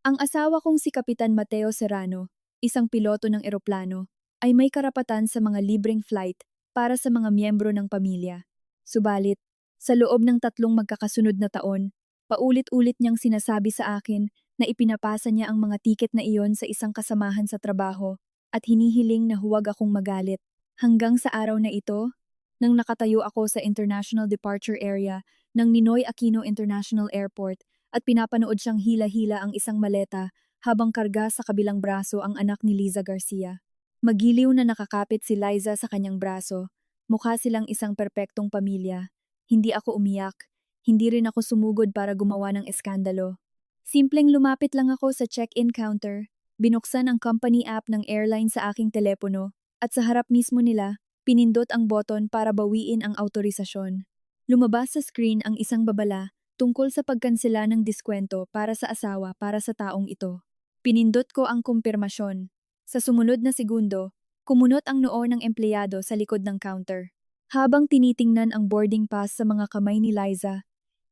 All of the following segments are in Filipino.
Ang asawa kong si Kapitan Mateo Serrano, isang piloto ng eroplano, ay may karapatan sa mga libreng flight para sa mga miyembro ng pamilya. Subalit, sa loob ng 3 magkakasunod na taon, paulit-ulit niyang sinasabi sa akin na ipinapasa niya ang mga tiket na iyon sa isang kasamahan sa trabaho at hinihiling na huwag akong magalit. Hanggang sa araw na ito, nang nakatayo ako sa International Departure Area ng Ninoy Aquino International Airport at pinapanood siyang hila-hila ang isang maleta habang karga sa kabilang braso ang anak ni Liza Garcia. Magiliw na nakakapit si Liza sa kanyang braso. Mukha silang isang perpektong pamilya. Hindi ako umiyak. Hindi rin ako sumugod para gumawa ng eskandalo. Simpleng lumapit lang ako sa check-in counter, binuksan ang company app ng airline sa aking telepono, at sa harap mismo nila, pinindot ang button para bawiin ang autorisasyon. Lumabas sa screen ang isang babala tungkol sa pagkansela ng diskwento para sa asawa para sa taong ito. Pinindot ko ang kumpirmasyon. Sa sumunod na segundo, kumunot ang noo ng empleyado sa likod ng counter. Habang tinitingnan ang boarding pass sa mga kamay ni Liza,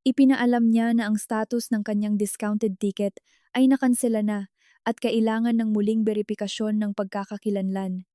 ipinaalam niya na ang status ng kanyang discounted ticket ay nakansela na at kailangan ng muling beripikasyon ng pagkakakilanlan.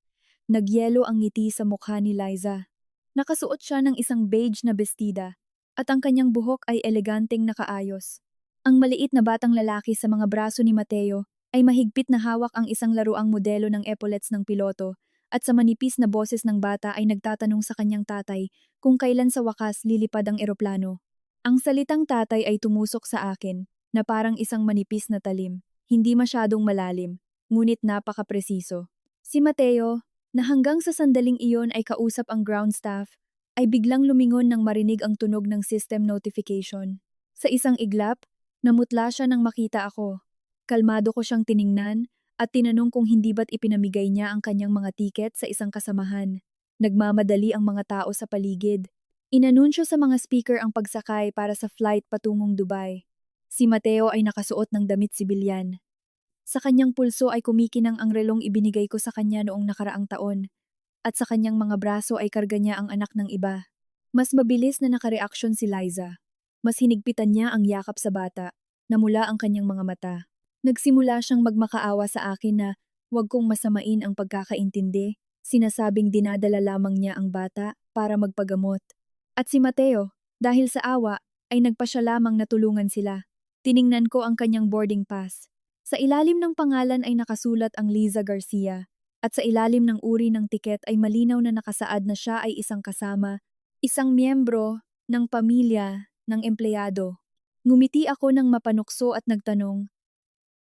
Nagyelo ang ngiti sa mukha ni Liza. Nakasuot siya ng isang beige na bestida at ang kanyang buhok ay eleganteng nakaayos. Ang maliit na batang lalaki sa mga braso ni Mateo ay mahigpit na hawak ang isang laruang modelo ng epaulets ng piloto at sa manipis na boses ng bata ay nagtatanong sa kanyang tatay kung kailan sa wakas lilipad ang eroplano. Ang salitang tatay ay tumusok sa akin na parang isang manipis na talim, hindi masyadong malalim, ngunit napaka-presiso. Si Mateo, na hanggang sa sandaling iyon ay kausap ang ground staff, ay biglang lumingon nang marinig ang tunog ng system notification. Sa isang iglap, namutla siya nang makita ako. Kalmado ko siyang tiningnan at tinanong kung hindi ba't ipinamigay niya ang kanyang mga tiket sa isang kasamahan. Nagmamadali ang mga tao sa paligid. Inanunsyo sa mga speaker ang pagsakay para sa flight patungong Dubai. Si Mateo ay nakasuot ng damit sibilyan. Sa kanyang pulso ay kumikinang ang relong ibinigay ko sa kanya noong nakaraang taon, at sa kanyang mga braso ay karga niya ang anak ng iba. Mas mabilis na nakareaksyon si Liza. Mas hinigpitan niya ang yakap sa bata, namula ang kanyang mga mata. Nagsimula siyang magmakaawa sa akin na huwag kong masamain ang pagkakaintindi, sinasabing dinadala lamang niya ang bata para magpagamot. At si Mateo, dahil sa awa, ay nagpa siya lamang na tulungan sila. Tiningnan ko ang kanyang boarding pass. Sa ilalim ng pangalan ay nakasulat ang Liza Garcia, at sa ilalim ng uri ng tiket ay malinaw na nakasaad na siya ay isang kasama, isang miyembro ng pamilya ng empleyado. Ngumiti ako ng mapanukso at nagtanong,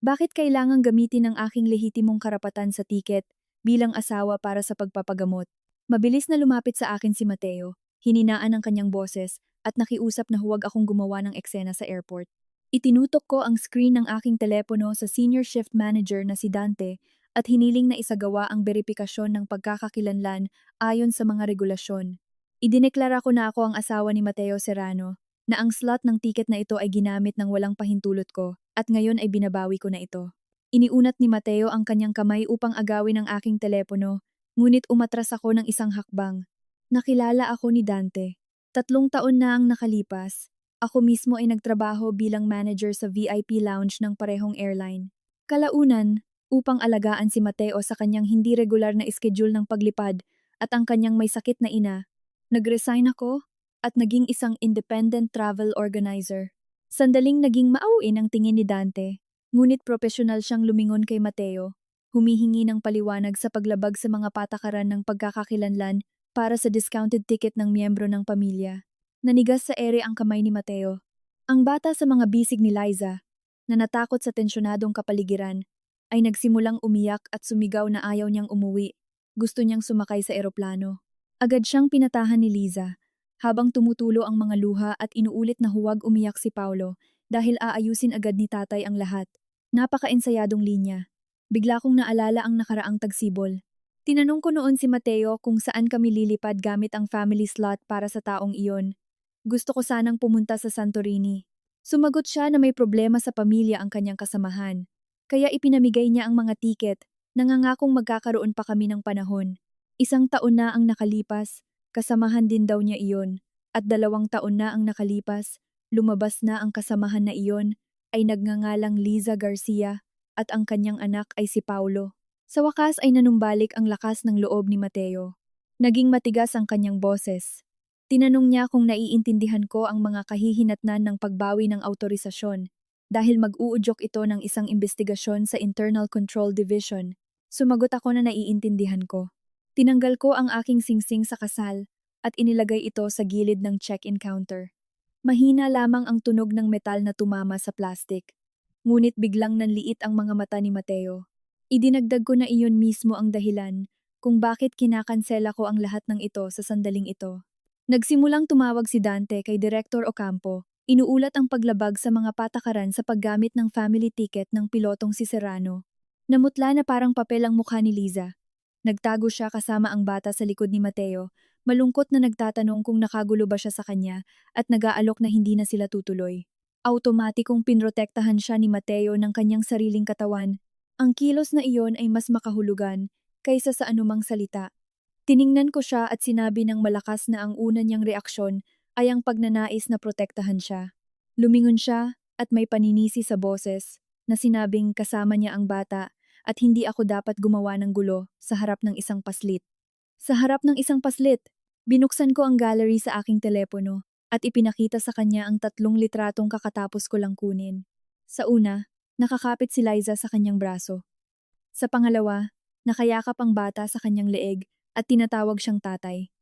bakit kailangang gamitin ang aking lehitimong karapatan sa tiket bilang asawa para sa pagpapagamot? Mabilis na lumapit sa akin si Mateo, hininaan ang kanyang boses at nakiusap na huwag akong gumawa ng eksena sa airport. Itinutok ko ang screen ng aking telepono sa senior shift manager na si Dante at hiniling na isagawa ang beripikasyon ng pagkakakilanlan ayon sa mga regulasyon. Idineklara ko na ako ang asawa ni Mateo Serrano, na ang slot ng tiket na ito ay ginamit ng walang pahintulot ko at ngayon ay binabawi ko na ito. Iniunat ni Mateo ang kanyang kamay upang agawin ang aking telepono, ngunit umatras ako ng isang hakbang. Nakilala ako ni Dante. 3 taon na ang nakalipas. Ako mismo ay nagtrabaho bilang manager sa VIP lounge ng parehong airline. Kalaunan, upang alagaan si Mateo sa kanyang hindi regular na schedule ng paglipad at ang kanyang may sakit na ina, nag-resign ako at naging isang independent travel organizer. Sandaling naging maauin ang tingin ni Dante, ngunit profesional siyang lumingon kay Mateo, humihingi ng paliwanag sa paglabag sa mga patakaran ng pagkakakilanlan para sa discounted ticket ng miyembro ng pamilya. Nanigas sa ere ang kamay ni Mateo. Ang bata sa mga bisig ni Liza, na natakot sa tensyonadong kapaligiran, ay nagsimulang umiyak at sumigaw na ayaw niyang umuwi. Gusto niyang sumakay sa eroplano. Agad siyang pinatahan ni Liza, habang tumutulo ang mga luha at inuulit na huwag umiyak si Paulo dahil aayusin agad ni tatay ang lahat. Napaka-ensayadong linya. Bigla kong naalala ang nakaraang tagsibol. Tinanong ko noon si Mateo kung saan kami lilipad gamit ang family slot para sa taong iyon. Gusto ko sanang pumunta sa Santorini. Sumagot siya na may problema sa pamilya ang kanyang kasamahan. Kaya ipinamigay niya ang mga tiket, nangangakong magkakaroon pa kami ng panahon. 1 taon na ang nakalipas, kasamahan din daw niya iyon. At 2 taon na ang nakalipas, lumabas na ang kasamahan na iyon, ay nagngangalang Liza Garcia, at ang kanyang anak ay si Paulo. Sa wakas ay nanumbalik ang lakas ng loob ni Mateo. Naging matigas ang kanyang boses. Tinanong niya kung naiintindihan ko ang mga kahihinatnan ng pagbawi ng autorisasyon dahil mag-uudyok ito ng isang investigasyon sa Internal Control Division. Sumagot ako na naiintindihan ko. Tinanggal ko ang aking singsing sa kasal at inilagay ito sa gilid ng check-in counter. Mahina lamang ang tunog ng metal na tumama sa plastic. Ngunit biglang nanliit ang mga mata ni Mateo. Idinagdag ko na iyon mismo ang dahilan kung bakit kinakansela ko ang lahat ng ito sa sandaling ito. Nagsimulang tumawag si Dante kay Director Ocampo, inuulat ang paglabag sa mga patakaran sa paggamit ng family ticket ng pilotong si Serrano. Namutla na parang papel ang mukha ni Liza. Nagtago siya kasama ang bata sa likod ni Mateo, malungkot na nagtatanong kung nakagulo ba siya sa kanya at nag-aalok na hindi na sila tutuloy. Automatikong pinrotektahan siya ni Mateo ng kanyang sariling katawan. Ang kilos na iyon ay mas makahulugan kaysa sa anumang salita. Tiningnan ko siya at sinabi ng malakas na ang una niyang reaksyon ay ang pagnanais na protektahan siya. Lumingon siya at may paninisi sa boses na sinabing kasama niya ang bata at hindi ako dapat gumawa ng gulo sa harap ng isang paslit. Sa harap ng isang paslit, binuksan ko ang gallery sa aking telepono at ipinakita sa kanya ang 3 litratong kakatapos ko lang kunin. Sa una, nakakapit si Liza sa kanyang braso. Sa pangalawa, nakayakap ang bata sa kanyang leeg at tinatawag siyang tatay.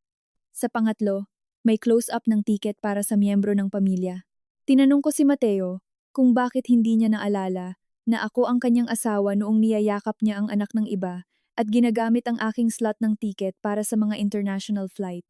Sa pangatlo, may close-up ng tiket para sa miyembro ng pamilya. Tinanong ko si Mateo kung bakit hindi niya naalala na ako ang kanyang asawa noong niyayakap niya ang anak ng iba at ginagamit ang aking slot ng tiket para sa mga international flight.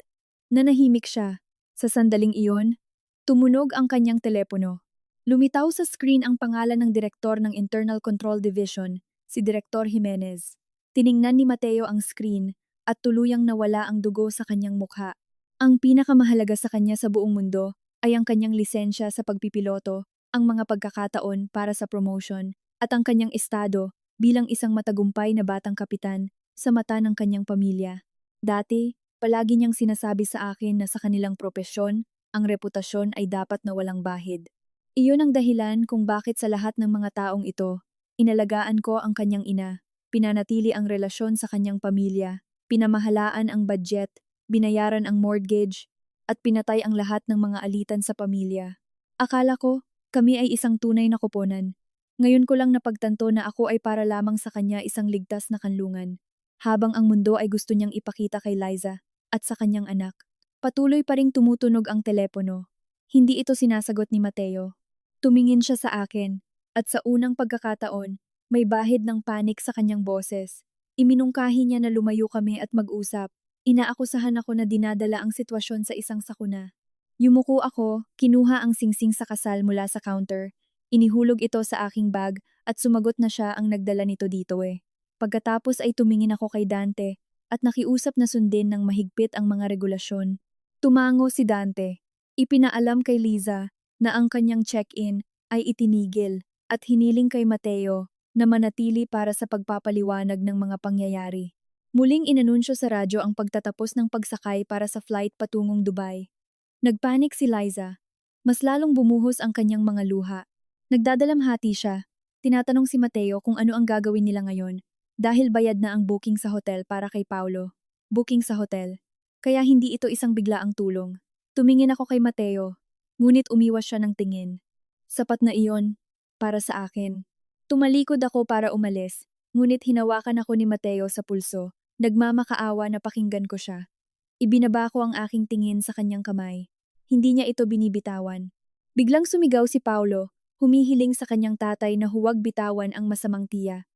Nanahimik siya. Sa sandaling iyon, tumunog ang kanyang telepono. Lumitaw sa screen ang pangalan ng direktor ng Internal Control Division, si Direktor Jimenez. Tiningnan ni Mateo ang screen at tuluyang nawala ang dugo sa kanyang mukha. Ang pinakamahalaga sa kanya sa buong mundo ay ang kanyang lisensya sa pagpipiloto, ang mga pagkakataon para sa promotion, at ang kanyang estado bilang isang matagumpay na batang kapitan sa mata ng kanyang pamilya. Dati, palagi niyang sinasabi sa akin na sa kanilang propesyon, ang reputasyon ay dapat na walang bahid. Iyon ang dahilan kung bakit sa lahat ng mga taong ito, inalagaan ko ang kanyang ina, pinanatili ang relasyon sa kanyang pamilya, pinamahalaan ang budget, binayaran ang mortgage, at pinatay ang lahat ng mga alitan sa pamilya. Akala ko, kami ay isang tunay na koponan. Ngayon ko lang napagtanto na ako ay para lamang sa kanya isang ligtas na kanlungan, habang ang mundo ay gusto niyang ipakita kay Liza at sa kanyang anak. Patuloy pa ring tumutunog ang telepono. Hindi ito sinasagot ni Mateo. Tumingin siya sa akin, at sa unang pagkakataon, may bahid ng panik sa kanyang boses. Iminungkahi niya na lumayo kami at mag-usap. Inaakusahan ako na dinadala ang sitwasyon sa isang sakuna. Yumuko ako, kinuha ang singsing sa kasal mula sa counter. Inihulog ito sa aking bag at sumagot na siya ang nagdala nito dito eh. Pagkatapos ay tumingin ako kay Dante at nakiusap na sundin ng mahigpit ang mga regulasyon. Tumango si Dante. Ipinaalam kay Liza na ang kanyang check-in ay itinigil at hiniling kay Mateo na manatili para sa pagpapaliwanag ng mga pangyayari. Muling inanunsyo sa radyo ang pagtatapos ng pagsakay para sa flight patungong Dubai. Nagpanik si Liza. Mas lalong bumuhos ang kanyang mga luha. Nagdadalamhati siya. Tinatanong si Mateo kung ano ang gagawin nila ngayon dahil bayad na ang booking sa hotel para kay Paulo. Booking sa hotel. Kaya hindi ito isang biglaang tulong. Tumingin ako kay Mateo, ngunit umiwas siya ng tingin. Sapat na iyon para sa akin. Tumalikod ako para umalis, ngunit hinawakan ako ni Mateo sa pulso. Nagmamakaawa na pakinggan ko siya. Ibinaba ko ang aking tingin sa kanyang kamay. Hindi niya ito binibitawan. Biglang sumigaw si Paulo, humihiling sa kanyang tatay na huwag bitawan ang masamang tiya.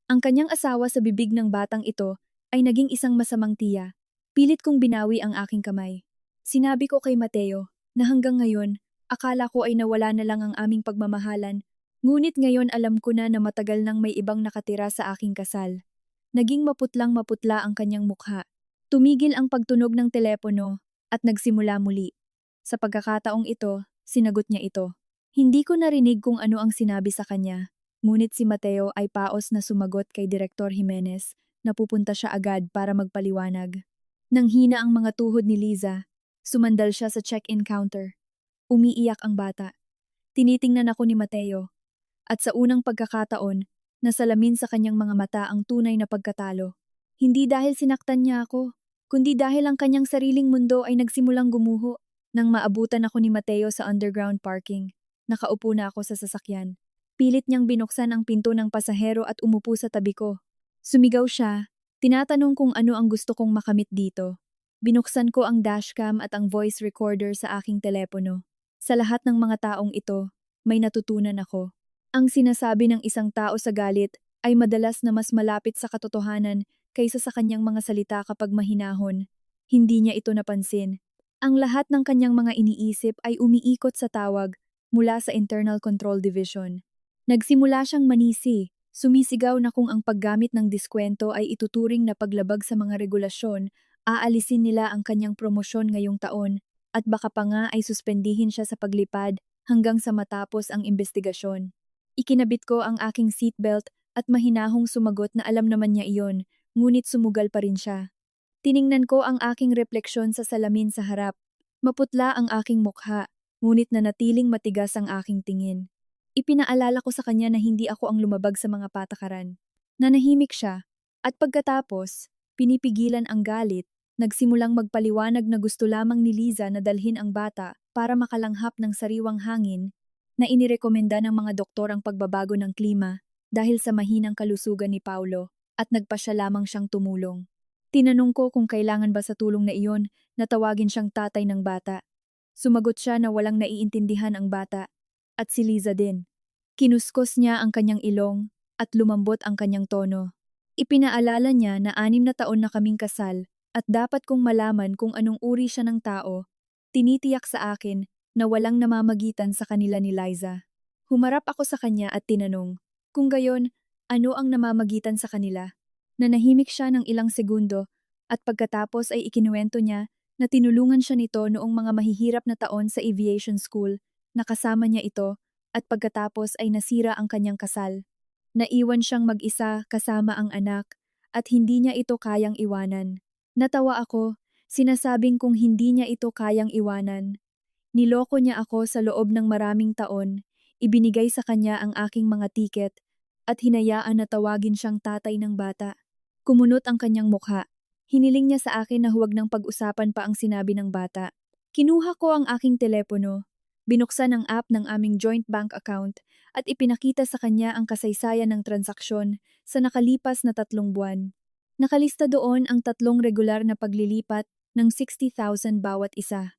Ang kanyang asawa sa bibig ng batang ito ay naging isang masamang tiya. Pilit kong binawi ang aking kamay. Sinabi ko kay Mateo na hanggang ngayon, akala ko ay nawala na lang ang aming pagmamahalan, ngunit ngayon alam ko na matagal nang may ibang nakatira sa aking kasal. Naging maputlang maputla ang kanyang mukha. Tumigil ang pagtunog ng telepono at nagsimula muli. Sa pagkakataong ito, sinagot niya ito. Hindi ko narinig kung ano ang sinabi sa kanya, ngunit si Mateo ay paos na sumagot kay Direktor Jimenez na pupunta siya agad para magpaliwanag. Nang hina ang mga tuhod ni Liza, sumandal siya sa check-in counter. Umiiyak ang bata. Tinitingnan ako ni Mateo. At sa unang pagkakataon, Nasalamin sa kanyang mga mata ang tunay na pagkatalo. Hindi dahil sinaktan niya ako, kundi dahil ang kanyang sariling mundo ay nagsimulang gumuho. Nang maabutan ako ni Mateo sa underground parking, nakaupo na ako sa sasakyan. Pilit niyang binuksan ang pinto ng pasahero at umupo sa tabi ko. Sumigaw siya, tinatanong kung ano ang gusto kong makamit dito. Binuksan ko ang dashcam at ang voice recorder sa aking telepono. Sa lahat ng mga taong ito, may natutunan ako. Ang sinasabi ng isang tao sa galit ay madalas na mas malapit sa katotohanan kaysa sa kanyang mga salita kapag mahinahon. Hindi niya ito napansin. Ang lahat ng kanyang mga iniisip ay umiikot sa tawag mula sa Internal Control Division. Nagsimula siyang manisi, sumisigaw na kung ang paggamit ng diskwento ay ituturing na paglabag sa mga regulasyon, aalisin nila ang kanyang promosyon ngayong taon at baka pa nga ay suspendihin siya sa paglipad hanggang sa matapos ang investigasyon. Ikinabit ko ang aking seatbelt at mahinahong sumagot na alam naman niya iyon, ngunit sumugal pa rin siya. Tiningnan ko ang aking refleksyon sa salamin sa harap. Maputla ang aking mukha, ngunit nanatiling matigas ang aking tingin. Ipinaalala ko sa kanya na hindi ako ang lumabag sa mga patakaran. Nanahimik siya, at pagkatapos, pinipigilan ang galit, nagsimulang magpaliwanag na gusto lamang ni Liza na dalhin ang bata para makalanghap ng sariwang hangin na inirekomenda ng mga doktor ang pagbabago ng klima dahil sa mahinang kalusugan ni Paulo at nagpasya lamang siyang tumulong. Tinanong ko kung kailangan ba sa tulong na iyon na tawagin siyang tatay ng bata. Sumagot siya na walang naiintindihan ang bata at si Liza din. Kinuskos niya ang kanyang ilong at lumambot ang kanyang tono. Ipinaalala niya na 6 na taon na kaming kasal at dapat kong malaman kung anong uri siya ng tao. Tinitiyak sa akin na walang namamagitan sa kanila ni Liza. Humarap ako sa kanya at tinanong, kung gayon, ano ang namamagitan sa kanila? Nanahimik siya ng ilang segundo at pagkatapos ay ikinuwento niya na tinulungan siya nito noong mga mahihirap na taon sa aviation school. Nakasama niya ito at pagkatapos ay nasira ang kanyang kasal. Naiwan siyang mag-isa kasama ang anak at hindi niya ito kayang iwanan. Natawa ako, sinasabing kung hindi niya ito kayang iwanan. Niloko niya ako sa loob ng maraming taon, ibinigay sa kanya ang aking mga tiket at hinayaan na tawagin siyang tatay ng bata. Kumunot ang kanyang mukha. Hiniling niya sa akin na huwag nang pag-usapan pa ang sinabi ng bata. Kinuha ko ang aking telepono. Binuksan ang app ng aming joint bank account at ipinakita sa kanya ang kasaysayan ng transaksyon sa nakalipas na 3 buwan. Nakalista doon ang 3 regular na paglilipat ng 60,000 bawat isa.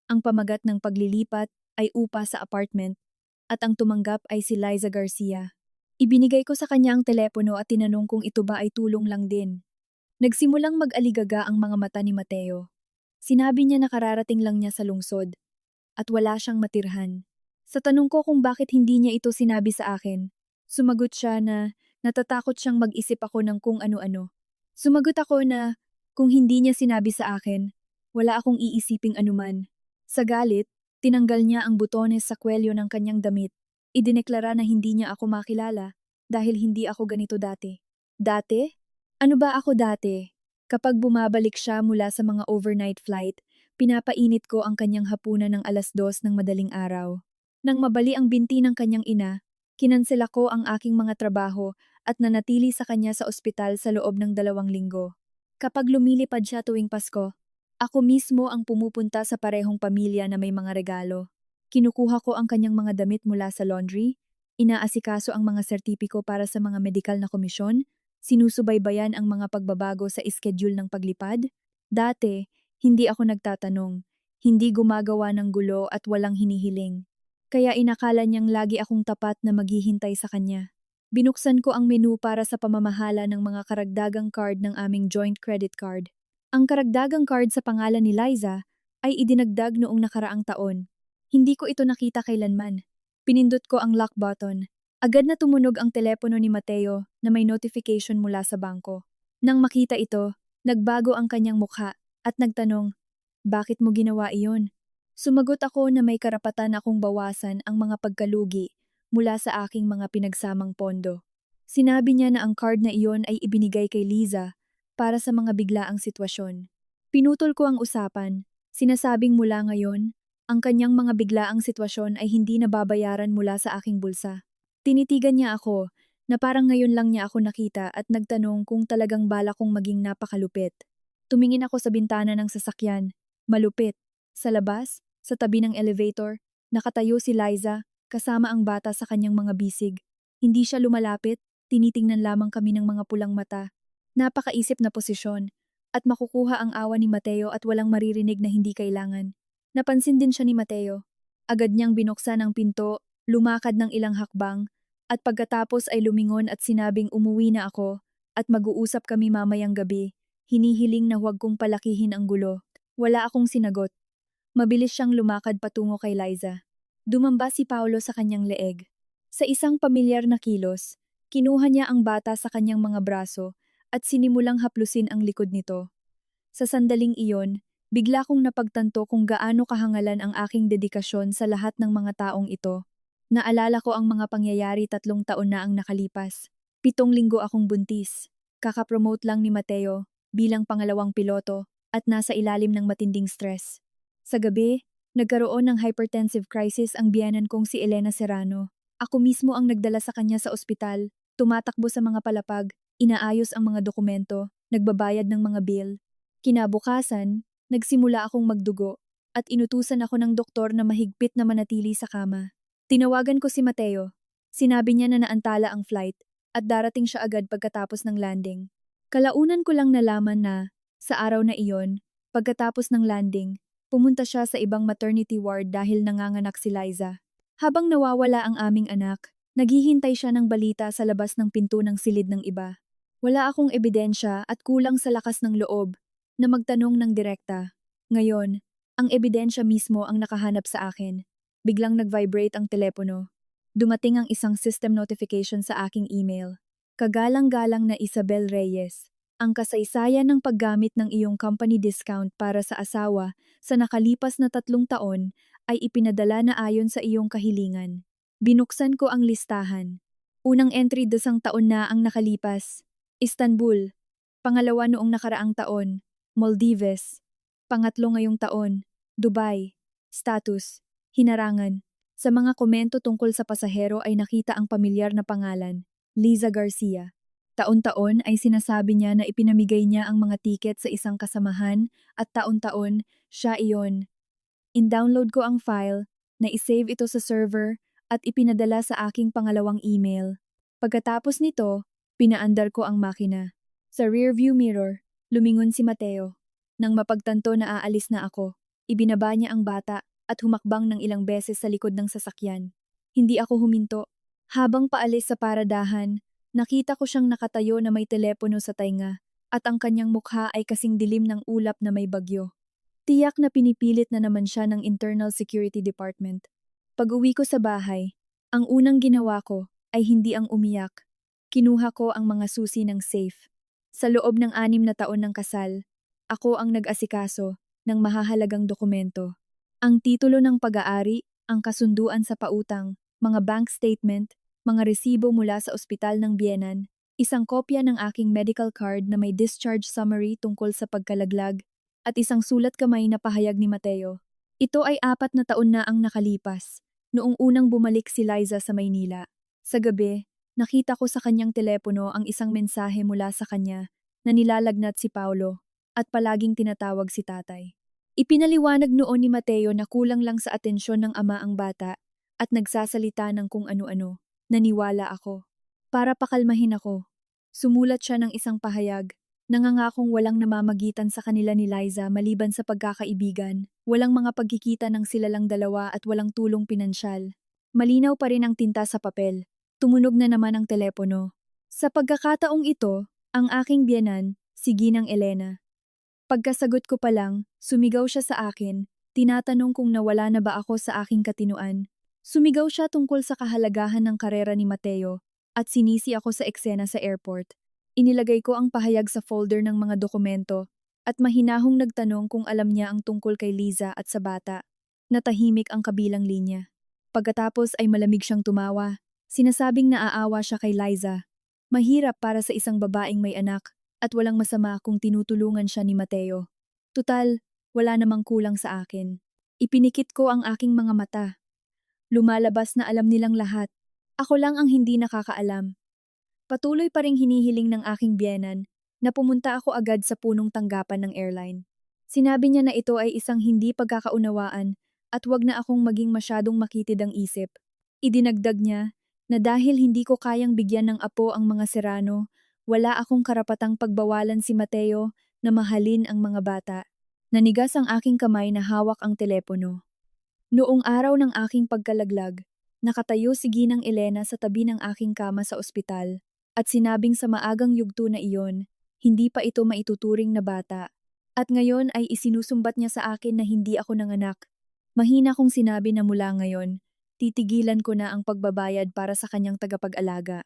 Ang pamagat ng paglilipat ay upa sa apartment at ang tumanggap ay si Liza Garcia. Ibinigay ko sa kanya ang telepono at tinanong kung ito ba ay tulong lang din. Nagsimulang mag-aligaga ang mga mata ni Mateo. Sinabi niya na kararating lang niya sa lungsod at wala siyang matirhan. Sa tanong ko kung bakit hindi niya ito sinabi sa akin, sumagot siya na natatakot siyang mag-isip ako ng kung ano-ano. Sumagot ako na kung hindi niya sinabi sa akin, wala akong iisiping anuman. Sa galit, tinanggal niya ang butones sa kwelyo ng kanyang damit. Idineklara na hindi niya ako makilala dahil hindi ako ganito dati. Dati? Ano ba ako dati? Kapag bumabalik siya mula sa mga overnight flight, pinapainit ko ang kanyang hapunan ng 2:00 ng madaling araw. Nang mabali ang binti ng kanyang ina, kinansela ko ang aking mga trabaho at nanatili sa kanya sa ospital sa loob ng 2 linggo. Kapag lumilipad siya tuwing Pasko, ako mismo ang pumupunta sa parehong pamilya na may mga regalo. Kinukuha ko ang kanyang mga damit mula sa laundry, inaasikaso ang mga sertipiko para sa mga medikal na komisyon, sinusubaybayan ang mga pagbabago sa schedule ng paglipad. Dati, hindi ako nagtatanong, hindi gumagawa ng gulo at walang hinihiling. Kaya inakala niyang lagi akong tapat na maghihintay sa kanya. Binuksan ko ang menu para sa pamamahala ng mga karagdagang card ng aming joint credit card. Ang karagdagang card sa pangalan ni Liza ay idinagdag noong nakaraang taon. Hindi ko ito nakita kailanman. Pinindot ko ang lock button. Agad na tumunog ang telepono ni Mateo na may notification mula sa bangko. Nang makita ito, nagbago ang kanyang mukha at nagtanong, "Bakit mo ginawa iyon?" Sumagot ako na may karapatan akong bawasan ang mga pagkalugi mula sa aking mga pinagsamang pondo. Sinabi niya na ang card na iyon ay ibinigay kay Liza para sa mga biglaang sitwasyon. Pinutol ko ang usapan, sinasabing mula ngayon, ang kanyang mga biglaang sitwasyon ay hindi nababayaran mula sa aking bulsa. Tinitigan niya ako, na parang ngayon lang niya ako nakita at nagtanong kung talagang bala kong maging napakalupit. Tumingin ako sa bintana ng sasakyan. Malupit. Sa labas, sa tabi ng elevator, nakatayo si Liza, kasama ang bata sa kanyang mga bisig. Hindi siya lumalapit, tinitingnan lamang kami ng mga pulang mata. Napakaisip na posisyon, at makukuha ang awa ni Mateo at walang maririnig na hindi kailangan. Napansin din siya ni Mateo. Agad niyang binuksan ang pinto, lumakad ng ilang hakbang, at pagkatapos ay lumingon at sinabing umuwi na ako at mag-uusap kami mamayang gabi. Hinihiling na huwag kong palakihin ang gulo. Wala akong sinagot. Mabilis siyang lumakad patungo kay Liza. Dumamba si Paolo sa kanyang leeg. Sa isang pamilyar na kilos, kinuha niya ang bata sa kanyang mga braso at sinimulang haplusin ang likod nito. Sa sandaling iyon, bigla kong napagtanto kung gaano kahangalan ang aking dedikasyon sa lahat ng mga taong ito. Naalala ko ang mga pangyayari 3 taon na ang nakalipas. 7 linggo akong buntis. Kakapromote lang ni Mateo bilang pangalawang piloto at nasa ilalim ng matinding stress. Sa gabi, nagkaroon ng hypertensive crisis ang biyenan kong si Elena Serrano. Ako mismo ang nagdala sa kanya sa ospital, tumatakbo sa mga palapag, inaayos ang mga dokumento, nagbabayad ng mga bill. Kinabukasan, nagsimula akong magdugo at inutusan ako ng doktor na mahigpit na manatili sa kama. Tinawagan ko si Mateo. Sinabi niya na naantala ang flight at darating siya agad pagkatapos ng landing. Kalaunan ko lang nalaman na, sa araw na iyon, pagkatapos ng landing, pumunta siya sa ibang maternity ward dahil nanganganak si Liza. Habang nawawala ang aming anak, naghihintay siya ng balita sa labas ng pinto ng silid ng iba. Wala akong ebidensya at kulang sa lakas ng loob na magtanong ng direkta. Ngayon, ang ebidensya mismo ang nakahanap sa akin. Biglang nag-vibrate ang telepono. Dumating ang isang system notification sa aking email. Kagalang-galang na Isabel Reyes. Ang kasaysayan ng paggamit ng iyong company discount para sa asawa sa nakalipas na 3 taon ay ipinadala na ayon sa iyong kahilingan. Binuksan ko ang listahan. Unang entry 2 taon na ang nakalipas. Istanbul. Pangalawa noong nakaraang taon. Maldives. Pangatlo ngayong taon. Dubai. Status. Hinarangan. Sa mga komento tungkol sa pasahero ay nakita ang pamilyar na pangalan, Liza Garcia. Taon-taon ay sinasabi niya na ipinamigay niya ang mga tiket sa isang kasamahan at taon-taon siya iyon. In-download ko ang file, na isave ito sa server at ipinadala sa aking pangalawang email. Pagkatapos nito, pinaandar ko ang makina. Sa rearview mirror, lumingon si Mateo. Nang mapagtanto na aalis na ako, ibinaba niya ang bata at humakbang ng ilang beses sa likod ng sasakyan. Hindi ako huminto. Habang paalis sa paradahan, nakita ko siyang nakatayo na may telepono sa tainga at ang kanyang mukha ay kasing dilim ng ulap na may bagyo. Tiyak na pinipilit na naman siya ng Internal Security Department. Pag-uwi ko sa bahay, ang unang ginawa ko ay hindi ang umiyak. Kinuha ko ang mga susi ng safe. Sa loob ng 6 na taon ng kasal, ako ang nag-asikaso ng mahahalagang dokumento. Ang titulo ng pag-aari, ang kasunduan sa pautang, mga bank statement, mga resibo mula sa ospital ng biyenan, isang kopya ng aking medical card na may discharge summary tungkol sa pagkalaglag, at isang sulat kamay na pahayag ni Mateo. Ito ay 4 na taon na ang nakalipas, noong unang bumalik si Liza sa Maynila. Sa gabi, nakita ko sa kanyang telepono ang isang mensahe mula sa kanya na nilalagnat si Paolo at palaging tinatawag si tatay. Ipinaliwanag noon ni Mateo na kulang lang sa atensyon ng ama ang bata at nagsasalita ng kung ano-ano. Naniwala ako. Para pakalmahin ako, sumulat siya ng isang pahayag, nangangakong walang namamagitan sa kanila ni Liza maliban sa pagkakaibigan, walang mga pagkikita ng sila lang dalawa at walang tulong pinansyal. Malinaw pa rin ang tinta sa papel. Tumunog na naman ang telepono. Sa pagkakataong ito, ang aking biyenan, si Ginang Elena. Pagkasagot ko pa lang, sumigaw siya sa akin, tinatanong kung nawala na ba ako sa aking katinuan. Sumigaw siya tungkol sa kahalagahan ng karera ni Mateo at sinisi ako sa eksena sa airport. Inilagay ko ang pahayag sa folder ng mga dokumento at mahinahong nagtanong kung alam niya ang tungkol kay Liza at sa bata. Natahimik ang kabilang linya. Pagkatapos ay malamig siyang tumawa. Sinasabing naaawa siya kay Liza. Mahirap para sa isang babaeng may anak at walang masama kung tinutulungan siya ni Mateo. Tutal, wala namang kulang sa akin. Ipinikit ko ang aking mga mata. Lumalabas na alam nilang lahat. Ako lang ang hindi nakakaalam. Patuloy pa ring hinihiling ng aking biyenan na pumunta ako agad sa punong tanggapan ng airline. Sinabi niya na ito ay isang hindi pagkakaunawaan at wag na akong maging masyadong makitid ang isip. Idinagdag niya na dahil hindi ko kayang bigyan ng apo ang mga Serrano, wala akong karapatang pagbawalan si Mateo na mahalin ang mga bata. Nanigas ang aking kamay na hawak ang telepono. Noong araw ng aking pagkalaglag, nakatayo si Ginang Elena sa tabi ng aking kama sa ospital at sinabing sa maagang yugto na iyon, hindi pa ito maituturing na bata. At ngayon ay isinusumbat niya sa akin na hindi ako nanganak. Mahina kong sinabi na mula ngayon, titigilan ko na ang pagbabayad para sa kanyang tagapag-alaga.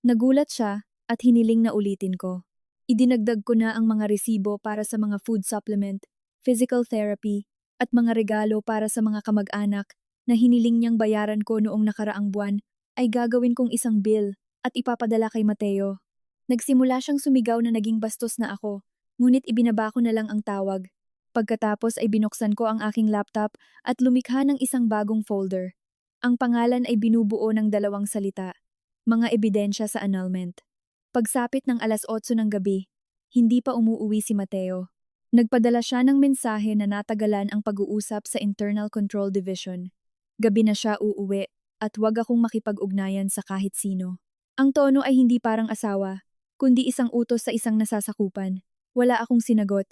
Nagulat siya at hiniling na ulitin ko. Idinagdag ko na ang mga resibo para sa mga food supplement, physical therapy, at mga regalo para sa mga kamag-anak na hiniling niyang bayaran ko noong nakaraang buwan ay gagawin kong isang bill at ipapadala kay Mateo. Nagsimula siyang sumigaw na naging bastos na ako, ngunit ibinaba ko na lang ang tawag. Pagkatapos ay binuksan ko ang aking laptop at lumikha ng isang bagong folder. Ang pangalan ay binubuo ng 2 salita, mga ebidensya sa annulment. Pagsapit ng 8:00 ng gabi, hindi pa umuuwi si Mateo. Nagpadala siya ng mensahe na natagalan ang pag-uusap sa Internal Control Division. Gabi na siya uuwi at wag akong makipag-ugnayan sa kahit sino. Ang tono ay hindi parang asawa, kundi isang utos sa isang nasasakupan. Wala akong sinagot.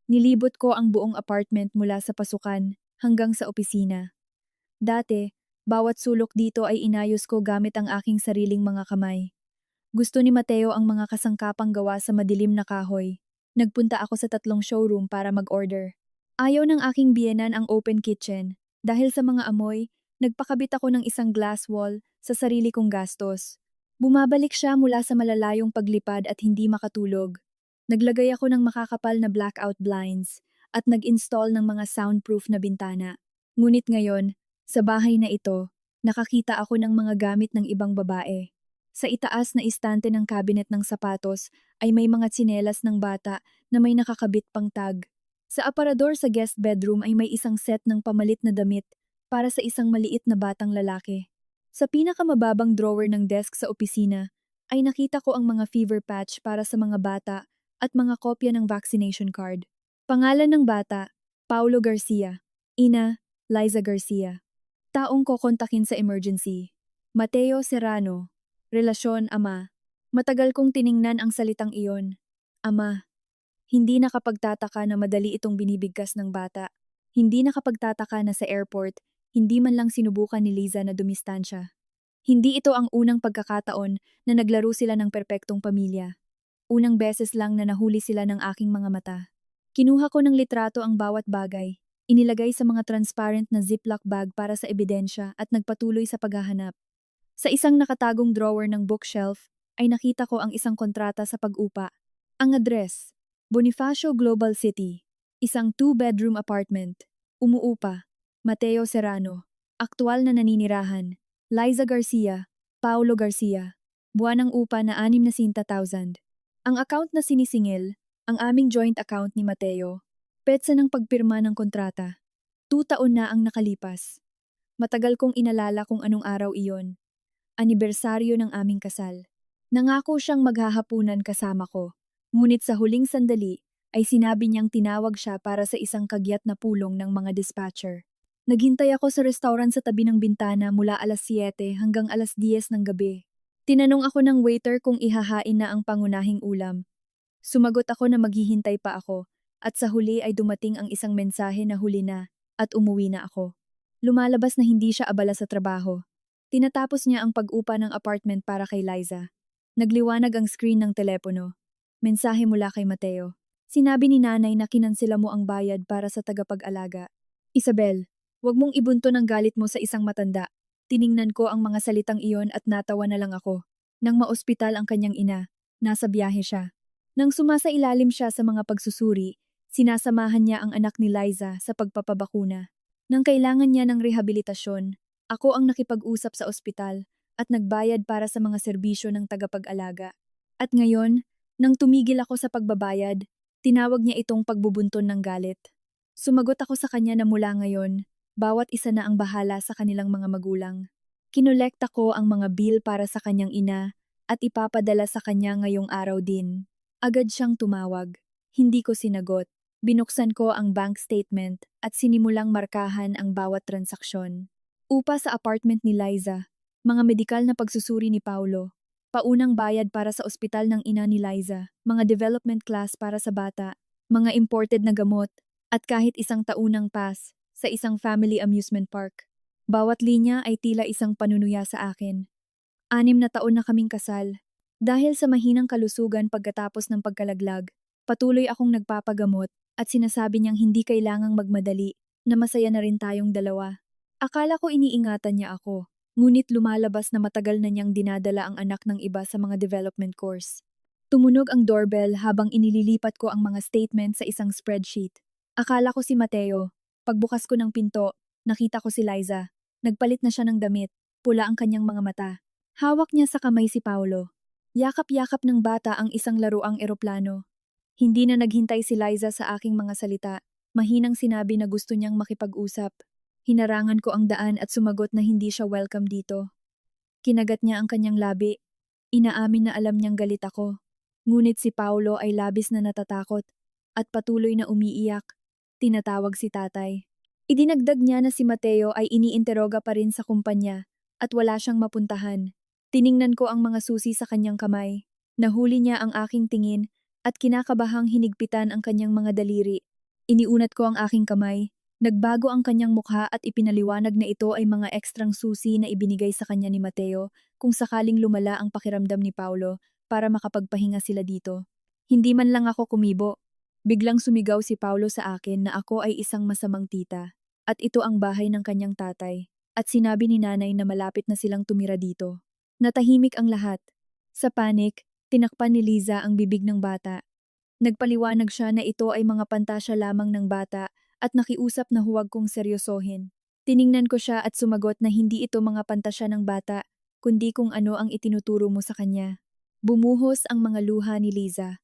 Nilibot ko ang buong apartment mula sa pasukan hanggang sa opisina. Dati, bawat sulok dito ay inayos ko gamit ang aking sariling mga kamay. Gusto ni Mateo ang mga kasangkapang gawa sa madilim na kahoy. Nagpunta ako sa 3 showroom para mag-order. Ayaw ng aking biyenan ang open kitchen. Dahil sa mga amoy, nagpakabit ako ng isang glass wall sa sarili kong gastos. Bumabalik siya mula sa malalayong paglipad at hindi makatulog. Naglagay ako ng makakapal na blackout blinds at nag-install ng mga soundproof na bintana. Ngunit ngayon, sa bahay na ito, nakakita ako ng mga gamit ng ibang babae. Sa itaas na istante ng cabinet ng sapatos ay may mga tsinelas ng bata na may nakakabit pang tag. Sa aparador sa guest bedroom ay may isang set ng pamalit na damit para sa isang maliit na batang lalaki. Sa pinakamababang drawer ng desk sa opisina ay nakita ko ang mga fever patch para sa mga bata at mga kopya ng vaccination card. Pangalan ng bata, Paulo Garcia. Ina, Liza Garcia. Taong kokontakin sa emergency, Mateo Serrano. Relasyon, ama. Matagal kong tiningnan ang salitang iyon. Ama. Hindi nakapagtataka na madali itong binibigkas ng bata. Hindi nakapagtataka na sa airport, hindi man lang sinubukan ni Liza na dumistansya. Hindi ito ang unang pagkakataon na naglaro sila ng perpektong pamilya. Unang beses lang na nahuli sila ng aking mga mata. Kinuha ko ng litrato ang bawat bagay. Inilagay sa mga transparent na ziplock bag para sa ebidensya at nagpatuloy sa paghahanap. Sa isang nakatagong drawer ng bookshelf ay nakita ko ang isang kontrata sa pag-upa. Ang address, Bonifacio Global City, isang 2-bedroom apartment. Umuupa, Mateo Serrano. Aktual na naninirahan, Liza Garcia, Paulo Garcia. Buwan ng upa na 60,000. Ang account na sinisingil, ang aming joint account ni Mateo. Petsa ng pagpirma ng kontrata. 2 taon na ang nakalipas. Matagal kong inalala kung anong araw iyon. Anibersaryo ng aming kasal. Nangako siyang maghahapunan kasama ko, ngunit sa huling sandali ay sinabi niyang tinawag siya para sa isang kagyat na pulong ng mga dispatcher. Naghintay ako sa restaurant sa tabi ng bintana mula 7:00 hanggang 10:00 ng gabi. Tinanong ako ng waiter kung ihahain na ang pangunahing ulam. Sumagot ako na maghihintay pa ako, at sa huli ay dumating ang isang mensahe na huli na, at umuwi na ako. Lumalabas na hindi siya abala sa trabaho. Tinatapos niya ang pag-upa ng apartment para kay Liza. Nagliwanag ang screen ng telepono. Mensahe mula kay Mateo. Sinabi ni nanay na kinansela mo ang bayad para sa tagapag-alaga. Isabel, huwag mong ibunto ng galit mo sa isang matanda. Tiningnan ko ang mga salitang iyon at natawa na lang ako. Nang maospital ang kanyang ina, nasa biyahe siya. Nang sumasailalim siya sa mga pagsusuri, sinasamahan niya ang anak ni Liza sa pagpapabakuna. Nang kailangan niya ng rehabilitasyon, ako ang nakipag-usap sa ospital at nagbayad para sa mga serbisyo ng tagapag-alaga. At ngayon, nang tumigil ako sa pagbabayad, tinawag niya itong pagbubunton ng galit. Sumagot ako sa kanya na mula ngayon, bawat isa na ang bahala sa kanilang mga magulang. Kinolekta ko ang mga bill para sa kanyang ina at ipapadala sa kanya ngayong araw din. Agad siyang tumawag. Hindi ko sinagot. Binuksan ko ang bank statement at sinimulang markahan ang bawat transaksyon. Upa sa apartment ni Liza, mga medikal na pagsusuri ni Paulo, paunang bayad para sa ospital ng ina ni Liza, mga development class para sa bata, mga imported na gamot, at kahit isang taunang pass sa isang family amusement park. Bawat linya ay tila isang panunuya sa akin. 6 na taon na kaming kasal. Dahil sa mahinang kalusugan pagkatapos ng pagkalaglag, patuloy akong nagpapagamot at sinasabi niyang hindi kailangang magmadali, na masaya na rin tayong dalawa. Akala ko iniingatan niya ako, ngunit lumalabas na matagal na niyang dinadala ang anak ng iba sa mga development course. Tumunog ang doorbell habang inililipat ko ang mga statement sa isang spreadsheet. Akala ko si Mateo. Pagbukas ko ng pinto, nakita ko si Liza. Nagpalit na siya ng damit, pula ang kanyang mga mata. Hawak niya sa kamay si Paulo. Yakap-yakap ng bata ang isang laruang eroplano. Hindi na naghintay si Liza sa aking mga salita. Mahinang sinabi na gusto niyang makipag-usap. Hinarangan ko ang daan at sumagot na hindi siya welcome dito. Kinagat niya ang kanyang labi. Inaamin na alam niyang galit ako. Ngunit si Paulo ay labis na natatakot at patuloy na umiiyak. Tinatawag si tatay. Idinagdag niya na si Mateo ay iniinteroga pa rin sa kumpanya at wala siyang mapuntahan. Tiningnan ko ang mga susi sa kanyang kamay. Nahuli niya ang aking tingin at kinakabahang hinigpitan ang kanyang mga daliri. Iniunat ko ang aking kamay. Nagbago ang kanyang mukha at ipinaliwanag na ito ay mga ekstrang susi na ibinigay sa kanya ni Mateo kung sakaling lumala ang pakiramdam ni Paulo para makapagpahinga sila dito. Hindi man lang ako kumibo. Biglang sumigaw si Paulo sa akin na ako ay isang masamang tita at ito ang bahay ng kanyang tatay at sinabi ni nanay na malapit na silang tumira dito. Natahimik ang lahat. Sa panik, tinakpan ni Liza ang bibig ng bata. Nagpaliwanag siya na ito ay mga pantasya lamang ng bata at nakiusap na huwag kong seryosohin. Tiningnan ko siya at sumagot na hindi ito mga pantasya ng bata, kundi kung ano ang itinuturo mo sa kanya. Bumuhos ang mga luha ni Liza.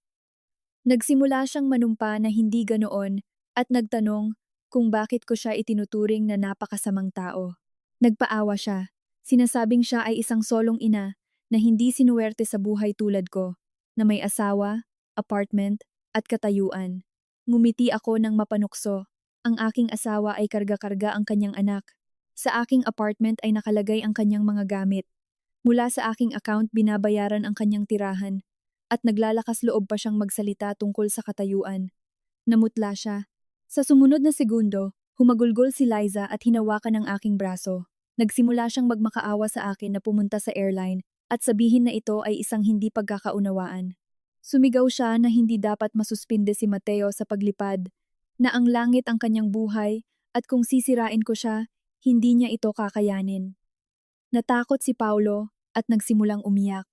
Nagsimula siyang manumpa na hindi ganoon at nagtanong kung bakit ko siya itinuturing na napakasamang tao. Nagpaawa siya. Sinasabing siya ay isang solong ina na hindi sinuwerte sa buhay tulad ko, na may asawa, apartment, at katayuan. Ngumiti ako ng mapanukso. Ang aking asawa ay karga-karga ang kanyang anak. Sa aking apartment ay nakalagay ang kanyang mga gamit. Mula sa aking account binabayaran ang kanyang tirahan at naglalakas loob pa siyang magsalita tungkol sa katayuan. Namutla siya. Sa sumunod na segundo, humagulgol si Liza at hinawakan ang aking braso. Nagsimula siyang magmakaawa sa akin na pumunta sa airline at sabihin na ito ay isang hindi pagkakaunawaan. Sumigaw siya na hindi dapat masuspinde si Mateo sa paglipad, na ang langit ang kanyang buhay at kung sisirain ko siya, hindi niya ito kakayanin. Natakot si Paulo at nagsimulang umiyak.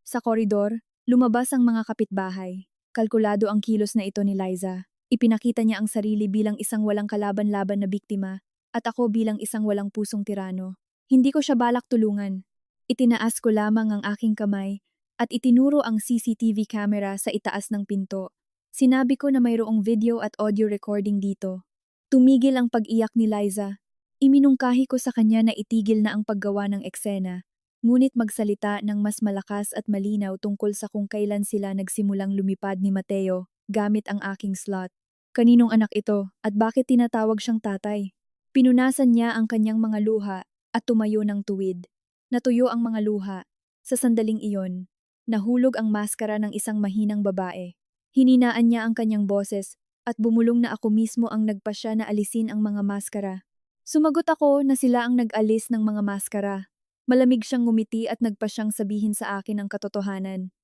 Sa koridor, lumabas ang mga kapitbahay. Kalkulado ang kilos na ito ni Liza. Ipinakita niya ang sarili bilang isang walang kalaban-laban na biktima at ako bilang isang walang pusong tirano. Hindi ko siya balak tulungan. Itinaas ko lamang ang aking kamay at itinuro ang CCTV camera sa itaas ng pinto. Sinabi ko na mayroong video at audio recording dito. Tumigil ang pag-iyak ni Liza. Iminungkahi ko sa kanya na itigil na ang paggawa ng eksena, ngunit magsalita ng mas malakas at malinaw tungkol sa kung kailan sila nagsimulang lumipad ni Mateo gamit ang aking slot. Kaninong anak ito at bakit tinatawag siyang tatay? Pinunasan niya ang kanyang mga luha at tumayo ng tuwid. Natuyo ang mga luha. Sa sandaling iyon, nahulog ang maskara ng isang mahinang babae. Hininaan niya ang kanyang boses at bumulong na ako mismo ang nagpasya na alisin ang mga maskara. Sumagot ako na sila ang nag-alis ng mga maskara. Malamig siyang ngumiti at nagpasyang sabihin sa akin ang katotohanan.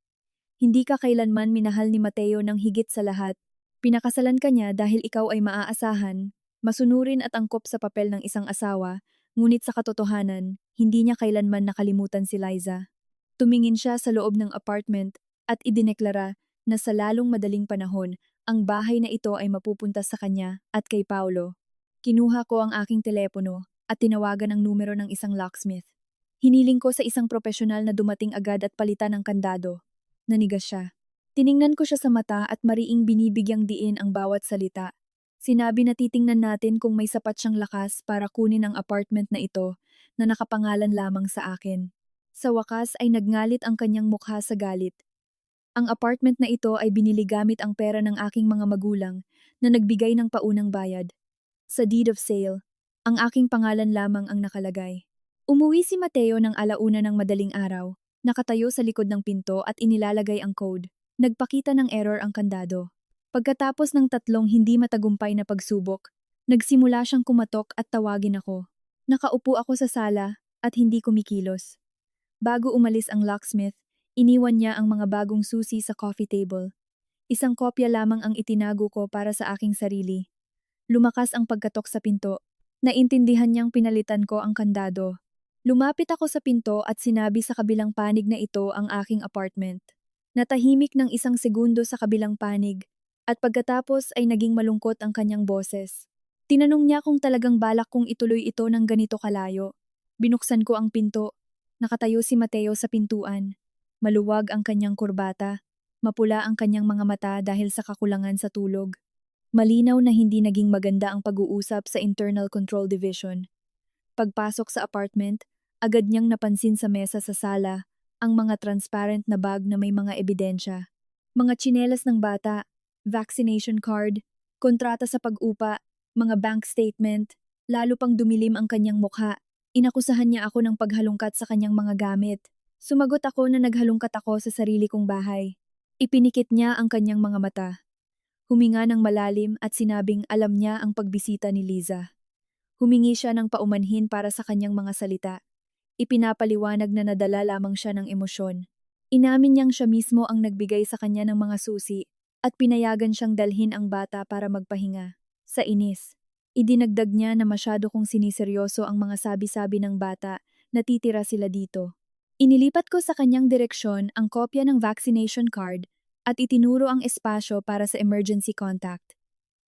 Hindi ka kailanman minahal ni Mateo ng higit sa lahat. Pinakasalan ka niya dahil ikaw ay maaasahan, masunurin at angkop sa papel ng isang asawa, ngunit sa katotohanan, hindi niya kailanman nakalimutan si Liza. Tumingin siya sa loob ng apartment at idineklara na sa lalong madaling panahon, ang bahay na ito ay mapupunta sa kanya at kay Paulo. Kinuha ko ang aking telepono at tinawagan ang numero ng isang locksmith. Hiniling ko sa isang profesional na dumating agad at palitan ang kandado. Nanigas siya. Tiningnan ko siya sa mata at mariing binibigyang diin ang bawat salita. Sinabi na titingnan natin kung may sapat siyang lakas para kunin ang apartment na ito na nakapangalan lamang sa akin. Sa wakas ay nagngalit ang kanyang mukha sa galit. Ang apartment na ito ay binili gamit ang pera ng aking mga magulang na nagbigay ng paunang bayad. Sa deed of sale, ang aking pangalan lamang ang nakalagay. Umuwi si Mateo ng alauna ng madaling araw, nakatayo sa likod ng pinto at inilalagay ang code. Nagpakita ng error ang kandado. Pagkatapos ng tatlong hindi matagumpay na pagsubok, nagsimula siyang kumatok at tawagin ako. Nakaupo ako sa sala at hindi kumikilos. Bago umalis ang locksmith, iniwan niya ang mga bagong susi sa coffee table. Isang kopya lamang ang itinago ko para sa aking sarili. Lumakas ang pagkatok sa pinto. Naintindihan niyang pinalitan ko ang kandado. Lumapit ako sa pinto at sinabi sa kabilang panig na ito ang aking apartment. Natahimik ng isang segundo sa kabilang panig at pagkatapos ay naging malungkot ang kanyang boses. Tinanong niya kung talagang balak kong ituloy ito ng ganito kalayo. Binuksan ko ang pinto. Nakatayo si Mateo sa pintuan. Maluwag ang kanyang kurbata. Mapula ang kanyang mga mata dahil sa kakulangan sa tulog. Malinaw na hindi naging maganda ang pag-uusap sa Internal Control Division. Pagpasok sa apartment, agad niyang napansin sa mesa sa sala ang mga transparent na bag na may mga ebidensya. Mga tsinelas ng bata, vaccination card, kontrata sa pag-upa, mga bank statement, lalo pang dumilim ang kanyang mukha. Inakusahan niya ako ng paghalungkat sa kanyang mga gamit. Sumagot ako na naghalungkat ako sa sarili kong bahay. Ipinikit niya ang kanyang mga mata. Huminga ng malalim at sinabing alam niya ang pagbisita ni Liza. Humingi siya ng paumanhin para sa kanyang mga salita. Ipinapaliwanag na nadala lamang siya ng emosyon. Inamin niyang siya mismo ang nagbigay sa kanya ng mga susi at pinayagan siyang dalhin ang bata para magpahinga. Sa inis, idinagdag niya na masyado kong siniseryoso ang mga sabi-sabi ng bata na titira sila dito. Inilipat ko sa kanyang direksyon ang kopya ng vaccination card at itinuro ang espasyo para sa emergency contact.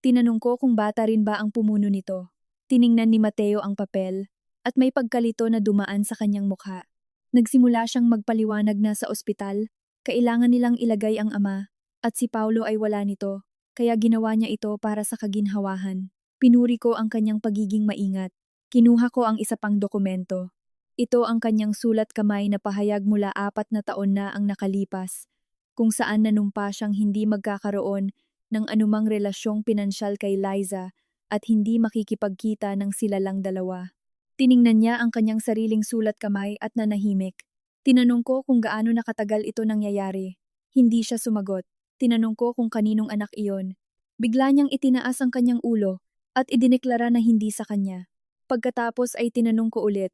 Tinanong ko kung bata rin ba ang pumuno nito. Tiningnan ni Mateo ang papel at may pagkalito na dumaan sa kanyang mukha. Nagsimula siyang magpaliwanag na sa ospital, kailangan nilang ilagay ang ama at si Paulo ay wala nito, kaya ginawa niya ito para sa kaginhawahan. Pinuri ko ang kanyang pagiging maingat. Kinuha ko ang isa pang dokumento. Ito ang kanyang sulat kamay na pahayag mula 4 na taon na ang nakalipas, kung saan nanumpa siyang hindi magkakaroon ng anumang relasyong pinansyal kay Liza at hindi makikipagkita ng sila lang dalawa. Tiningnan niya ang kanyang sariling sulat kamay at nanahimik. Tinanong ko kung gaano nakatagal ito nangyayari. Hindi siya sumagot. Tinanong ko kung kaninong anak iyon. Bigla niyang itinaas ang kanyang ulo at idineklara na hindi sa kanya. Pagkatapos ay tinanong ko ulit,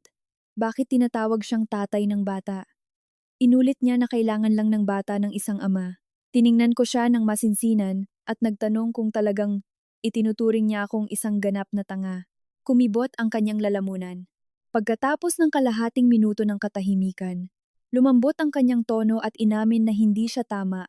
bakit tinatawag siyang tatay ng bata? Inulit niya na kailangan lang ng bata ng isang ama. Tiningnan ko siya ng masinsinan at nagtanong kung talagang itinuturing niya akong isang ganap na tanga. Kumibot ang kanyang lalamunan. Pagkatapos ng kalahating minuto ng katahimikan, lumambot ang kanyang tono at inamin na hindi siya tama.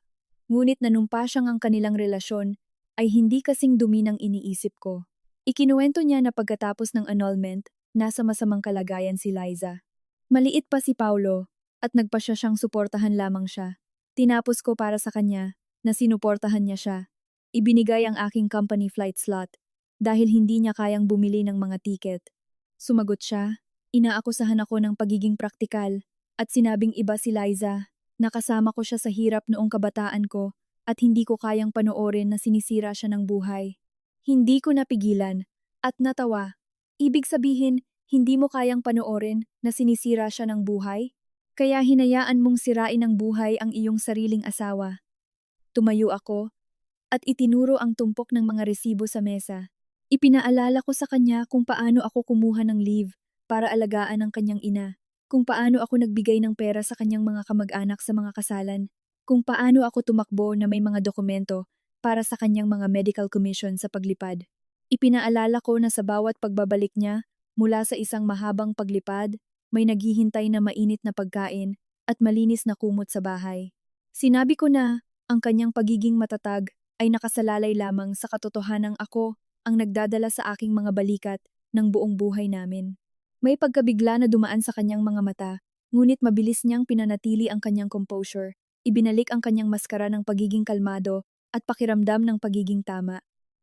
Ngunit nanumpa siyang ang kanilang relasyon ay hindi kasing dumi ng iniisip ko. Ikinuwento niya na pagkatapos ng annulment, nasa masamang kalagayan si Liza. Maliit pa si Paulo at nagpasya siyang suportahan lamang siya. Tinapos ko para sa kanya na sinuportahan niya siya. Ibinigay ang aking company flight slot dahil hindi niya kayang bumili ng mga tiket. Sumagot siya, inaakusahan ako ng pagiging praktikal at sinabing iba si Liza. Nakasama ko siya sa hirap noong kabataan ko at hindi ko kayang panoorin na sinisira siya ng buhay. Hindi ko napigilan at natawa. Ibig sabihin, hindi mo kayang panoorin na sinisira siya ng buhay? Kaya hinayaan mong sirain ng buhay ang iyong sariling asawa. Tumayo ako at itinuro ang tumpok ng mga resibo sa mesa. Ipinaalala ko sa kanya kung paano ako kumuha ng leave para alagaan ang kanyang ina. Kung paano ako nagbigay ng pera sa kanyang mga kamag-anak sa mga kasalan, kung paano ako tumakbo na may mga dokumento para sa kanyang mga medical commission sa paglipad. Ipinaalala ko na sa bawat pagbabalik niya, mula sa isang mahabang paglipad, may naghihintay na mainit na pagkain at malinis na kumot sa bahay. Sinabi ko na ang kanyang pagiging matatag ay nakasalalay lamang sa katotohanang ako ang nagdadala sa aking mga balikat ng buong buhay namin. May pagkabigla na dumaan sa kanyang mga mata, ngunit mabilis niyang pinanatili ang kanyang composure. Ibinalik ang kanyang maskara ng pagiging kalmado at pakiramdam ng pagiging tama.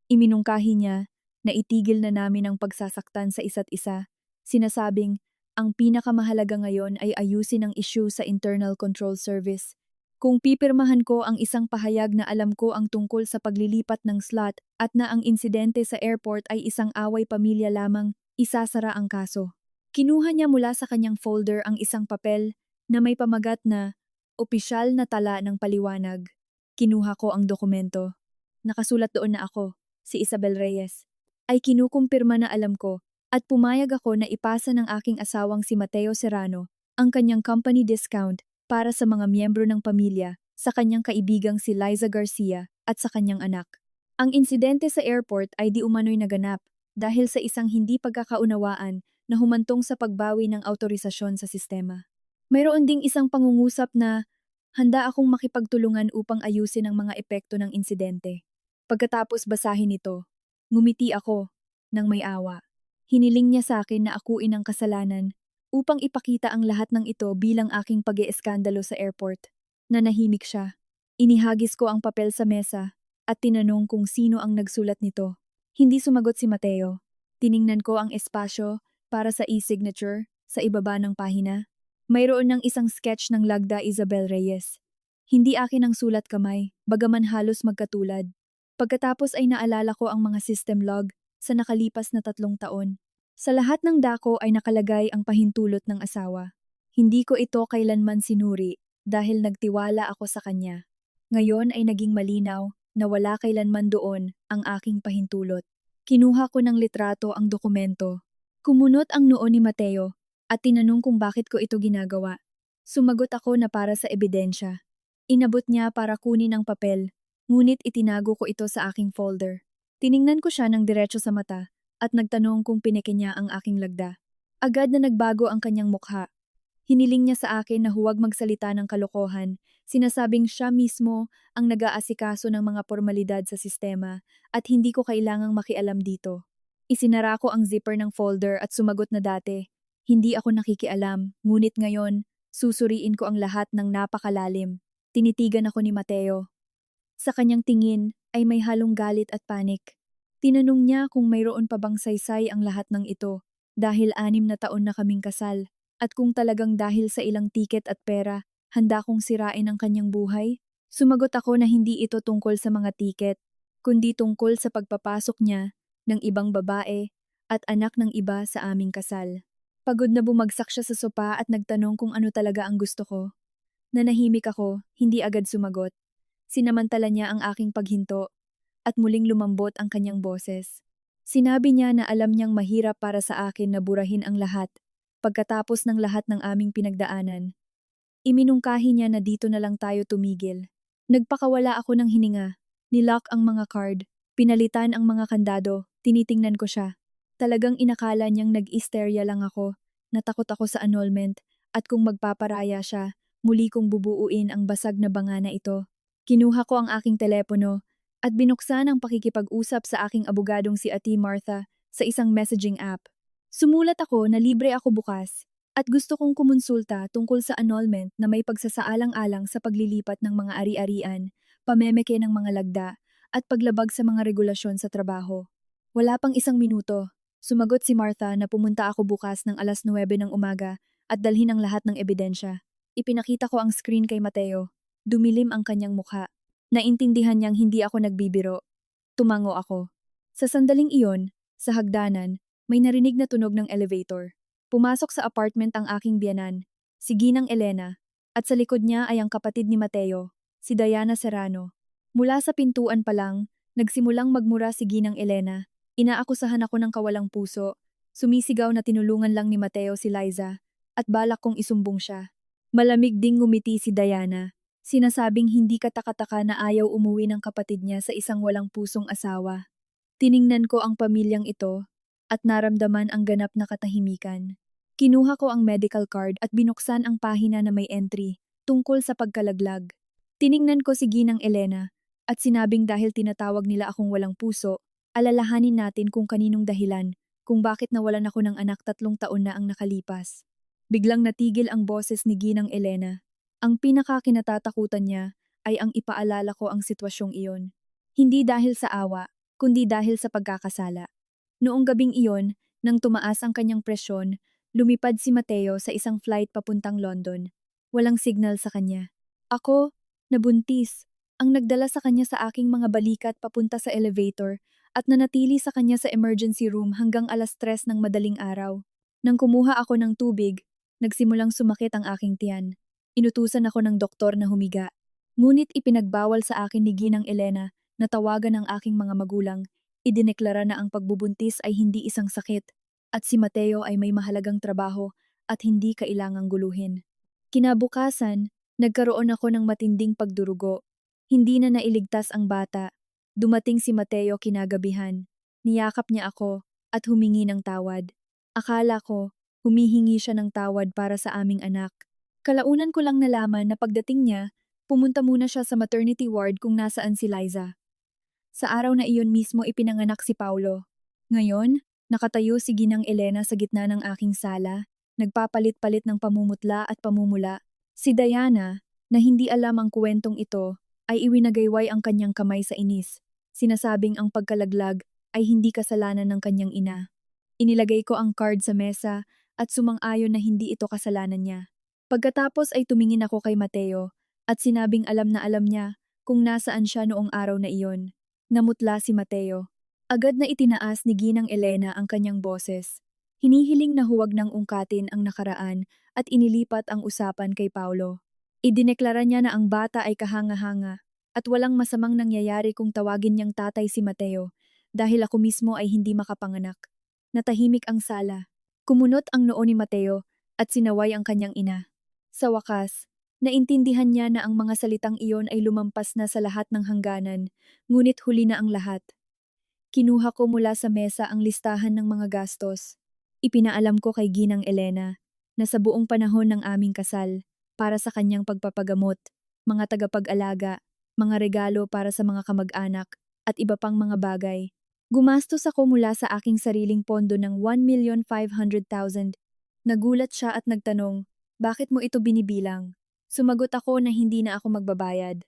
Iminungkahi niya na itigil na namin ang pagsasaktan sa isa't isa. Sinasabing, Ang pinakamahalaga ngayon ay ayusin ang issue sa Internal Control Service. Kung pipirmahan ko ang isang pahayag na alam ko ang tungkol sa paglilipat ng slot at na ang insidente sa airport ay isang away pamilya lamang, isasara ang kaso. Kinuha niya mula sa kanyang folder ang isang papel na may pamagat na opisyal na tala ng paliwanag. Kinuha ko ang dokumento. Nakasulat doon na ako, si Isabel Reyes, ay kinukumpirma na alam ko at pumayag ako na ipasa ng aking asawang si Mateo Serrano ang kanyang company discount para sa mga miyembro ng pamilya sa kanyang kaibigang si Liza Garcia at sa kanyang anak. Ang insidente sa airport ay di umano'y naganap dahil sa isang hindi pagkakaunawaan na humantong sa pagbawi ng autorisasyon sa sistema. Mayroon ding isang pangungusap na handa akong makipagtulungan upang ayusin ang mga epekto ng insidente. Pagkatapos basahin ito, ngumiti ako ng may awa. Hiniling niya sa akin na akuin ang kasalanan upang ipakita ang lahat ng ito bilang aking pag-ieskandalo sa airport. Nanahimik siya. Inihagis ko ang papel sa mesa at tinanong kung sino ang nagsulat nito. Hindi sumagot si Mateo. Tiningnan ko ang espasyo para sa e-signature sa ibaba ng pahina. Mayroon ng isang sketch ng Lagda Isabel Reyes. Hindi akin ang sulat kamay, bagaman halos magkatulad. Pagkatapos ay naalala ko ang mga system log sa nakalipas na 3 taon. Sa lahat ng dako ay nakalagay ang pahintulot ng asawa. Hindi ko ito kailanman sinuri dahil nagtiwala ako sa kanya. Ngayon ay naging malinaw na wala kailanman doon ang aking pahintulot. Kinuha ko ng litrato ang dokumento. Kumunot ang noo ni Mateo at tinanong kung bakit ko ito ginagawa. Sumagot ako na para sa ebidensya. Inabot niya para kunin ang papel, ngunit itinago ko ito sa aking folder. Tiningnan ko siya ng diretso sa mata at nagtanong kung pineke niya ang aking lagda. Agad na nagbago ang kanyang mukha. Hiniling niya sa akin na huwag magsalita ng kalokohan, sinasabing siya mismo ang nag-aasikaso ng mga formalidad sa sistema at hindi ko kailangang makialam dito. Isinara ko ang zipper ng folder at sumagot na dati. Hindi ako nakikialam, ngunit ngayon, susuriin ko ang lahat ng napakalalim. Tinitigan ako ni Mateo. Sa kanyang tingin ay may halong galit at panik. Tinanong niya kung mayroon pa bang saysay ang lahat ng ito dahil 6 na taon na kaming kasal at kung talagang dahil sa ilang tiket at pera, handa kong sirain ang kanyang buhay. Sumagot ako na hindi ito tungkol sa mga tiket, kundi tungkol sa pagpapasok niya ng ibang babae at anak ng iba sa aming kasal. Pagod na bumagsak siya sa sopa at nagtanong kung ano talaga ang gusto ko. Nanahimik ako, hindi agad sumagot. Sinamantala niya ang aking paghinto at muling lumambot ang kanyang boses. Sinabi niya na alam niyang mahirap para sa akin na burahin ang lahat pagkatapos ng lahat ng aming pinagdaanan. Iminungkahi niya na dito na lang tayo tumigil. Nagpakawala ako ng hininga. Nilock ang mga card, pinalitan ang mga kandado, tinitingnan ko siya. Talagang inakala niyang nag-hysteria lang ako, natakot ako sa annulment, at kung magpaparaya siya, muli kong bubuuin ang basag na banga na ito. Kinuha ko ang aking telepono at binuksan ang pakikipag-usap sa aking abogadong si Ate Martha sa isang messaging app. Sumulat ako na libre ako bukas at gusto kong kumonsulta tungkol sa annulment na may pagsasaalang-alang sa paglilipat ng mga ari-arian, pamemeke ng mga lagda, at paglabag sa mga regulasyon sa trabaho. Wala pang 1 minuto, sumagot si Martha na pumunta ako bukas ng 9:00 ng umaga at dalhin ang lahat ng ebidensya. Ipinakita ko ang screen kay Mateo. Dumilim ang kanyang mukha. Naintindihan niyang hindi ako nagbibiro. Tumango ako. Sa sandaling iyon, sa hagdanan, may narinig na tunog ng elevator. Pumasok sa apartment ang aking biyanan, si Ginang Elena, at sa likod niya ay ang kapatid ni Mateo, si Diana Serrano. Mula sa pintuan pa lang, nagsimulang magmura si Ginang Elena. Inaakusahan ako ng kawalang puso, sumisigaw na tinulungan lang ni Mateo si Liza, at balak kong isumbong siya. Malamig ding ngumiti si Diana. Sinasabing hindi katakataka na ayaw umuwi ng kapatid niya sa isang walang pusong asawa. Tiningnan ko ang pamilyang ito at naramdaman ang ganap na katahimikan. Kinuha ko ang medical card at binuksan ang pahina na may entry tungkol sa pagkalaglag. Tiningnan ko si Ginang Elena at sinabing dahil tinatawag nila akong walang puso, alalahanin natin kung kaninong dahilan kung bakit nawalan ako ng anak 3 taon na ang nakalipas. Biglang natigil ang boses ni Ginang Elena. Ang pinakakinatatakutan niya ay ang ipaalala ko ang sitwasyong iyon. Hindi dahil sa awa, kundi dahil sa pagkakasala. Noong gabing iyon, nang tumaas ang kanyang presyon, Lumipad si Mateo sa isang flight papuntang London. Walang signal sa kanya. Ako, nabuntis, ang nagdala sa kanya sa aking mga balikat papunta sa elevator at nanatili sa kanya sa emergency room hanggang 3:00 ng madaling araw. Nang kumuha ako ng tubig, nagsimulang sumakit ang aking tiyan. Inutusan ako ng doktor na humiga. Ngunit ipinagbawal sa akin ni Ginang Elena na tawagan ang aking mga magulang. Idineklara na ang pagbubuntis ay hindi isang sakit at si Mateo ay may mahalagang trabaho at hindi kailangang guluhin. Kinabukasan, nagkaroon ako ng matinding pagdurugo. Hindi na nailigtas ang bata. Dumating si Mateo kinagabihan. Niyakap niya ako at humingi ng tawad. Akala ko, humihingi siya ng tawad para sa aming anak. Kalaunan ko lang nalaman na pagdating niya, pumunta muna siya sa maternity ward kung nasaan si Liza. Sa araw na iyon mismo ipinanganak si Paulo. Ngayon, nakatayo si Ginang Elena sa gitna ng aking sala, nagpapalit-palit ng pamumutla at pamumula. Si Diana, na hindi alam ang kwentong ito, ay iwinagayway ang kanyang kamay sa inis, sinasabing ang pagkalaglag ay hindi kasalanan ng kanyang ina. Inilagay ko ang card sa mesa at sumang-ayon na hindi ito kasalanan niya. Pagkatapos ay tumingin ako kay Mateo at sinabing alam na alam niya kung nasaan siya noong araw na iyon. Namutla si Mateo. Agad na itinaas ni Ginang Elena ang kanyang boses. Hinihiling na huwag nang ungkatin ang nakaraan at inilipat ang usapan kay Paulo. Idineklara niya na ang bata ay kahanga-hanga at walang masamang nangyayari kung tawagin niyang tatay si Mateo dahil ako mismo ay hindi makapanganak. Natahimik ang sala. Kumunot ang noo ni Mateo at sinaway ang kanyang ina. Sa wakas, naintindihan niya na ang mga salitang iyon ay lumampas na sa lahat ng hangganan, ngunit huli na ang lahat. Kinuha ko mula sa mesa ang listahan ng mga gastos. Ipinaalam ko kay Ginang Elena na sa buong panahon ng aming kasal, para sa kanyang pagpapagamot, mga tagapag-alaga, mga regalo para sa mga kamag-anak, at iba pang mga bagay. Gumastos ako mula sa aking sariling pondo ng 1,500,000. Nagulat siya at nagtanong, bakit mo ito binibilang? Sumagot ako na hindi na ako magbabayad.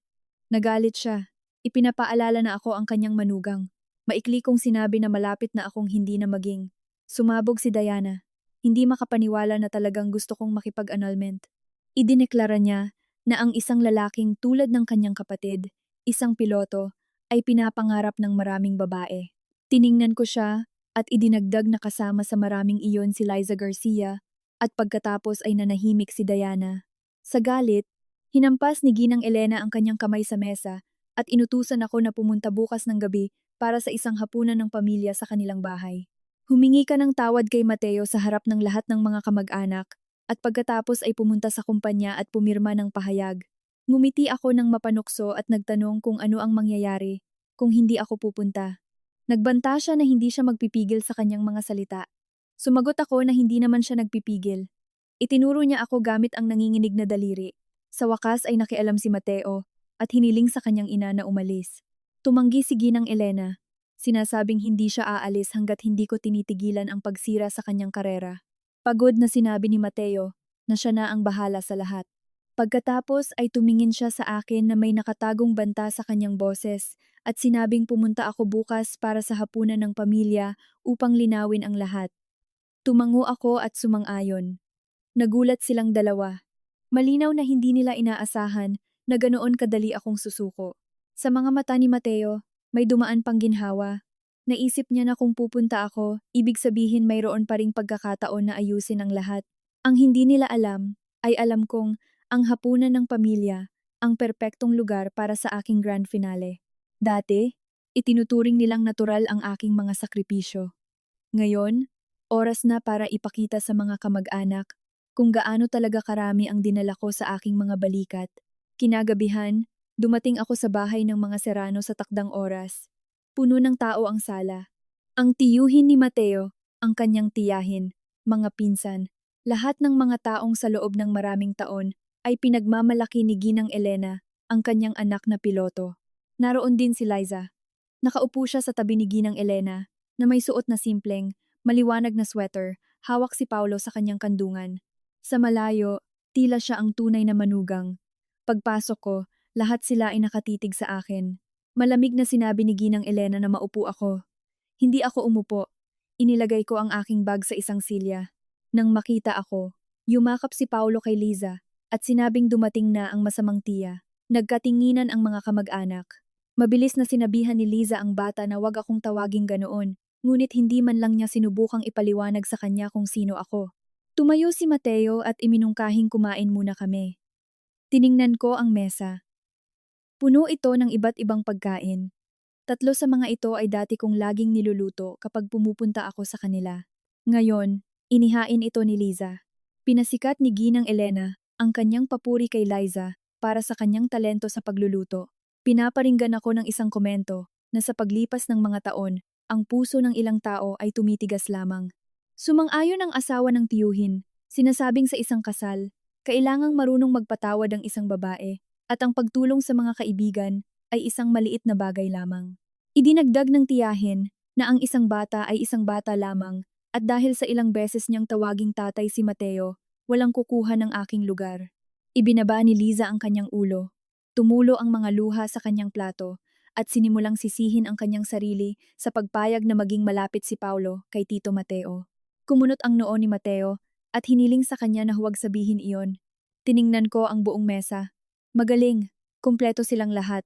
Nagalit siya. Ipinapaalala na ako ang kanyang manugang. Maikli kong sinabi na malapit na akong hindi na maging. Sumabog si Diana. Hindi makapaniwala na talagang gusto kong makipag-annulment. Idineklara niya na ang isang lalaking tulad ng kanyang kapatid, isang piloto, ay pinapangarap ng maraming babae. Tiningnan ko siya at idinagdag na kasama sa maraming iyon si Liza Garcia at pagkatapos ay nanahimik si Diana. Sa galit, hinampas ni Ginang Elena ang kanyang kamay sa mesa at inutusan ako na pumunta bukas ng gabi para sa isang hapunan ng pamilya sa kanilang bahay. Humingi ka ng tawad kay Mateo sa harap ng lahat ng mga kamag-anak at pagkatapos ay pumunta sa kumpanya at pumirma ng pahayag. Ngumiti ako ng mapanukso at nagtanong kung ano ang mangyayari kung hindi ako pupunta. Nagbanta siya na hindi siya magpipigil sa kanyang mga salita. Sumagot ako na hindi naman siya nagpipigil. Itinuro niya ako gamit ang nanginginig na daliri. Sa wakas ay nakialam si Mateo at hiniling sa kanyang ina na umalis. Tumanggi si Ginang Elena. Sinasabing hindi siya aalis hanggat hindi ko tinitigilan ang pagsira sa kanyang karera. Pagod na sinabi ni Mateo na siya na ang bahala sa lahat. Pagkatapos ay tumingin siya sa akin na may nakatagong banta sa kanyang boses at sinabing pumunta ako bukas para sa hapunan ng pamilya upang linawin ang lahat. Tumango ako at sumang-ayon. Nagulat silang dalawa. Malinaw na hindi nila inaasahan na ganoon kadali akong susuko. Sa mga mata ni Mateo, may dumaan pang ginhawa. Naisip niya na kung pupunta ako, ibig sabihin mayroon pa ring pagkakataon na ayusin ang lahat. Ang hindi nila alam, ay alam kong ang hapunan ng pamilya, ang perpektong lugar para sa aking grand finale. Dati, itinuturing nilang natural ang aking mga sakripisyo. Ngayon, oras na para ipakita sa mga kamag-anak kung gaano talaga karami ang dinala ko sa aking mga balikat. Kinagabihan, dumating ako sa bahay ng mga Serrano sa takdang oras. Puno ng tao ang sala. Ang tiyuhin ni Mateo, ang kanyang tiyahin, mga pinsan, lahat ng mga taong sa loob ng maraming taon ay pinagmamalaki ni Ginang Elena, ang kanyang anak na piloto. Naroon din si Liza. Nakaupo siya sa tabi ni Ginang Elena, na may suot na simpleng, maliwanag na sweater, hawak si Paulo sa kanyang kandungan. Sa malayo, tila siya ang tunay na manugang. Pagpasok ko, lahat sila ay nakatitig sa akin. Malamig na sinabi ni Ginang Elena na maupo ako. Hindi ako umupo. Inilagay ko ang aking bag sa isang silya. Nang makita ako, yumakap si Paulo kay Liza at sinabing dumating na ang masamang tiya. Nagkatinginan ang mga kamag-anak. Mabilis na sinabihan ni Liza ang bata na wag akong tawaging ganoon, ngunit hindi man lang niya sinubukang ipaliwanag sa kanya kung sino ako. Tumayo si Mateo at iminungkahing kumain muna kami. Tiningnan ko ang mesa. Puno ito ng iba't ibang pagkain. Tatlo sa mga ito ay dati kong laging niluluto kapag pumupunta ako sa kanila. Ngayon, inihain ito ni Liza. Pinasikat ni Ginang Elena ang kanyang papuri kay Liza para sa kanyang talento sa pagluluto. Pinaparinggan ako ng isang komento na sa paglipas ng mga taon, ang puso ng ilang tao ay tumitigas lamang. Sumang-ayon ang asawa ng tiyuhin, sinasabing sa isang kasal, kailangang marunong magpatawad ang isang babae at ang pagtulong sa mga kaibigan ay isang maliit na bagay lamang. Idinagdag ng tiyahin na ang isang bata ay isang bata lamang at dahil sa ilang beses niyang tawaging tatay si Mateo, walang kukuha ng aking lugar. Ibinaba ni Liza ang kanyang ulo. Tumulo ang mga luha sa kanyang plato at sinimulang sisihin ang kanyang sarili sa pagpayag na maging malapit si Paulo kay Tito Mateo. Kumunot ang noo ni Mateo at hiniling sa kanya na huwag sabihin iyon. Tiningnan ko ang buong mesa. Magaling, kumpleto silang lahat.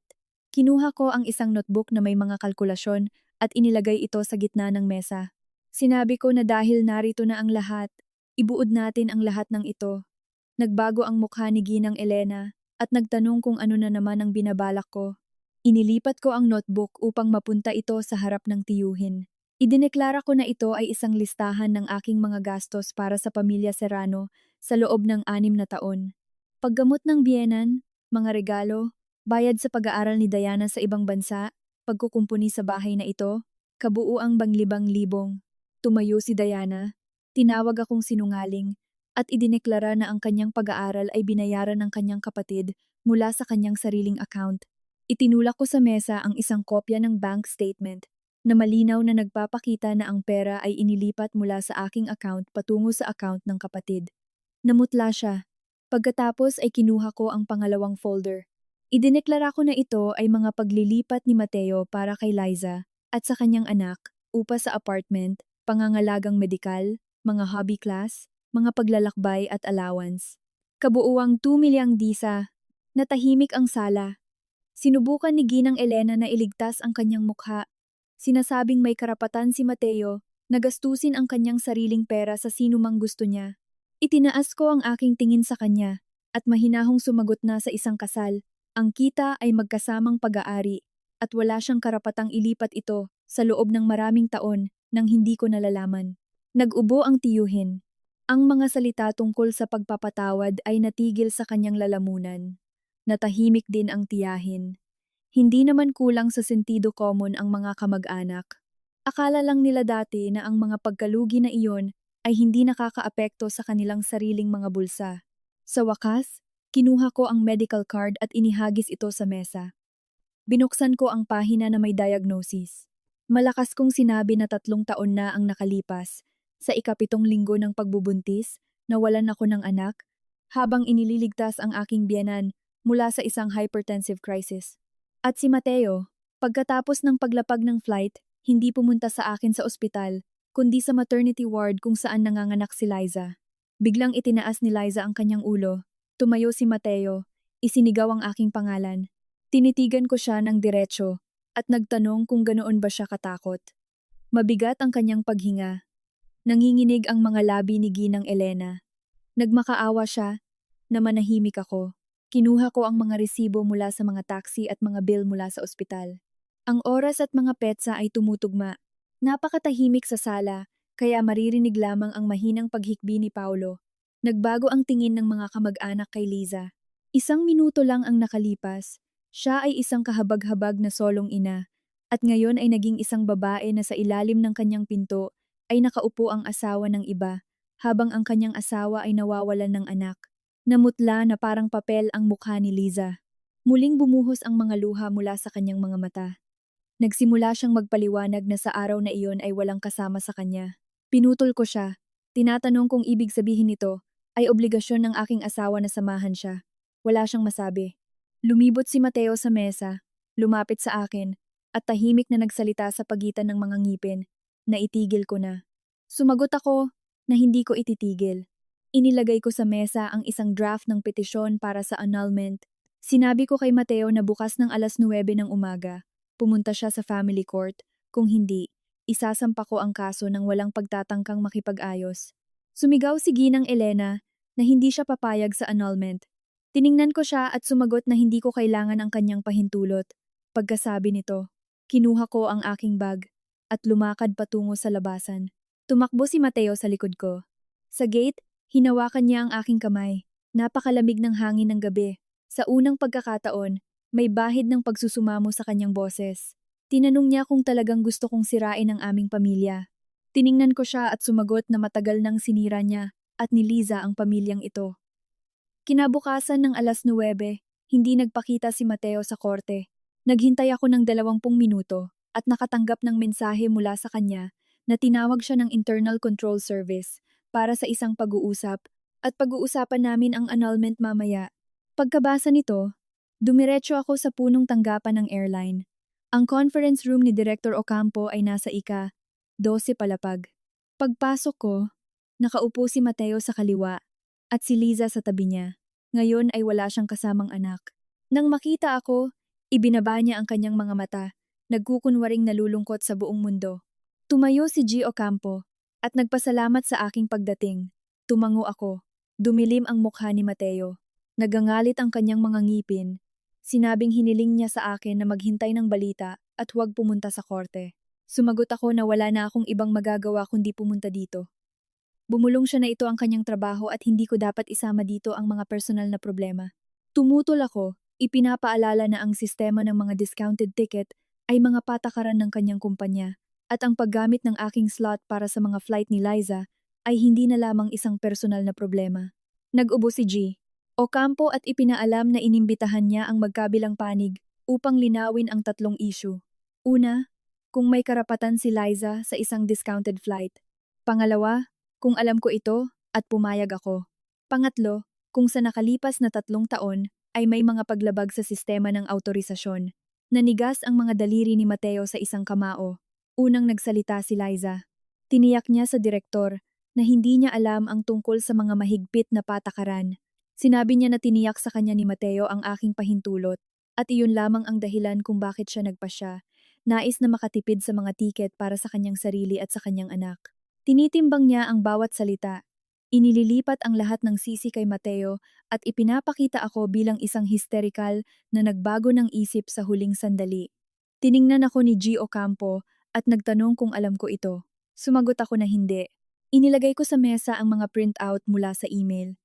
Kinuha ko ang isang notebook na may mga kalkulasyon at inilagay ito sa gitna ng mesa. Sinabi ko na dahil narito na ang lahat, ibuod natin ang lahat ng ito. Nagbago ang mukha ni Ginang Elena at nagtanong kung ano na naman ang binabalak ko. Inilipat ko ang notebook upang mapunta ito sa harap ng tiyuhin. Idineklara ko na ito ay isang listahan ng aking mga gastos para sa pamilya Serrano sa loob ng 6 na taon. Paggamot ng biyenan, mga regalo, bayad sa pag-aaral ni Diana sa ibang bansa, pagkukumpuni sa bahay na ito, kabuuang banglibang-libong. Tumayo si Diana, tinawag akong sinungaling, at idineklara na ang kanyang pag-aaral ay binayaran ng kanyang kapatid mula sa kanyang sariling account. Itinulak ko sa mesa ang isang kopya ng bank statement na malinaw na nagpapakita na ang pera ay inilipat mula sa aking account patungo sa account ng kapatid. Namutla siya. Pagkatapos ay kinuha ko ang pangalawang folder. Idineklara ko na ito ay mga paglilipat ni Mateo para kay Liza at sa kanyang anak, upa sa apartment, pangangalagang medikal, mga hobby class, mga paglalakbay at allowance. Kabuuang 2 milyang disa. Natahimik ang sala. Sinubukan ni Ginang Elena na iligtas ang kanyang mukha. Sinasabing may karapatan si Mateo na gastusin ang kanyang sariling pera sa sino mang gusto niya. Itinaas ko ang aking tingin sa kanya at mahinahong sumagot na sa isang kasal. Ang kita ay magkasamang pag-aari at wala siyang karapatang ilipat ito sa loob ng maraming taon nang hindi ko nalalaman. Nag-ubo ang tiyuhin. Ang mga salita tungkol sa pagpapatawad ay natigil sa kanyang lalamunan. Natahimik din ang tiyahin. Hindi naman kulang sa sentido common ang mga kamag-anak. Akala lang nila dati na ang mga pagkalugi na iyon ay hindi nakakaapekto sa kanilang sariling mga bulsa. Sa wakas, kinuha ko ang medical card at inihagis ito sa mesa. Binuksan ko ang pahina na may diagnosis. Malakas kong sinabi na 3 taon na ang nakalipas. Sa ika-7 linggo ng pagbubuntis, nawalan ako ng anak, habang inililigtas ang aking biyenan mula sa isang hypertensive crisis. At si Mateo, pagkatapos ng paglapag ng flight, hindi pumunta sa akin sa ospital, kundi sa maternity ward kung saan nanganganak si Liza. Biglang itinaas ni Liza ang kanyang ulo. Tumayo si Mateo, isinigaw ang aking pangalan. Tinitigan ko siya ng diretsyo at nagtanong kung ganoon ba siya katakot. Mabigat ang kanyang paghinga. Nanginginig ang mga labi ni Ginang Elena. Nagmakaawa siya na manahimik ako. Kinuha ko ang mga resibo mula sa mga taxi at mga bill mula sa ospital. Ang oras at mga petsa ay tumutugma. Napakatahimik sa sala, kaya maririnig lamang ang mahinang paghikbi ni Paulo. Nagbago ang tingin ng mga kamag-anak kay Liza. 1 minuto lang ang nakalipas. Siya ay isang kahabag-habag na solong ina. At ngayon ay naging isang babae na sa ilalim ng kanyang pinto ay nakaupo ang asawa ng iba, habang ang kanyang asawa ay nawawalan ng anak. Namutla na parang papel ang mukha ni Liza. Muling bumuhos ang mga luha mula sa kanyang mga mata. Nagsimula siyang magpaliwanag na sa araw na iyon ay walang kasama sa kanya. Pinutol ko siya. Tinatanong kung ibig sabihin nito ay obligasyon ng aking asawa na samahan siya. Wala siyang masabi. Lumibot si Mateo sa mesa, lumapit sa akin, at tahimik na nagsalita sa pagitan ng mga ngipin. Naitigil ko na. Sumagot ako, na hindi ko ititigil. Inilagay ko sa mesa ang isang draft ng petisyon para sa annulment. Sinabi ko kay Mateo na bukas ng 9:00 ng umaga, pumunta siya sa family court. Kung hindi, isasampa ko ang kaso ng walang pagtatangkang makipag-ayos. Sumigaw si Ginang Elena na hindi siya papayag sa annulment. Tiningnan ko siya at sumagot na hindi ko kailangan ang kanyang pahintulot. Pagkasabi nito, kinuha ko ang aking bag at lumakad patungo sa labasan. Tumakbo si Mateo sa likod ko. Sa gate, hinawakan niya ang aking kamay. Napakalamig ng hangin ng gabi. Sa unang pagkakataon, may bahid ng pagsusumamo sa kanyang boses. Tinanong niya kung talagang gusto kong sirain ang aming pamilya. Tiningnan ko siya at sumagot na matagal nang sinira niya at ni Liza ang pamilyang ito. Kinabukasan ng 9:00, hindi nagpakita si Mateo sa korte. Naghintay ako ng 20 minuto at nakatanggap ng mensahe mula sa kanya na tinawag siya ng Internal Control Service para sa isang pag-uusap at pag-uusapan namin ang annulment mamaya. Pagkabasa nito, dumiretso ako sa punong tanggapan ng airline. Ang conference room ni Director Ocampo ay nasa ika-12 palapag. Pagpasok ko, nakaupo si Mateo sa kaliwa at si Liza sa tabi niya. Ngayon ay wala siyang kasamang anak. Nang makita ako, ibinaba niya ang kanyang mga mata, nagkukunwaring nalulungkot sa buong mundo. Tumayo si G. Ocampo at nagpasalamat sa aking pagdating. Tumango ako. Dumilim ang mukha ni Mateo. Nagangalit ang kanyang mga ngipin. Sinabing hiniling niya sa akin na maghintay ng balita at huwag pumunta sa korte. Sumagot ako na wala na akong ibang magagawa kundi pumunta dito. Bumulong siya na ito ang kanyang trabaho at hindi ko dapat isama dito ang mga personal na problema. Tumutol ako, ipinapaalala na ang sistema ng mga discounted ticket ay mga patakaran ng kanyang kumpanya at ang paggamit ng aking slot para sa mga flight ni Liza ay hindi na lamang isang personal na problema. Nag-ubo si G. Ocampo at ipinaalam na inimbitahan niya ang magkabilang panig upang linawin ang tatlong issue. Una, kung may karapatan si Liza sa isang discounted flight. Pangalawa, kung alam ko ito at pumayag ako. Pangatlo, kung sa nakalipas na 3 taon ay may mga paglabag sa sistema ng autorisasyon. Nanigas ang mga daliri ni Mateo sa isang kamao. Unang nagsalita si Liza. Tiniyak niya sa direktor na hindi niya alam ang tungkol sa mga mahigpit na patakaran. Sinabi niya na tiniyak sa kanya ni Mateo ang aking pahintulot at iyon lamang ang dahilan kung bakit siya nagpasya. Nais na makatipid sa mga tiket para sa kanyang sarili at sa kanyang anak. Tinitimbang niya ang bawat salita. Inililipat ang lahat ng sisi kay Mateo at ipinapakita ako bilang isang hysterical na nagbago ng isip sa huling sandali. Tiningnan ako ni G. Ocampo at nagtanong kung alam ko ito. Sumagot ako na hindi. Inilagay ko sa mesa ang mga printout mula sa email.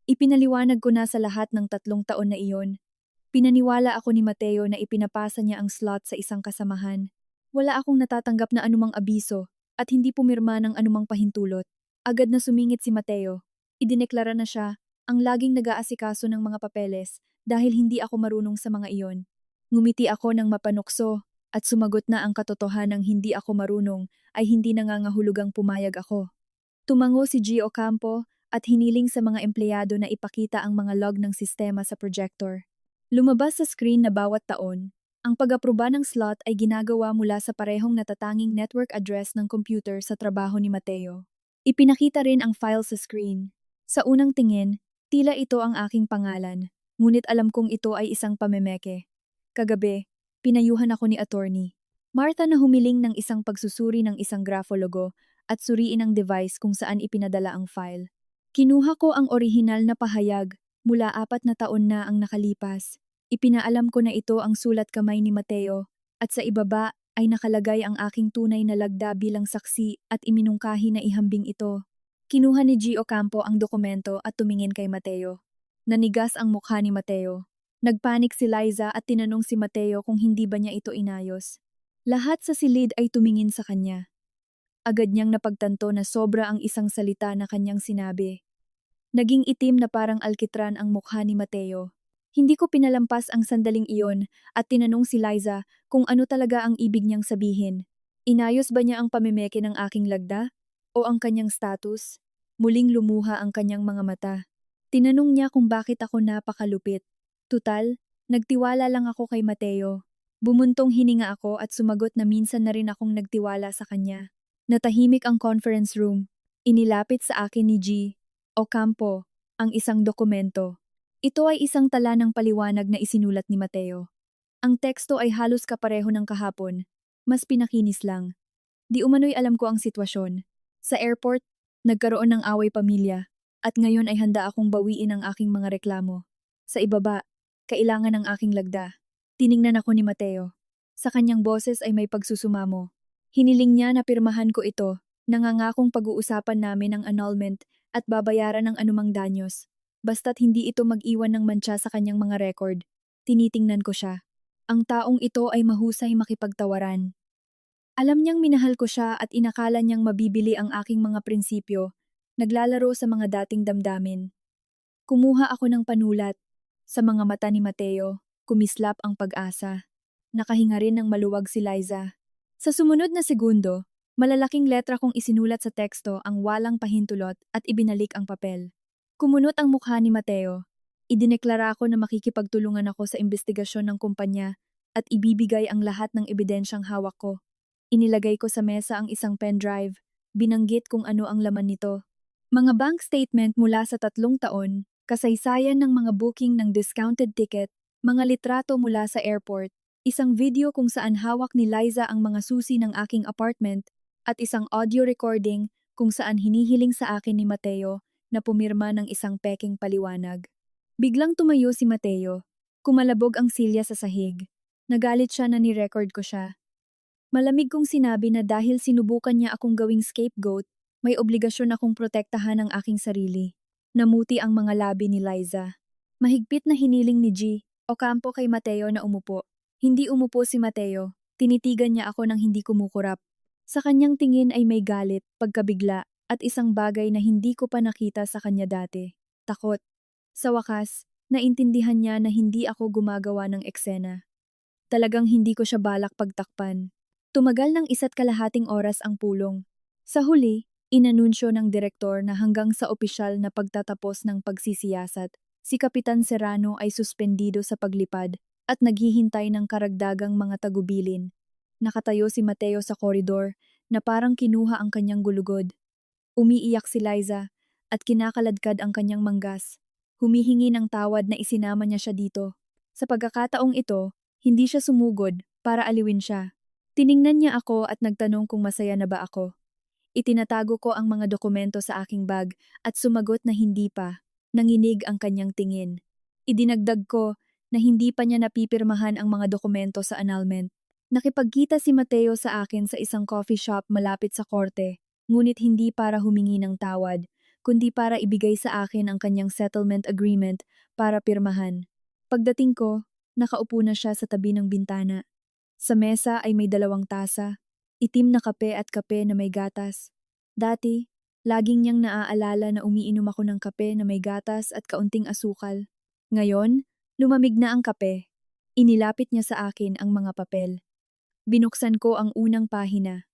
Ipinaliwanag ko na sa lahat ng 3 taon na iyon. Pinaniwala ako ni Mateo na ipinapasa niya ang slot sa isang kasamahan. Wala akong natatanggap na anumang abiso at hindi pumirma ng anumang pahintulot. Agad na sumingit si Mateo. Idineklara na siya ang laging nag-aasikaso ng mga papeles dahil hindi ako marunong sa mga iyon. Ngumiti ako ng mapanukso at sumagot na ang katotohanang hindi ako marunong ay hindi nangangahulugang pumayag ako. Tumango si G. Ocampo at hiniling sa mga empleyado na ipakita ang mga log ng sistema sa projector. Lumabas sa screen na bawat taon, ang pag-aproba ng slot ay ginagawa mula sa parehong natatanging network address ng computer sa trabaho ni Mateo. Ipinakita rin ang file sa screen. Sa unang tingin, tila ito ang aking pangalan, ngunit alam kong ito ay isang pamemeke. Kagabi, pinayuhan ako ni attorney Martha na humiling ng isang pagsusuri ng isang grafologo at suriin ang device kung saan ipinadala ang file. Kinuha ko ang orihinal na pahayag mula 4 na taon na ang nakalipas. Ipinaalam ko na ito ang sulat kamay ni Mateo at sa ibaba ay nakalagay ang aking tunay na lagda bilang saksi at iminungkahi na ihambing ito. Kinuha ni G. Ocampo ang dokumento at tumingin kay Mateo. Nanigas ang mukha ni Mateo. Nagpanik si Liza at tinanong si Mateo kung hindi ba niya ito inayos. Lahat sa silid ay tumingin sa kanya. Agad niyang napagtanto na sobra ang isang salita na kanyang sinabi. Naging itim na parang alkitran ang mukha ni Mateo. Hindi ko pinalampas ang sandaling iyon at tinanong si Liza kung ano talaga ang ibig niyang sabihin. Inayos ba niya ang pamimeke ng aking lagda? O ang kanyang status? Muling lumuha ang kanyang mga mata. Tinanong niya kung bakit ako napakalupit. Tutal, nagtiwala lang ako kay Mateo. Bumuntong hininga ako at sumagot na minsan na rin akong nagtiwala sa kanya. Natahimik ang conference room. Inilapit sa akin ni G. Ocampo ang isang dokumento. Ito ay isang tala ng paliwanag na isinulat ni Mateo. Ang teksto ay halos kapareho ng kahapon, mas pinakinis lang. Di umano'y alam ko ang sitwasyon. Sa airport, nagkaroon ng away pamilya, at ngayon ay handa akong bawiin ang aking mga reklamo. Sa ibaba, kailangan ng aking lagda. Tiningnan ako ni Mateo. Sa kanyang boses ay may pagsusumamo. Hiniling niya na pirmahan ko ito, nangangakong pag-uusapan namin ang annulment at babayaran ng anumang danyos. Basta't hindi ito mag-iwan ng mantsa sa kanyang mga record. Tinitingnan ko siya. Ang taong ito ay mahusay makipagtawaran. Alam niyang minahal ko siya at inakala niyang mabibili ang aking mga prinsipyo, naglalaro sa mga dating damdamin. Kumuha ako ng panulat. Sa mga mata ni Mateo, kumislap ang pag-asa. Nakahinga rin ng maluwag si Liza. Sa sumunod na segundo, malalaking letra kong isinulat sa teksto ang walang pahintulot at ibinalik ang papel. Kumunot ang mukha ni Mateo. Idineklara ko na makikipagtulungan ako sa investigasyon ng kumpanya at ibibigay ang lahat ng ebidensyang hawak ko. Inilagay ko sa mesa ang isang pendrive, binanggit kung ano ang laman nito. Mga bank statement mula sa 3 taon, kasaysayan ng mga booking ng discounted ticket, mga litrato mula sa airport, isang video kung saan hawak ni Liza ang mga susi ng aking apartment, at isang audio recording kung saan hinihiling sa akin ni Mateo na pumirma ng isang peking paliwanag. Biglang tumayo si Mateo. Kumalabog ang silya sa sahig. Nagalit siya na ni-record ko siya. Malamig kong sinabi na dahil sinubukan niya akong gawing scapegoat, may obligasyon akong protektahan ang aking sarili. Namuti ang mga labi ni Liza. Mahigpit na hiniling ni G. Ocampo kay Mateo na umupo. Hindi umupo si Mateo. Tinitigan niya ako nang hindi kumukurap. Sa kanyang tingin ay may galit, pagkabigla, at isang bagay na hindi ko pa nakita sa kanya dati. Takot. Sa wakas, naintindihan niya na hindi ako gumagawa ng eksena. Talagang hindi ko siya balak pagtakpan. Tumagal ng 1.5 oras ang pulong. Sa huli, inanunsyo ng direktor na hanggang sa opisyal na pagtatapos ng pagsisiyasat, si Kapitan Serrano ay suspendido sa paglipad at naghihintay ng karagdagang mga tagubilin. Nakatayo si Mateo sa koridor na parang kinuha ang kanyang gulugod. Umiiyak si Liza at kinakaladkad ang kanyang manggas. Humihingi ng tawad na isinama niya siya dito. Sa pagkakataong ito, hindi siya sumugod para aliwin siya. Tiningnan niya ako at nagtanong kung masaya na ba ako. Itinatago ko ang mga dokumento sa aking bag at sumagot na hindi pa. Nanginig ang kanyang tingin. Idinagdag ko na hindi pa niya napipirmahan ang mga dokumento sa annulment. Nakipagkita si Mateo sa akin sa isang coffee shop malapit sa korte, ngunit hindi para humingi ng tawad, kundi para ibigay sa akin ang kanyang settlement agreement para pirmahan. Pagdating ko, nakaupo na siya sa tabi ng bintana. Sa mesa ay may 2 tasa, itim na kape at kape na may gatas. Dati, laging niyang naaalala na umiinom ako ng kape na may gatas at kaunting asukal. Ngayon, lumamig na ang kape. Inilapit niya sa akin ang mga papel. Binuksan ko ang unang pahina.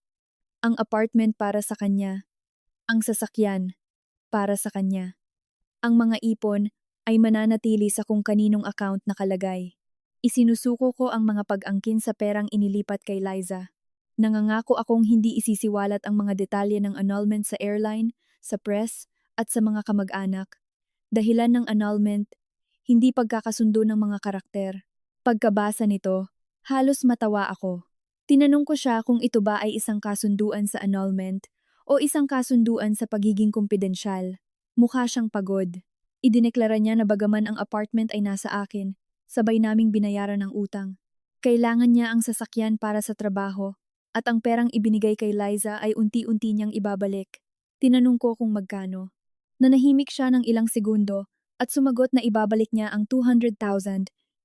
Ang apartment para sa kanya. Ang sasakyan para sa kanya. Ang mga ipon ay mananatili sa kung kaninong account nakalagay. Isinusuko ko ang mga pag-angkin sa perang inilipat kay Liza. Nangangako akong hindi isisiwalat ang mga detalye ng annulment sa airline, sa press, at sa mga kamag-anak. Dahilan ng annulment, hindi pagkakasundo ng mga karakter. Pagkabasa nito, halos matawa ako. Tinanong ko siya kung ito ba ay isang kasunduan sa annulment o isang kasunduan sa pagiging kumpidensyal. Mukha siyang pagod. Idineklara niya na bagaman ang apartment ay nasa akin, sabay naming binayaran ng utang. Kailangan niya ang sasakyan para sa trabaho at ang perang ibinigay kay Liza ay unti-unti niyang ibabalik. Tinanong ko kung magkano. Nanahimik siya ng ilang segundo at sumagot na ibabalik niya ang 200,000.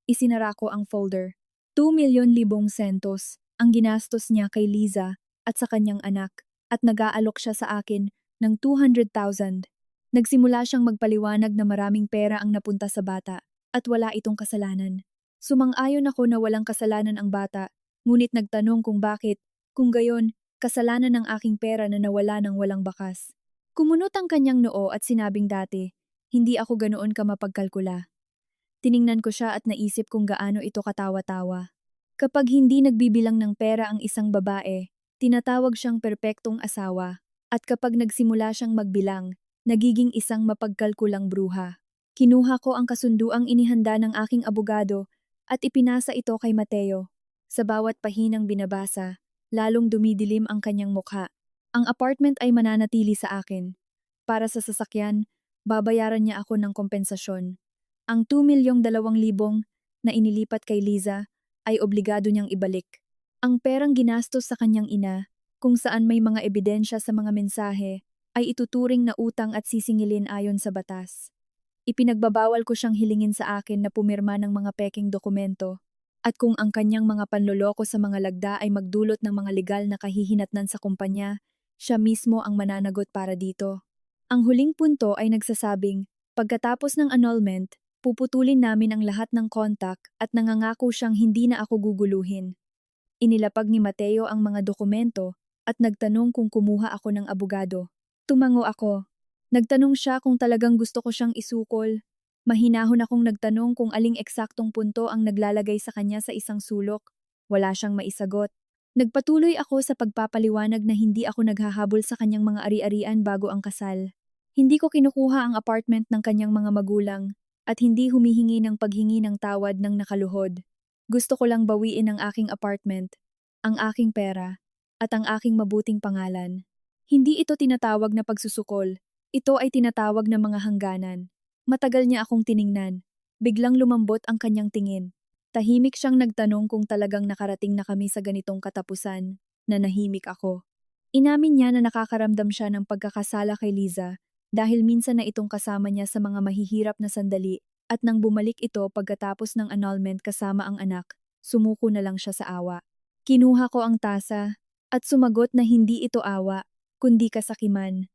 Isinara ko ang folder. 2,000,000 ang ginastos niya kay Liza at sa kanyang anak at nag-aalok siya sa akin ng 200,000. Nagsimula siyang magpaliwanag na maraming pera ang napunta sa bata at wala itong kasalanan. Sumang-ayon ako na walang kasalanan ang bata, ngunit nagtanong kung bakit, kung gayon, kasalanan ng aking pera na nawala ng walang bakas. Kumunot ang kanyang noo at sinabing dati, hindi ako ganoon ka mapagkalkula. Tiningnan ko siya at naisip kung gaano ito katawa-tawa. Kapag hindi nagbibilang ng pera ang isang babae, tinatawag siyang perpektong asawa. At kapag nagsimula siyang magbilang, nagiging isang mapagkalkulang bruha. Kinuha ko ang kasunduang inihanda ng aking abogado at ipinasa ito kay Mateo. Sa bawat pahinang binabasa, lalong dumidilim ang kanyang mukha. Ang apartment ay mananatili sa akin. Para sa sasakyan, babayaran niya ako ng kompensasyon. Ang 2,200,000 na inilipat kay Liza ay obligado niyang ibalik. Ang perang ginastos sa kanyang ina, kung saan may mga ebidensya sa mga mensahe, ay ituturing na utang at sisingilin ayon sa batas. Ipinagbabawal ko siyang hilingin sa akin na pumirma ng mga peking dokumento, at kung ang kanyang mga panloloko sa mga lagda ay magdulot ng mga legal na kahihinatnan sa kumpanya, siya mismo ang mananagot para dito. Ang huling punto ay nagsasabing, pagkatapos ng annulment, puputulin namin ang lahat ng kontak at nangangako siyang hindi na ako guguluhin. Inilapag ni Mateo ang mga dokumento at nagtanong kung kumuha ako ng abogado. Tumango ako. Nagtanong siya kung talagang gusto ko siyang isukol. Mahinahon akong nagtanong kung aling eksaktong punto ang naglalagay sa kanya sa isang sulok. Wala siyang maisagot. Nagpatuloy ako sa pagpapaliwanag na hindi ako naghahabol sa kanyang mga ari-arian bago ang kasal. Hindi ko kinukuha ang apartment ng kanyang mga magulang at hindi humihingi ng paghingi ng tawad ng nakaluhod. Gusto ko lang bawiin ang aking apartment, ang aking pera, at ang aking mabuting pangalan. Hindi ito tinatawag na pagsusukol. Ito ay tinatawag na mga hangganan. Matagal niya akong tiningnan. Biglang lumambot ang kanyang tingin. Tahimik siyang nagtanong kung talagang nakarating na kami sa ganitong katapusan, na nahimik ako. Inamin niya na nakakaramdam siya ng pagkakasala kay Liza dahil minsan na itong kasama niya sa mga mahihirap na sandali at nang bumalik ito pagkatapos ng annulment kasama ang anak, sumuko na lang siya sa awa. Kinuha ko ang tasa at sumagot na hindi ito awa, kundi kasakiman.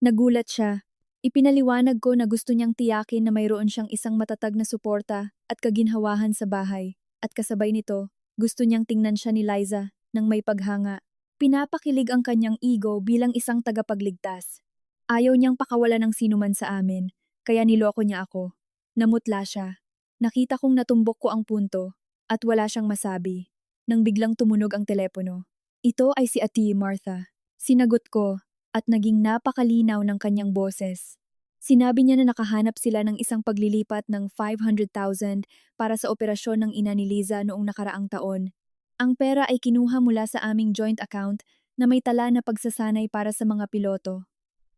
Nagulat siya. Ipinaliwanag ko na gusto niyang tiyakin na mayroon siyang isang matatag na suporta at kaginhawahan sa bahay, at kasabay nito, gusto niyang tingnan siya ni Liza nang may paghanga. Pinapakilig ang kanyang ego bilang isang tagapagligtas. Ayaw niyang pakawalan ng sinuman sa amin, kaya niloko niya ako. Namutla siya. Nakita kong natumbok ko ang punto at wala siyang masabi. Nang biglang tumunog ang telepono. Ito ay si Ate Martha. Sinagot ko at naging napakalinaw ng kanyang boses. Sinabi niya na nakahanap sila ng isang paglilipat ng 500,000 para sa operasyon ng ina ni Liza noong nakaraang taon. Ang pera ay kinuha mula sa aming joint account na may tala na pagsasanay para sa mga piloto.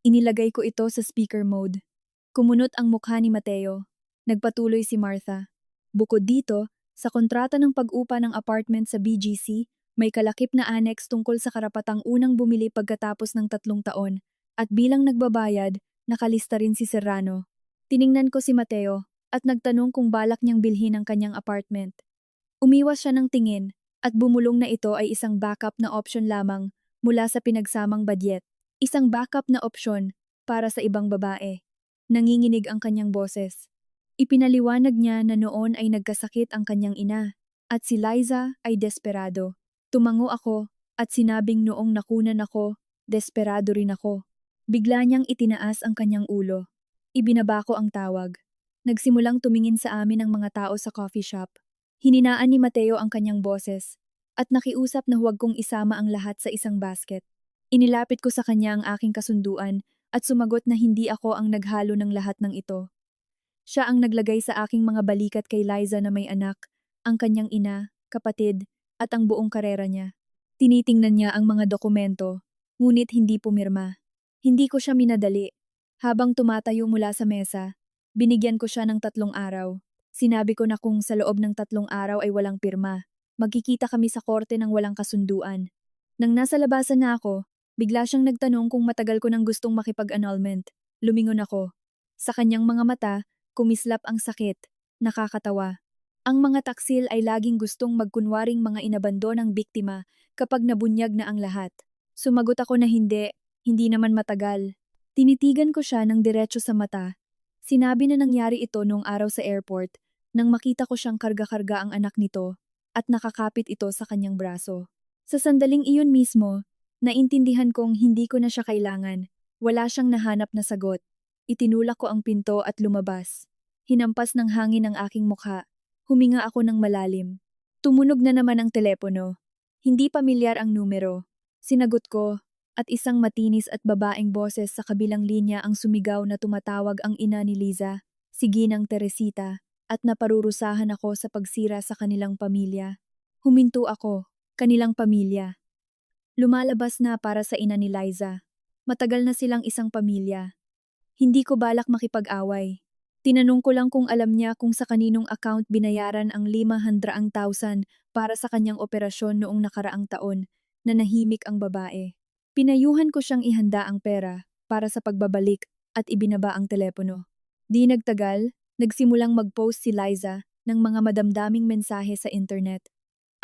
Inilagay ko ito sa speaker mode. Kumunot ang mukha ni Mateo. Nagpatuloy si Martha. Bukod dito, sa kontrata ng pag-upa ng apartment sa BGC, may kalakip na annex tungkol sa karapatang unang bumili pagkatapos ng 3 taon, at bilang nagbabayad, nakalista rin si Serrano. Tiningnan ko si Mateo at nagtanong kung balak niyang bilhin ang kanyang apartment. Umiwas siya ng tingin at bumulong na ito ay isang backup na option lamang mula sa pinagsamang budget. Isang backup na opsyon para sa ibang babae. Nanginginig ang kanyang boses. Ipinaliwanag niya na noon ay nagkasakit ang kanyang ina at si Liza ay desperado. Tumango ako at sinabing noong nakunan ako, desperado rin ako. Bigla niyang itinaas ang kanyang ulo. Ibinaba ko ang tawag. Nagsimulang tumingin sa amin ang mga tao sa coffee shop. Hininaan ni Mateo ang kanyang boses at nakiusap na huwag kong isama ang lahat sa isang basket. Inilapit ko sa kanya ang aking kasunduan at sumagot na hindi ako ang naghalo ng lahat ng ito. Siya ang naglagay sa aking mga balikat kay Liza na may anak, ang kanyang ina, kapatid, at ang buong karera niya. Tinitingnan niya ang mga dokumento, ngunit hindi pumirma. Hindi ko siya minadali. Habang tumatayo mula sa mesa, binigyan ko siya ng 3 araw. Sinabi ko na kung sa loob ng 3 araw ay walang pirma, magkikita kami sa korte ng walang kasunduan. Nang nasa labasan na ako, bigla siyang nagtanong kung matagal ko nang gustong makipag-annulment. Lumingon ako. Sa kanyang mga mata, kumislap ang sakit. Nakakatawa. Ang mga taksil ay laging gustong magkunwaring mga inabando ng biktima kapag nabunyag na ang lahat. Sumagot ako na hindi naman matagal. Tinitigan ko siya ng diretso sa mata. Sinabi na nangyari ito noong araw sa airport nang makita ko siyang karga-karga ang anak nito at nakakapit ito sa kanyang braso. Sa sandaling iyon mismo, naintindihan kong hindi ko na siya kailangan. Wala siyang nahanap na sagot. Itinulak ko ang pinto at lumabas. Hinampas ng hangin ang aking mukha. Huminga ako ng malalim. Tumunog na naman ang telepono. Hindi pamilyar ang numero. Sinagot ko At isang matinis at babaeng boses sa kabilang linya ang sumigaw na tumatawag ang ina ni Liza, si Ginang Teresita, at naparurusahan ako sa pagsira sa kanilang pamilya. Huminto ako, kanilang pamilya. Lumalabas na para sa ina ni Liza. Matagal na silang isang pamilya. Hindi ko balak makipag-away. Tinanong ko lang kung alam niya kung sa kaninong account binayaran ang 500,000 para sa kanyang operasyon noong nakaraang taon na nahimik ang babae. Pinayuhan ko siyang ihanda ang pera para sa pagbabalik at ibinaba ang telepono. Di nagtagal, nagsimulang mag-post si Liza ng mga madamdaming mensahe sa internet.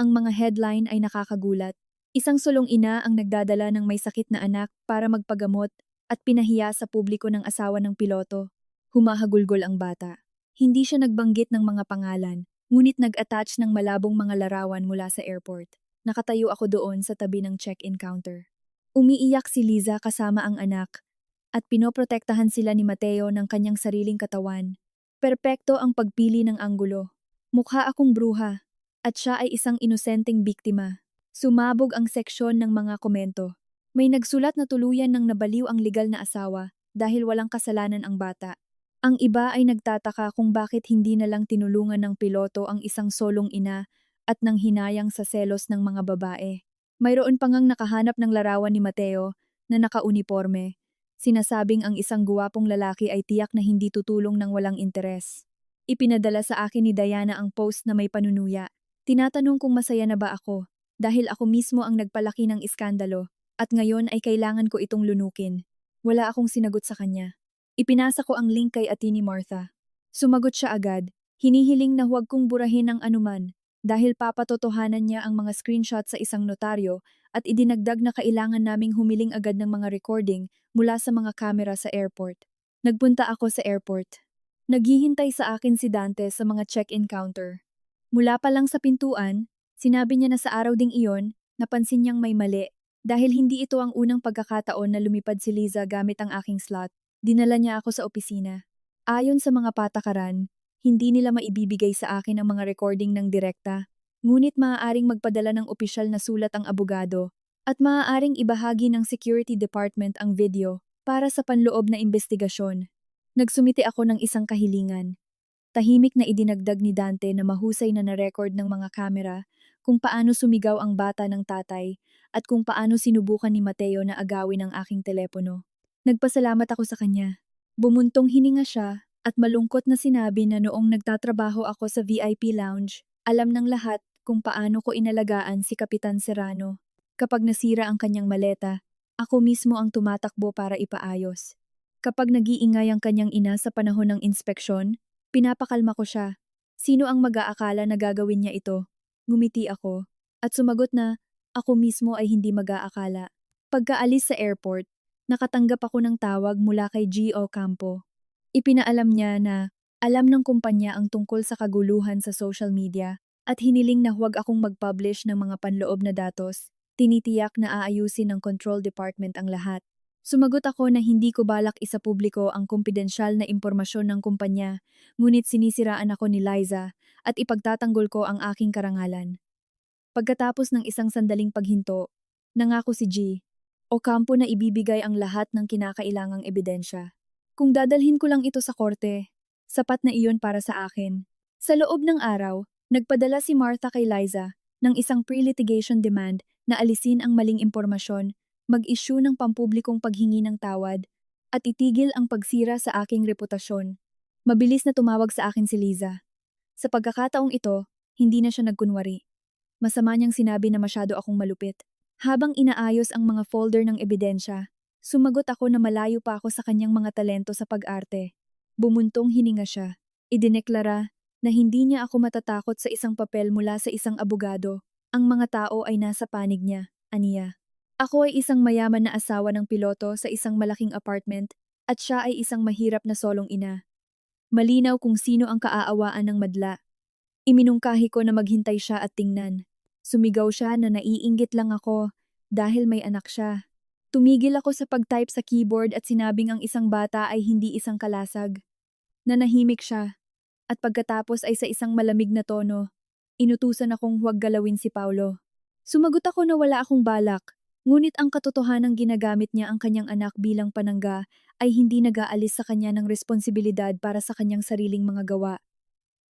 Ang mga headline ay nakakagulat. Isang sulong ina ang nagdadala ng may sakit na anak para magpagamot at pinahiya sa publiko ng asawa ng piloto. Humahagulgol ang bata. Hindi siya nagbanggit ng mga pangalan, ngunit nag-attach ng malabong mga larawan mula sa airport. Nakatayo ako doon sa tabi ng check-in counter. Umiiyak si Liza kasama ang anak at pinoprotektahan sila ni Mateo ng kanyang sariling katawan. Perpekto ang pagpili ng anggulo. Mukha akong bruha at siya ay isang inosenteng biktima. Sumabog ang seksyon ng mga komento. May nagsulat na tuluyan ng nabaliw ang legal na asawa dahil walang kasalanan ang bata. Ang iba ay nagtataka kung bakit hindi na lang tinulungan ng piloto ang isang solong ina at nang hinayang sa selos ng mga babae. Mayroon pa ngang nakahanap ng larawan ni Mateo na nakauniporme. Sinasabing ang isang guwapong lalaki ay tiyak na hindi tutulong ng walang interes. Ipinadala sa akin ni Diana ang post na may panunuya. Tinatanong kung masaya na ba ako dahil ako mismo ang nagpalaki ng iskandalo at ngayon ay kailangan ko itong lunukin. Wala akong sinagot sa kanya. Ipinasa ko ang link kay Ate ni Martha. Sumagot siya agad, hinihiling na huwag kong burahin ang anuman dahil papatotohanan niya ang mga screenshot sa isang notaryo at idinagdag na kailangan naming humiling agad ng mga recording mula sa mga kamera sa airport. Nagpunta ako sa airport. Naghihintay sa akin si Dante sa mga check-in counter. Mula pa lang sa pintuan, sinabi niya na sa araw ding iyon, napansin niyang may mali. Dahil hindi ito ang unang pagkakataon na lumipad si Liza gamit ang aking slot, dinala niya ako sa opisina. Ayon sa mga patakaran, hindi nila maibibigay sa akin ang mga recording ng direkta, ngunit maaaring magpadala ng opisyal na sulat ang abogado at maaaring ibahagi ng security department ang video para sa panloob na investigasyon. Nagsumite ako ng isang kahilingan. Tahimik na idinagdag ni Dante na mahusay na na-record ng mga kamera kung paano sumigaw ang bata ng tatay at kung paano sinubukan ni Mateo na agawin ang aking telepono. Nagpasalamat ako sa kanya. Bumuntong hininga siya at malungkot na sinabi na noong nagtatrabaho ako sa VIP lounge, alam ng lahat kung paano ko inalagaan si Kapitan Serrano. Kapag nasira ang kanyang maleta, ako mismo ang tumatakbo para ipaayos. Kapag nag-iingay ang kanyang ina sa panahon ng inspeksyon, pinapakalma ko siya. Sino ang mag-aakala na gagawin niya ito? Ngumiti ako at sumagot na ako mismo ay hindi mag-aakala. Pagkaalis sa airport, nakatanggap ako ng tawag mula kay G.O. Campo. Ipinaalam niya na alam ng kumpanya ang tungkol sa kaguluhan sa social media at hiniling na huwag akong mag-publish ng mga panloob na datos. Tinitiyak na aayusin ng control department ang lahat. Sumagot ako na hindi ko balak isapubliko ang kumpidensyal na impormasyon ng kumpanya, ngunit sinisiraan ako ni Liza at ipagtatanggol ko ang aking karangalan. Pagkatapos ng isang sandaling paghinto, nangako si G. Ocampo na ibibigay ang lahat ng kinakailangang ebidensya. Kung dadalhin ko lang ito sa korte, sapat na iyon para sa akin. Sa loob ng araw, nagpadala si Martha kay Liza ng isang pre-litigation demand na alisin ang maling impormasyon, mag-issue ng pampublikong paghingi ng tawad, at itigil ang pagsira sa aking reputasyon. Mabilis na tumawag sa akin si Liza. Sa pagkakataong ito, hindi na siya nagkunwari. Masama niyang sinabi na masyado akong malupit. Habang inaayos ang mga folder ng ebidensya, sumagot ako na malayo pa ako sa kanyang mga talento sa pag-arte. Bumuntong hininga siya. Idineklara na hindi niya ako matatakot sa isang papel mula sa isang abogado. Ang mga tao ay nasa panig niya, aniya. Ako ay isang mayaman na asawa ng piloto sa isang malaking apartment at siya ay isang mahirap na solong ina. Malinaw kung sino ang kaaawaan ng madla. Iminungkahi ko na maghintay siya at tingnan. Sumigaw siya na naiinggit lang ako dahil may anak siya. Tumigil ako sa pag-type sa keyboard at sinabing ang isang bata ay hindi isang kalasag. Nanahimik siya at pagkatapos ay sa isang malamig na tono, inutusan akong huwag galawin si Paulo. Sumagot ako na wala akong balak Ngunit ang katotohanang ginagamit niya ang kanyang anak bilang panangga ay hindi nag-aalis sa kanya ng responsibilidad para sa kanyang sariling mga gawa.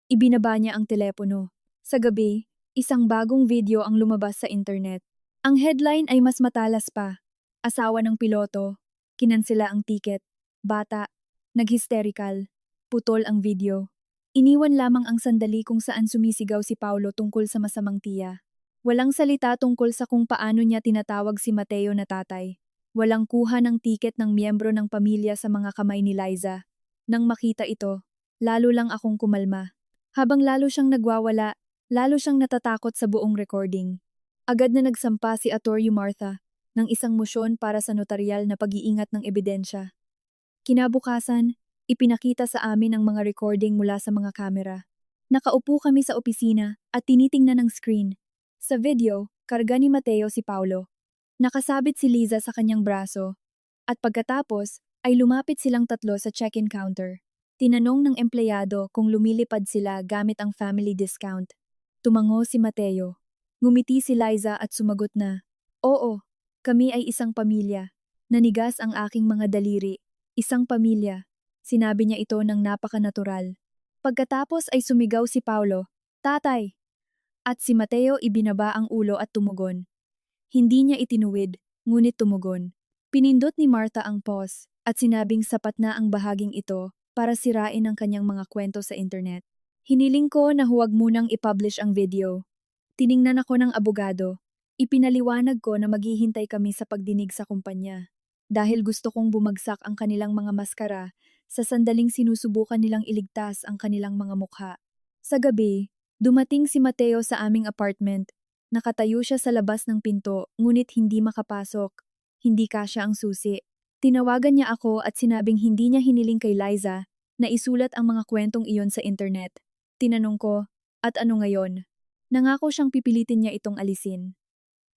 Ibinaba niya ang telepono. Sa gabi, isang bagong video ang lumabas sa internet. Ang headline ay mas matalas pa. Asawa ng piloto, kinansela ang tiket, bata, naghysterikal, putol ang video. Iniwan lamang ang sandali kung saan sumisigaw si Paulo tungkol sa masamang tiya. Walang salita tungkol sa kung paano niya tinatawag si Mateo na tatay. Walang kuha ng tiket ng miyembro ng pamilya sa mga kamay ni Liza. Nang makita ito, lalo lang akong kumalma. Habang lalo siyang nagwawala, lalo siyang natatakot sa buong recording. Agad na nagsampa si Attorney Martha ng isang mosyon para sa notaryal na pag-iingat ng ebidensya. Kinabukasan, ipinakita sa amin ang mga recording mula sa mga kamera. Nakaupo kami sa opisina at tinitingnan ng screen. Sa video, karga ni Mateo si Paulo. Nakasabit si Liza sa kanyang braso. At pagkatapos, ay lumapit silang tatlo sa check-in counter. Tinanong ng empleyado kung lumilipad sila gamit ang family discount. Tumango si Mateo. Ngumiti si Liza at sumagot na, "Oo, kami ay isang pamilya." Nanigas ang aking mga daliri. Isang pamilya. Sinabi niya ito ng napaka-natural. Pagkatapos ay sumigaw si Paulo, "Tatay!" At si Mateo ibinaba ang ulo at tumugon. Hindi niya itinuwid, ngunit tumugon. Pinindot ni Martha ang pause at sinabing sapat na ang bahaging ito para sirain ang kanyang mga kwento sa internet. Hiniling ko na huwag munang i-publish ang video. Tiningnan ako ng abogado. Ipinaliwanag ko na maghihintay kami sa pagdinig sa kumpanya. Dahil gusto kong bumagsak ang kanilang mga maskara sa sandaling sinusubukan nilang iligtas ang kanilang mga mukha. Sa gabi, dumating si Mateo sa aming apartment. Nakatayo siya sa labas ng pinto, ngunit hindi makapasok. Hindi kasya ang susi. Tinawagan niya ako at sinabing hindi niya hiniling kay Liza na isulat ang mga kwentong iyon sa internet. Tinanong ko, "At ano ngayon?" Nangako siyang pipilitin niya itong alisin.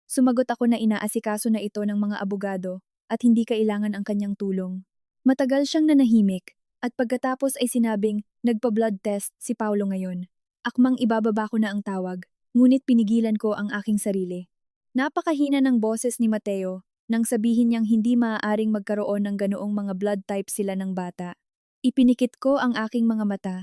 Sumagot ako na inaasikaso na ito ng mga abogado at hindi kailangan ang kanyang tulong. Matagal siyang nanahimik at pagkatapos ay sinabing nagpa-blood test si Paulo ngayon. Akmang ibababa ko na ang tawag, ngunit pinigilan ko ang aking sarili. Napakahina ng boses ni Mateo nang sabihin niyang hindi maaaring magkaroon ng ganoong mga blood type sila ng bata. Ipinikit ko ang aking mga mata.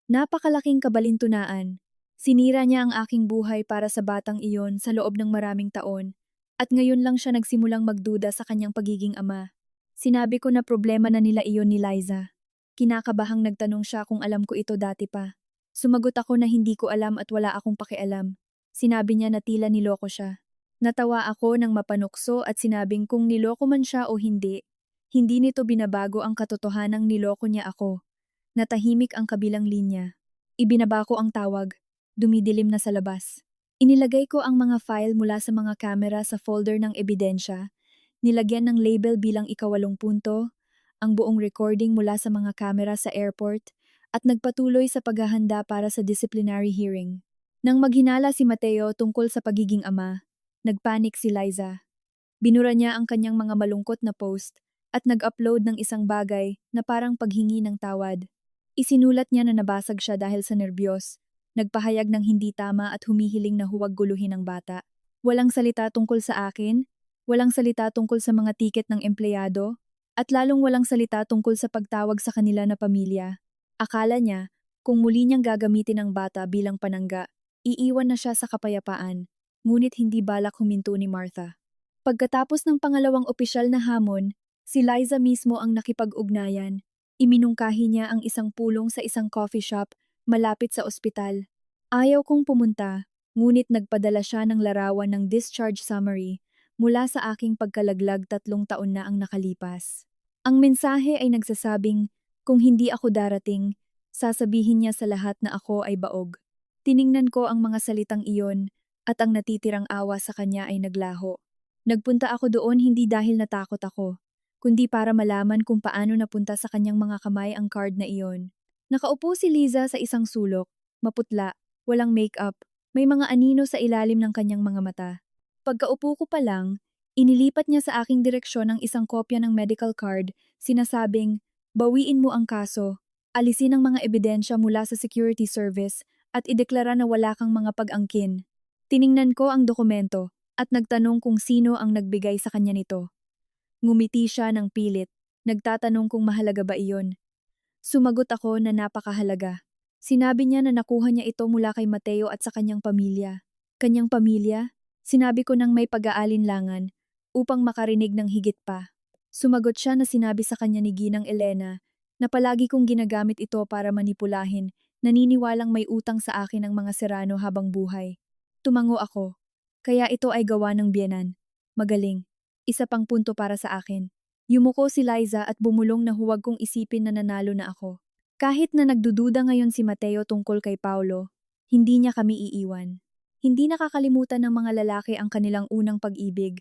Napakalaking kabalintunaan. Sinira niya ang aking buhay para sa batang iyon sa loob ng maraming taon at ngayon lang siya nagsimulang magduda sa kanyang pagiging ama. Sinabi ko na problema na nila iyon ni Liza. Kinakabahang nagtanong siya kung alam ko ito dati pa. Sumagot ako na hindi ko alam at wala akong pakialam. Sinabi niya na tila niloko siya. Natawa ako nang mapanukso at sinabing kung niloko man siya o hindi nito binabago ang katotohanang niloko niya ako. Natahimik ang kabilang linya. Ibinaba ko ang tawag. Dumidilim na sa labas. Inilagay ko ang mga file mula sa mga kamera sa folder ng ebidensya, nilagyan ng label bilang 8 punto, ang buong recording mula sa mga kamera sa airport, at nagpatuloy sa paghahanda para sa disciplinary hearing. Nang maghinala si Mateo tungkol sa pagiging ama, nagpanik si Liza. Binura niya ang kanyang mga malungkot na post at nag-upload ng isang bagay na parang paghingi ng tawad. Isinulat niya na nabasag siya dahil sa nerbiyos. Nagpahayag ng hindi tama at humihiling na huwag guluhin ang bata. Walang salita tungkol sa akin, walang salita tungkol sa mga tiket ng empleyado, at lalong walang salita tungkol sa pagtawag sa kanila na pamilya. Akala niya, kung muli niyang gagamitin ang bata bilang panangga, iiwan na siya sa kapayapaan, ngunit hindi balak huminto ni Martha. Pagkatapos ng pangalawang opisyal na hamon, si Liza mismo ang nakipag-ugnayan. Iminungkahi niya ang isang pulong sa isang coffee shop malapit sa ospital. Ayaw kong pumunta, ngunit nagpadala siya ng larawan ng discharge summary mula sa aking pagkalaglag 3 taon na ang nakalipas. Ang mensahe ay nagsasabing, kung hindi ako darating, sasabihin niya sa lahat na ako ay baog. Tiningnan ko ang mga salitang iyon at ang natitirang awa sa kanya ay naglaho. Nagpunta ako doon hindi dahil natakot ako, kundi para malaman kung paano napunta sa kanyang mga kamay ang card na iyon. Nakaupo si Liza sa isang sulok, maputla, walang makeup, may mga anino sa ilalim ng kanyang mga mata. Pagkaupo ko pa lang, inilipat niya sa aking direksyon ang isang kopya ng medical card, sinasabing, bawiin mo ang kaso, alisin ang mga ebidensya mula sa security service at ideklara na wala kang mga pag-angkin. Tiningnan ko ang dokumento at nagtanong kung sino ang nagbigay sa kanya nito. Ngumiti siya ng pilit, nagtatanong kung mahalaga ba iyon. Sumagot ako na napakahalaga. Sinabi niya na nakuha niya ito mula kay Mateo at sa kanyang pamilya. Kanyang pamilya? Sinabi ko ng may pag-aalinlangan upang makarinig ng higit pa. Sumagot siya na sinabi sa kanya ni Ginang Elena na palagi kong ginagamit ito para manipulahin, naniniwalang may utang sa akin ang mga Serrano habang buhay. Tumango ako. Kaya ito ay gawa ng biyenan. Magaling. Isa pang punto para sa akin. Yumuko si Liza at bumulong na huwag kong isipin na nanalo na ako. Kahit na nagdududa ngayon si Mateo tungkol kay Paulo, hindi niya kami iiwan. Hindi nakakalimutan ng mga lalaki ang kanilang unang pag-ibig.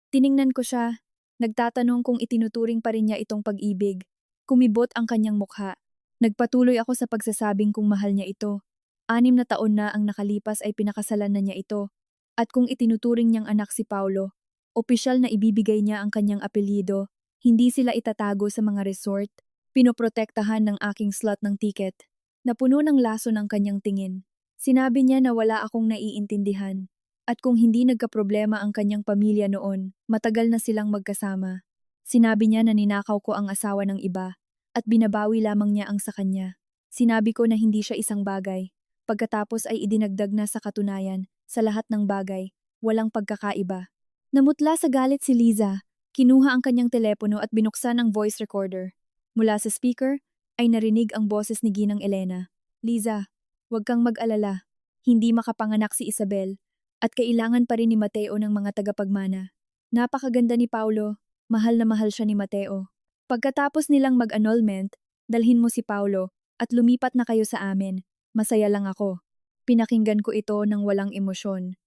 Tiningnan ko siya, nagtatanong kung itinuturing pa rin niya itong pag-ibig. Kumibot ang kanyang mukha. Nagpatuloy ako sa pagsasabing kung mahal niya ito. 6 na taon na ang nakalipas ay pinakasalan na niya ito. At kung itinuturing niyang anak si Paulo, opisyal na ibibigay niya ang kanyang apelyido, hindi sila itatago sa mga resort, pinoprotektahan ng aking slot ng ticket. Napuno ng laso ng kanyang tingin. Sinabi niya na wala akong naiintindihan. At kung hindi nagkaproblema ang kanyang pamilya noon, matagal na silang magkasama. Sinabi niya na ninakaw ko ang asawa ng iba, at binabawi lamang niya ang sa kanya. Sinabi ko na hindi siya isang bagay. Pagkatapos ay idinagdag na sa katunayan, sa lahat ng bagay, walang pagkakaiba. Namutla sa galit si Liza, kinuha ang kanyang telepono at binuksan ang voice recorder. Mula sa speaker, ay narinig ang boses ni Ginang Elena. Liza, huwag kang mag-alala. Hindi makapanganak si Isabel, at kailangan pa rin ni Mateo ng mga tagapagmana. Napakaganda ni Paulo, mahal na mahal siya ni Mateo. Pagkatapos nilang mag-annulment, dalhin mo si Paulo at lumipat na kayo sa amin. Masaya lang ako. Pinakinggan ko ito ng walang emosyon.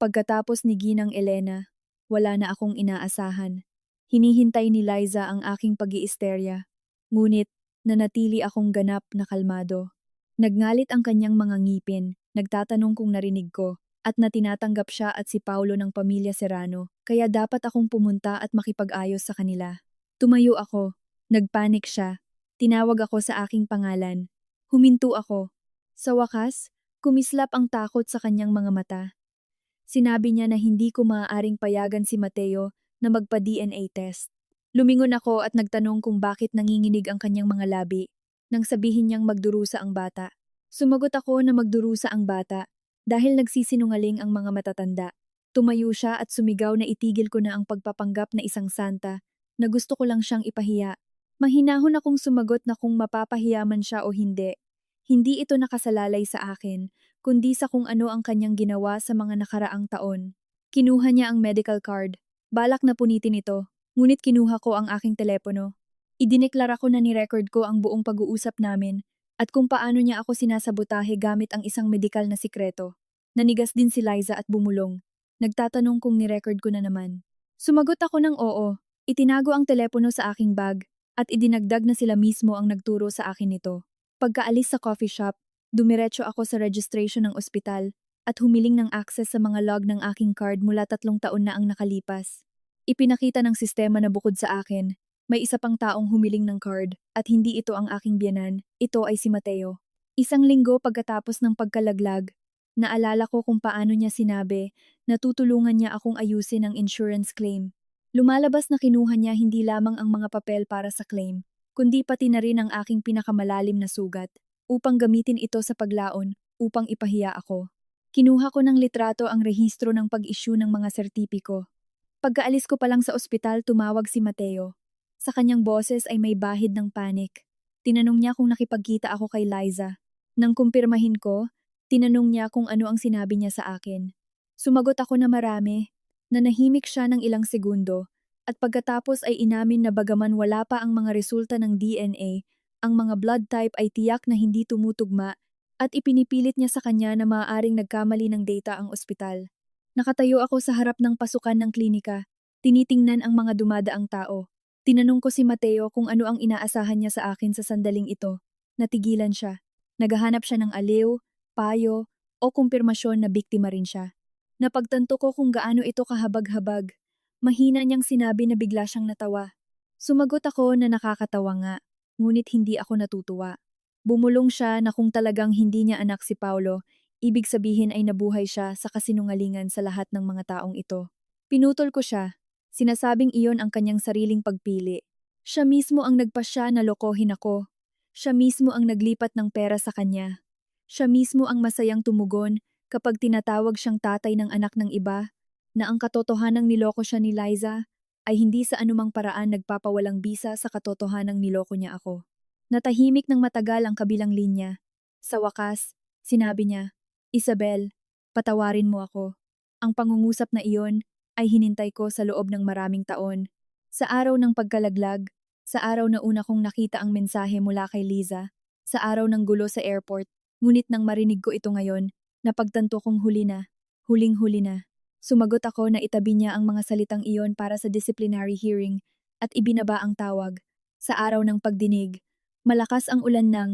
Pagkatapos ni Ginang Elena, wala na akong inaasahan. Hinihintay ni Liza ang aking pag-iisterya. Ngunit, nanatili akong ganap na kalmado. Nagngalit ang kanyang mga ngipin, nagtatanong kung narinig ko, at na tinatanggap siya at si Paulo ng pamilya Serrano, kaya dapat akong pumunta at makipag-ayos sa kanila. Tumayo ako. Nagpanik siya. Tinawag ako sa aking pangalan. Huminto ako. Sa wakas, kumislap ang takot sa kanyang mga mata. Sinabi niya na hindi ko maaaring payagan si Mateo na magpa-DNA test. Lumingon ako at nagtanong kung bakit nanginginig ang kanyang mga labi nang sabihin niyang magdurusa ang bata. Sumagot ako na magdurusa ang bata dahil nagsisinungaling ang mga matatanda. Tumayo siya at sumigaw na itigil ko na ang pagpapanggap na isang santa na gusto ko lang siyang ipahiya. Mahinahon akong sumagot na kung mapapahiya man siya o hindi. Hindi ito nakasalalay sa akin, kundi sa kung ano ang kanyang ginawa sa mga nakaraang taon. Kinuha niya ang medical card. Balak na punitin ito, ngunit kinuha ko ang aking telepono. Idineklara ko na ni-record ko ang buong pag-uusap namin at kung paano niya ako sinasabotahe gamit ang isang medikal na sikreto. Nanigas din si Liza at bumulong. Nagtatanong kung ni-record ko na naman. Sumagot ako ng oo. Itinago ang telepono sa aking bag at idinagdag na sila mismo ang nagturo sa akin nito. Pagkaalis sa coffee shop, dumiretso ako sa registration ng ospital at humiling ng access sa mga log ng aking card mula 3 taon na ang nakalipas. Ipinakita ng sistema na bukod sa akin, may isa pang taong humiling ng card at hindi ito ang aking biyenan, ito ay si Mateo. 1 linggo pagkatapos ng pagkalaglag, naalala ko kung paano niya sinabi na tutulungan niya akong ayusin ang insurance claim. Lumalabas na kinuha niya hindi lamang ang mga papel para sa claim, kundi pati na rin ang aking pinakamalalim na sugat, upang gamitin ito sa paglaon, upang ipahiya ako. Kinuha ko ng litrato ang rehistro ng pag-issue ng mga sertipiko. Pagkaalis ko pa lang sa ospital, tumawag si Mateo. Sa kanyang boses ay may bahid ng panik. Tinanong niya kung nakipagkita ako kay Liza. Nang kumpirmahin ko, tinanong niya kung ano ang sinabi niya sa akin. Sumagot ako na marami. Nanahimik siya ng ilang segundo at pagkatapos ay inamin na bagaman wala pa ang mga resulta ng DNA, ang mga blood type ay tiyak na hindi tumutugma at ipinipilit niya sa kanya na maaaring nagkamali ng data ang ospital. Nakatayo ako sa harap ng pasukan ng klinika, tinitingnan ang mga dumadaang tao. Tinanong ko si Mateo kung ano ang inaasahan niya sa akin sa sandaling ito. Natigilan siya. Naghahanap siya ng aliw, payo, o kumpirmasyon na biktima rin siya. Napagtanto ko kung gaano ito kahabag-habag. Mahina niyang sinabi na bigla siyang natawa. Sumagot ako na nakakatawa nga, ngunit hindi ako natutuwa. Bumulong siya na kung talagang hindi niya anak si Paulo, Ibig sabihin ay nabuhay siya sa kasinungalingan sa lahat ng mga taong ito. Pinutol ko siya. Sinasabing iyon ang kanyang sariling pagpili. Siya mismo ang nagpasya na lokohin ako. Siya mismo ang naglipat ng pera sa kanya. Siya mismo ang masayang tumugon kapag tinatawag siyang tatay ng anak ng iba, na ang katotohanang niloko siya ni Liza ay hindi sa anumang paraan nagpapawalang bisa sa katotohanang niloko niya ako. Natahimik ng matagal ang kabilang linya. Sa wakas, sinabi niya, Isabel, patawarin mo ako. Ang pangungusap na iyon ay hinintay ko sa loob ng maraming taon. Sa araw ng pagkalaglag, sa araw na una kong nakita ang mensahe mula kay Liza, sa araw ng gulo sa airport, ngunit nang marinig ko ito ngayon, napagtanto kong huli na, huling-huli na. Sumagot ako na itabi niya ang mga salitang iyon para sa disciplinary hearing at ibinaba ang tawag. Sa araw ng pagdinig, malakas ang ulan nang,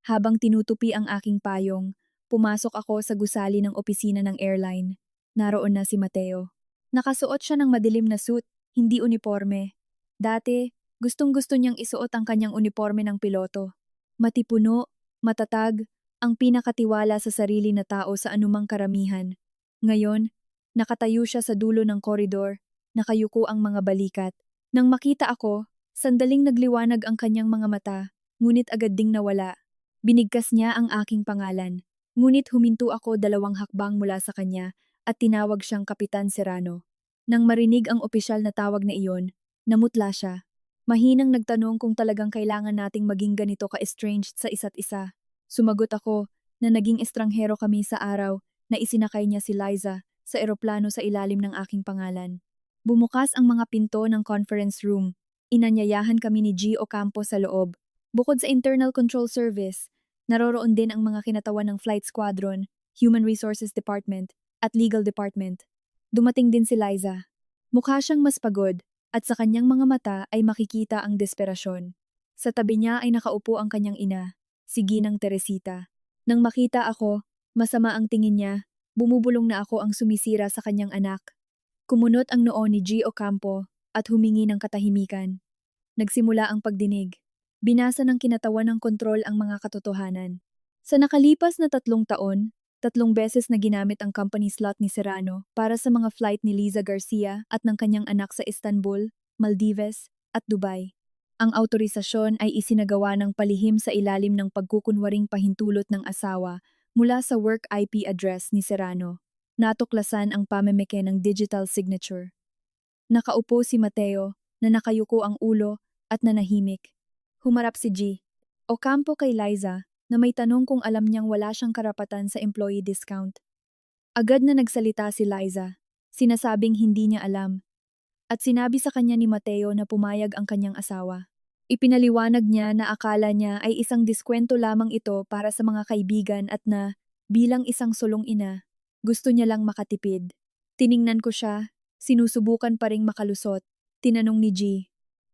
habang tinutupi ang aking payong, pumasok ako sa gusali ng opisina ng airline. Naroon na si Mateo. Nakasuot siya ng madilim na suit, hindi uniforme. Dati, gustong-gusto niyang isuot ang kanyang uniforme ng piloto. Matipuno, matatag, ang pinakatiwala sa sarili na tao sa anumang karamihan. Ngayon, nakatayo siya sa dulo ng koridor, nakayuko ang mga balikat. Nang makita ako, sandaling nagliwanag ang kanyang mga mata, ngunit agad ding nawala. Binigkas niya ang aking pangalan, ngunit huminto ako 2 hakbang mula sa kanya at tinawag siyang Kapitan Serrano. Nang marinig ang opisyal na tawag na iyon, namutla siya. Mahinang nagtanong kung talagang kailangan nating maging ganito ka-estranged sa isa't isa. Sumagot ako na naging estranghero kami sa araw na isinakay niya si Liza sa eroplano sa ilalim ng aking pangalan. Bumukas ang mga pinto ng conference room. Inanyayahan kami ni G. Ocampo sa loob. Bukod sa Internal Control Service, naroroon din ang mga kinatawan ng Flight Squadron, Human Resources Department, at Legal Department. Dumating din si Liza. Mukha siyang mas pagod, at sa kanyang mga mata ay makikita ang desperasyon. Sa tabi niya ay nakaupo ang kanyang ina, si Ginang Teresita. Nang makita ako, masama ang tingin niya, bumubulong na ako ang sumisira sa kanyang anak. Kumunot ang noo ni G. Ocampo at humingi ng katahimikan. Nagsimula ang pagdinig. Binasa ng kinatawan ng kontrol ang mga katotohanan. Sa nakalipas na 3 taon, 3 beses na ginamit ang company slot ni Serrano para sa mga flight ni Liza Garcia at ng kanyang anak sa Istanbul, Maldives, at Dubai. Ang autorisasyon ay isinagawa ng palihim sa ilalim ng pagkukunwaring pahintulot ng asawa mula sa work IP address ni Serrano. Natuklasan ang pamemeke ng digital signature. Nakaupo si Mateo na nakayuko ang ulo at nanahimik. Humarap si G. Ocampo kay Liza na may tanong kung alam niyang wala siyang karapatan sa employee discount. Agad na nagsalita si Liza, sinasabing hindi niya alam. At sinabi sa kanya ni Mateo na pumayag ang kanyang asawa. Ipinaliwanag niya na akala niya ay isang diskwento lamang ito para sa mga kaibigan at na, bilang isang sulong ina, gusto niya lang makatipid. Tiningnan ko siya, sinusubukan pa ring makalusot. Tinanong ni G.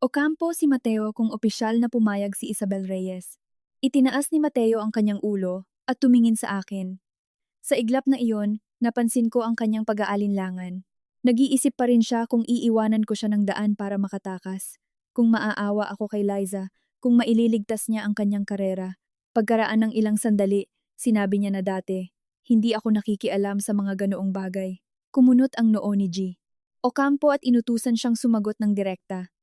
Ocampo si Mateo kung opisyal na pumayag si Isabel Reyes. Itinaas ni Mateo ang kanyang ulo at tumingin sa akin. Sa iglap na iyon, napansin ko ang kanyang pag-aalinlangan. Nag-iisip pa rin siya kung iiwanan ko siya ng daan para makatakas, kung maaawa ako kay Liza, kung maililigtas niya ang kanyang karera. Pagkaraan ng ilang sandali, sinabi niya na dati, hindi ako nakikialam sa mga ganoong bagay. Kumunot ang noo ni G. Ocampo at inutusan siyang sumagot ng direkta.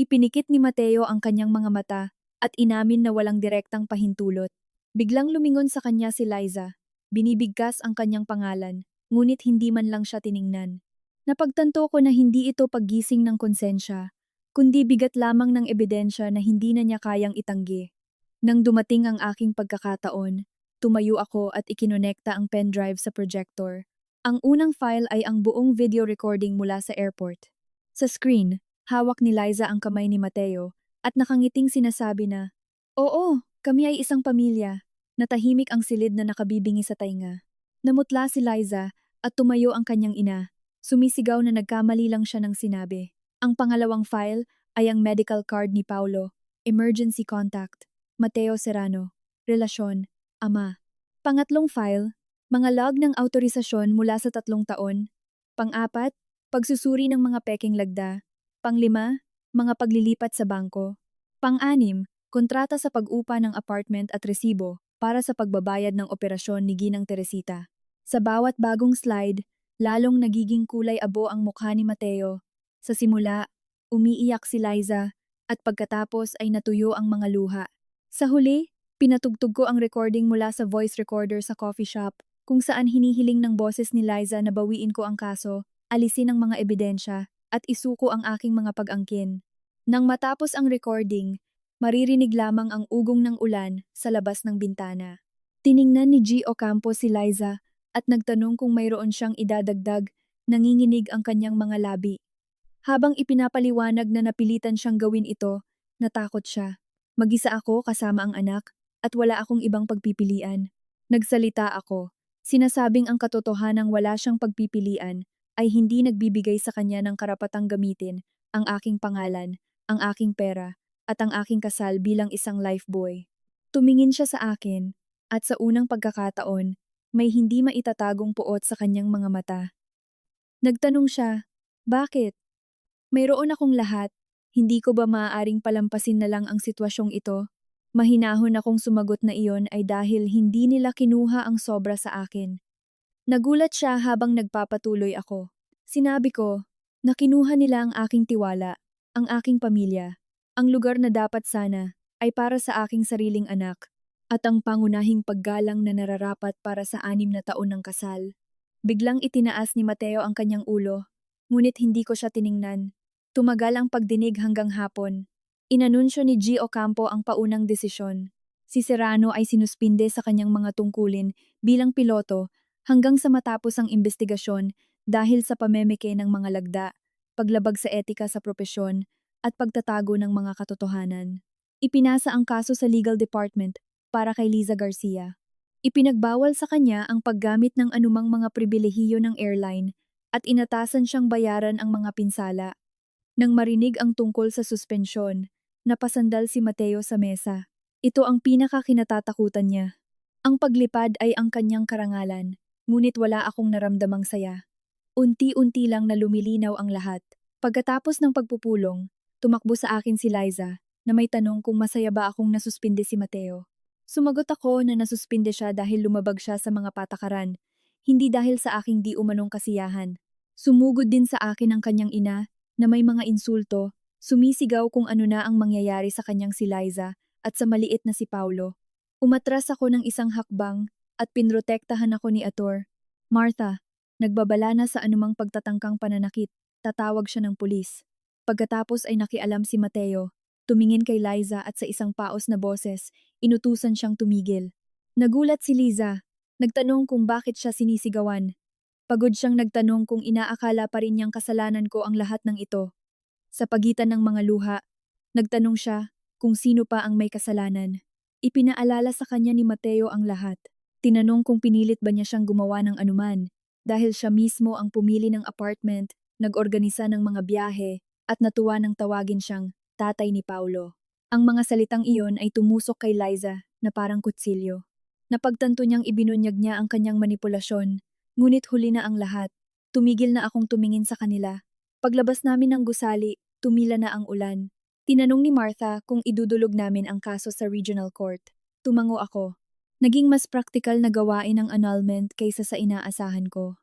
Ipinikit ni Mateo ang kanyang mga mata at inamin na walang direktang pahintulot. Biglang lumingon sa kanya si Liza. Binibigkas ang kanyang pangalan, ngunit hindi man lang siya tiningnan. Napagtanto ko na hindi ito paggising ng konsensya, kundi bigat lamang ng ebidensya na hindi na niya kayang itanggi. Nang dumating ang aking pagkakataon, tumayo ako at ikinonekta ang pendrive sa projector. Ang unang file ay ang buong video recording mula sa airport. Sa screen, hawak ni Liza ang kamay ni Mateo at nakangiting sinasabi na, Oo, kami ay isang pamilya. Natahimik ang silid na nakabibingi sa tainga. Namutla si Liza at tumayo ang kanyang ina. Sumisigaw na nagkamali lang siya ng sinabi. Ang pangalawang file ay ang medical card ni Paulo, emergency contact, Mateo Serrano, relasyon, ama. Pangatlong file, mga log ng autorisasyon mula sa 3 taon. Pang-4, pagsusuri ng mga peking lagda. Pang-5, mga paglilipat sa bangko. Pang-6, kontrata sa pag-upa ng apartment at resibo. para sa pagbabayad ng operasyon ni Ginang Teresita. Sa bawat bagong slide, lalong nagiging kulay abo ang mukha ni Mateo. Sa simula, umiiyak si Liza at pagkatapos ay natuyo ang mga luha. Sa huli, pinatugtog ko ang recording mula sa voice recorder sa coffee shop kung saan hinihiling ng boses ni Liza na bawiin ko ang kaso, alisin ang mga ebidensya, at isuko ang aking mga pag-angkin. Nang matapos ang recording, maririnig lamang ang ugong ng ulan sa labas ng bintana. Tiningnan ni G. Ocampo si Liza at nagtanong kung mayroon siyang idadagdag, nanginginig ang kanyang mga labi. Habang ipinapaliwanag na napilitan siyang gawin ito, natakot siya. Mag-isa ako kasama ang anak at wala akong ibang pagpipilian. Nagsalita ako. Sinasabing ang katotohanang wala siyang pagpipilian ay hindi nagbibigay sa kanya ng karapatang gamitin ang aking pangalan, ang aking pera, at ang aking kasal bilang isang lifebuoy. Tumingin siya sa akin, at sa unang pagkakataon, may hindi maitatagong puot sa kanyang mga mata. Nagtanong siya, bakit? Mayroon akong lahat, hindi ko ba maaaring palampasin na lang ang sitwasyong ito? Mahinahon akong sumagot na iyon ay dahil hindi nila kinuha ang sobra sa akin. Nagulat siya habang nagpapatuloy ako. Sinabi ko, na kinuha nila ang aking tiwala, ang aking pamilya, ang lugar na dapat sana ay para sa aking sariling anak, at ang pangunahing paggalang na nararapat para sa 6 na taon ng kasal. Biglang itinaas ni Mateo ang kanyang ulo, ngunit hindi ko siya tiningnan. Tumagal ang pagdinig hanggang hapon. Inanunsyo ni G. Ocampo ang paunang desisyon. Si Serrano ay sinuspinde sa kanyang mga tungkulin bilang piloto hanggang sa matapos ang investigasyon dahil sa pamemeke ng mga lagda, paglabag sa etika sa propesyon, at pagtatago ng mga katotohanan. Ipinasa ang kaso sa legal department para kay Liza Garcia. Ipinagbawal sa kanya ang paggamit ng anumang mga pribilehiyo ng airline at inatasan siyang bayaran ang mga pinsala. Nang marinig ang tungkol sa suspensyon, napasandal si Mateo sa mesa. Ito ang pinakakinatatakutan niya. Ang paglipad ay ang kanyang karangalan, ngunit wala akong naramdamang saya. Unti-unti lang na lumilinaw ang lahat. Pagkatapos ng pagpupulong, tumakbo sa akin si Liza na may tanong kung masaya ba akong nasuspinde si Mateo. Sumagot ako na nasuspinde siya dahil lumabag siya sa mga patakaran, hindi dahil sa aking di umanong kasiyahan. Sumugod din sa akin ang kanyang ina na may mga insulto, sumisigaw kung ano na ang mangyayari sa kanyang si Liza at sa maliit na si Paulo. Umatras ako ng isang hakbang at pinrotektahan ako ni Ator. Martha, nagbabala na sa anumang pagtatangkang pananakit, tatawag siya ng pulis. Pagkatapos ay nakialam si Mateo, tumingin kay Liza at sa isang paos na boses, inutusan siyang tumigil. Nagulat si Liza, nagtanong kung bakit siya sinisigawan. Pagod siyang nagtanong kung inaakala pa rin niyang kasalanan ko ang lahat ng ito. Sa pagitan ng mga luha, nagtanong siya kung sino pa ang may kasalanan. Ipinaalala sa kanya ni Mateo ang lahat. Tinanong kung pinilit ba niya siyang gumawa ng anuman, dahil siya mismo ang pumili ng apartment, nag-organisa ng mga biyahe, at natuwa nang tawagin siyang tatay ni Paulo. Ang mga salitang iyon ay tumusok kay Liza na parang kutsilyo. Napagtanto niyang ibinunyag niya ang kanyang manipulasyon, ngunit huli na ang lahat. Tumigil na akong tumingin sa kanila. Paglabas namin ng gusali, tumila na ang ulan. Tinanong ni Martha kung idudulog namin ang kaso sa regional court. Tumango ako. Naging mas praktikal na gawain ang annulment kaysa sa inaasahan ko.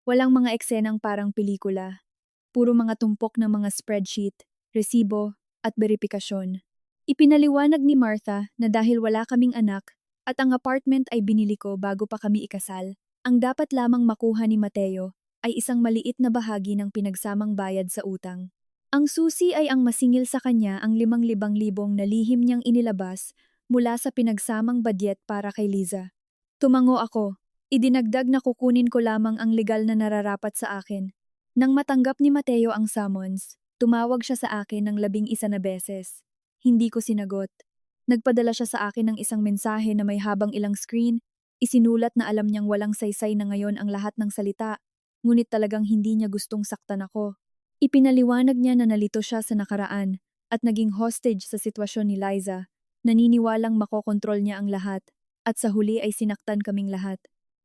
Walang mga eksenang parang pelikula. Puro mga tumpok ng mga spreadsheet, resibo, at beripikasyon. Ipinaliwanag ni Martha na dahil wala kaming anak at ang apartment ay binili ko bago pa kami ikasal, ang dapat lamang makuha ni Mateo ay isang maliit na bahagi ng pinagsamang bayad sa utang. Ang susi ay ang masingil sa kanya ang 5,000 na lihim niyang inilabas mula sa pinagsamang badyet para kay Liza. Tumango ako. Idinagdag na kukunin ko lamang ang legal na nararapat sa akin. Nang matanggap ni Mateo ang summons, tumawag siya sa akin ng 11 na beses. Hindi ko sinagot. Nagpadala siya sa akin ng isang mensahe na may habang ilang screen. Isinulat na alam niyang walang saysay na ngayon ang lahat ng salita, ngunit talagang hindi niya gustong saktan ako. Ipinaliwanag niya na nalito siya sa nakaraan at naging hostage sa sitwasyon ni Liza. Naniniwalang makokontrol niya ang lahat at sa huli ay sinaktan kaming lahat.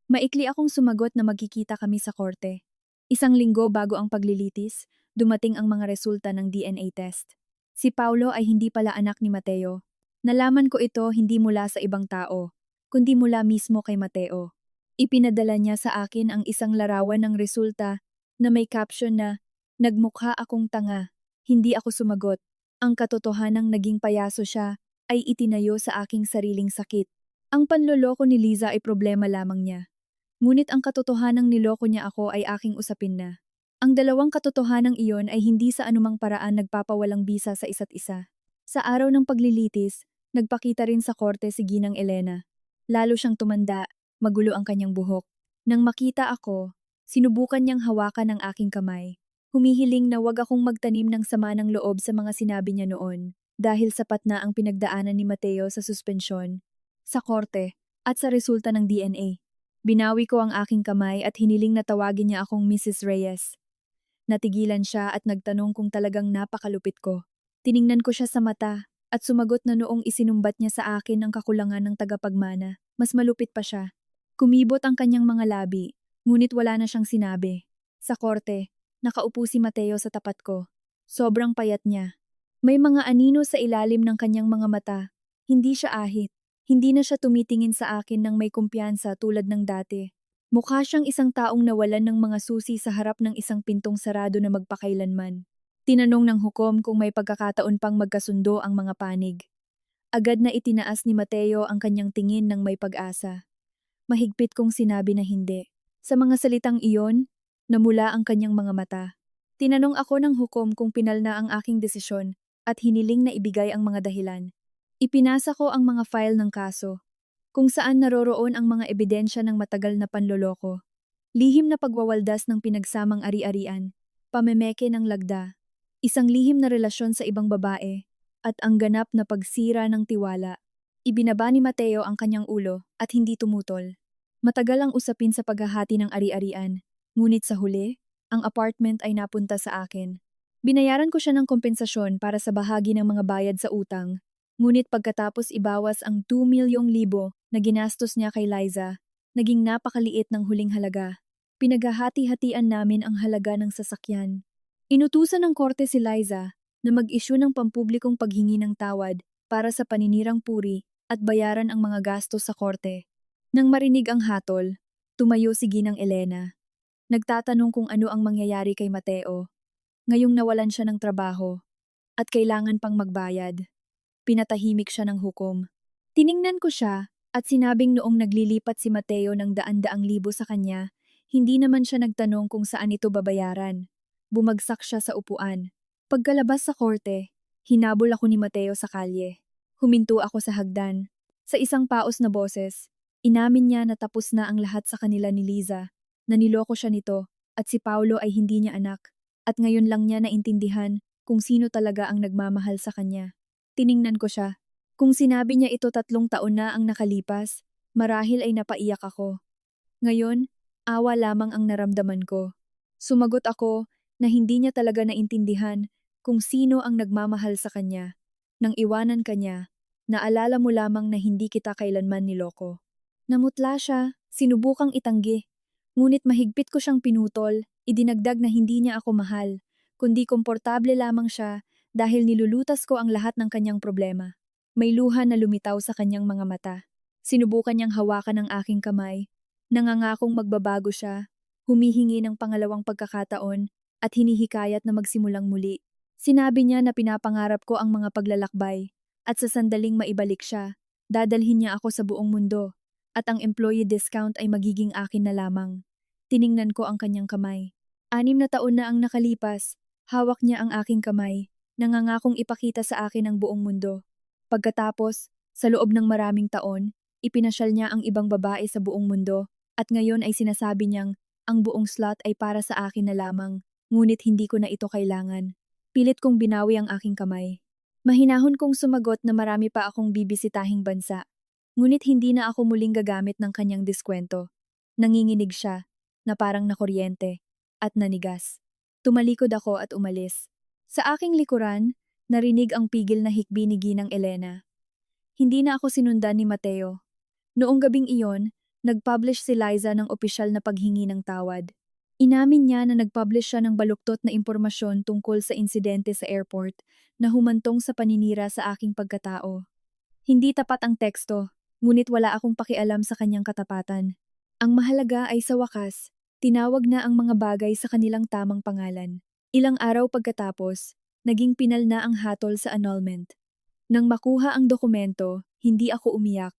Maikli akong sumagot na magkikita kami sa korte. 1 linggo bago ang paglilitis, dumating ang mga resulta ng DNA test. Si Paulo ay hindi pala anak ni Mateo. Nalaman ko ito hindi mula sa ibang tao, kundi mula mismo kay Mateo. Ipinadala niya sa akin ang isang larawan ng resulta na may caption na, "Nagmukha akong tanga, hindi ako sumagot." Ang katotohanang naging payaso siya ay itinayo sa aking sariling sakit. Ang panloloko ni Liza ay problema lamang niya. Ngunit ang katotohanang niloko niya ako ay aking usapin na. Ang dalawang katotohanang iyon ay hindi sa anumang paraan nagpapawalang bisa sa isa't isa. Sa araw ng paglilitis, nagpakita rin sa korte si Ginang Elena. Lalo siyang tumanda, magulo ang kanyang buhok. Nang makita ako, sinubukan niyang hawakan ang aking kamay. Humihiling na wag akong magtanim ng sama ng loob sa mga sinabi niya noon, dahil sapat na ang pinagdaanan ni Mateo sa suspensyon, sa korte, at sa resulta ng DNA. Binawi ko ang aking kamay at hiniling na tawagin niya akong Mrs. Reyes. Natigilan siya at nagtanong kung talagang napakalupit ko. Tiningnan ko siya sa mata at sumagot na noong isinumbat niya sa akin ang kakulangan ng tagapagmana, mas malupit pa siya. Kumibot ang kanyang mga labi, ngunit wala na siyang sinabi. Sa korte, nakaupo si Mateo sa tapat ko. Sobrang payat niya. May mga anino sa ilalim ng kanyang mga mata. Hindi siya ahit. Hindi na siya tumitingin sa akin ng may kumpiyansa tulad ng dati. Mukha siyang isang taong nawalan ng mga susi sa harap ng isang pintong sarado na magpakailanman. Tinanong ng hukom kung may pagkakataon pang magkasundo ang mga panig. Agad na itinaas ni Mateo ang kanyang tingin ng may pag-asa. Mahigpit kong sinabi na hindi. Sa mga salitang iyon, namula ang kanyang mga mata. Tinanong ako ng hukom kung pinal na ang aking desisyon at hiniling na ibigay ang mga dahilan. Ipinasa ko ang mga file ng kaso, kung saan naroroon ang mga ebidensya ng matagal na panloloko, lihim na pagwawaldas ng pinagsamang ari-arian, pamemeke ng lagda, isang lihim na relasyon sa ibang babae, at ang ganap na pagsira ng tiwala. Ibinaba ni Mateo ang kanyang ulo at hindi tumutol. Matagal ang usapin sa paghahati ng ari-arian, ngunit sa huli, ang apartment ay napunta sa akin. Binayaran ko siya ng kompensasyon para sa bahagi ng mga bayad sa utang. Ngunit pagkatapos ibawas ang 2,000,000 na ginastos niya kay Liza, naging napakaliit ng huling halaga. Pinaghahati-hatian namin ang halaga ng sasakyan. Inutusan ng korte si Liza na mag-issue ng pampublikong paghingi ng tawad para sa paninirang puri at bayaran ang mga gastos sa korte. Nang marinig ang hatol, tumayo si Ginang Elena. Nagtatanong kung ano ang mangyayari kay Mateo. Ngayong nawalan siya ng trabaho at kailangan pang magbayad. Pinatahimik siya ng hukom. Tiningnan ko siya at sinabing noong naglilipat si Mateo ng daan-daang libo sa kanya, hindi naman siya nagtanong kung saan ito babayaran. Bumagsak siya sa upuan. Pagkalabas sa korte, hinabol ako ni Mateo sa kalye. Huminto ako sa hagdan. Sa isang paos na boses, inamin niya na tapos na ang lahat sa kanila ni Liza, na niloko siya nito at si Paulo ay hindi niya anak, at ngayon lang niya naintindihan kung sino talaga ang nagmamahal sa kanya. Tiningnan ko siya. Kung sinabi niya ito 3 taon na ang nakalipas, marahil ay napaiyak ako. Ngayon, awa lamang ang naramdaman ko. Sumagot ako na hindi niya talaga naintindihan kung sino ang nagmamahal sa kanya. Nang iwanan kanya, naalala mo lamang na hindi kita kailanman niloko. Namutla siya, sinubukang itanggi. Ngunit mahigpit ko siyang pinutol, idinagdag na hindi niya ako mahal, kundi komportable lamang siya dahil nilulutas ko ang lahat ng kanyang problema. May luha na lumitaw sa kanyang mga mata. Sinubukan niyang hawakan ang aking kamay. Nangangakong magbabago siya, humihingi ng pangalawang pagkakataon at hinihikayat na magsimulang muli. Sinabi niya na pinapangarap ko ang mga paglalakbay at sa sandaling maibalik siya, dadalhin niya ako sa buong mundo at ang employee discount ay magiging akin na lamang. Tiningnan ko ang kanyang kamay. 6 na taon na ang nakalipas, hawak niya ang aking kamay. Nangangakong ipakita sa akin ang buong mundo. Pagkatapos, sa loob ng maraming taon, ipinasyal niya ang ibang babae sa buong mundo at ngayon ay sinasabi niyang ang buong slot ay para sa akin na lamang, ngunit hindi ko na ito kailangan. Pilit kong binawi ang aking kamay. Mahinahon kong sumagot na marami pa akong bibisitahing bansa, ngunit hindi na ako muling gagamit ng kanyang diskwento. Nanginginig siya, na parang nakuryente, at nanigas. Tumalikod ako at umalis. Sa aking likuran, narinig ang pigil na hikbi ni Ginang Elena. Hindi na ako sinundan ni Mateo. Noong gabing iyon, nag-publish si Liza ng opisyal na paghingi ng tawad. Inamin niya na nag-publish siya ng baluktot na impormasyon tungkol sa insidente sa airport na humantong sa paninira sa aking pagkatao. Hindi tapat ang teksto, ngunit wala akong pakialam sa kanyang katapatan. Ang mahalaga ay sa wakas, tinawag na ang mga bagay sa kanilang tamang pangalan. Ilang araw pagkatapos, naging pinal na ang hatol sa annulment. Nang makuha ang dokumento, hindi ako umiyak.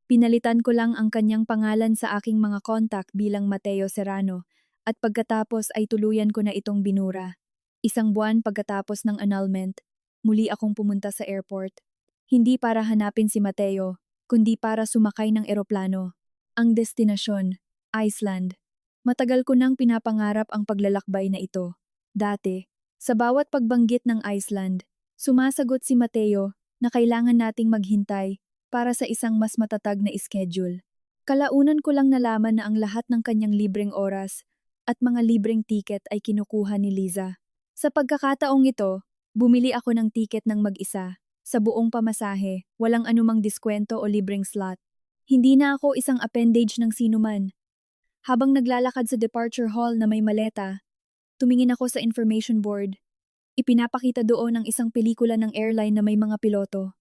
Pinalitan ko lang ang kanyang pangalan sa aking mga contact bilang Mateo Serrano at pagkatapos ay tuluyan ko na itong binura. Isang buwan pagkatapos ng annulment, muli akong pumunta sa airport. Hindi para hanapin si Mateo, kundi para sumakay ng eroplano. Ang destinasyon, Iceland. Matagal ko nang pinapangarap ang paglalakbay na ito. Dati, sa bawat pagbanggit ng Iceland, sumasagot si Mateo na kailangan nating maghintay para sa isang mas matatag na schedule. Kalaunan ko lang nalaman na ang lahat ng kanyang libreng oras at mga libreng tiket ay kinukuha ni Liza. Sa pagkakataong ito, bumili ako ng tiket ng mag-isa. Sa buong pamasahe, walang anumang diskwento o libreng slot. Hindi na ako isang appendage ng sinuman. Habang naglalakad sa departure hall na may maleta, tumingin ako sa information board. Ipinapakita doon ang isang pelikula ng airline na may mga piloto.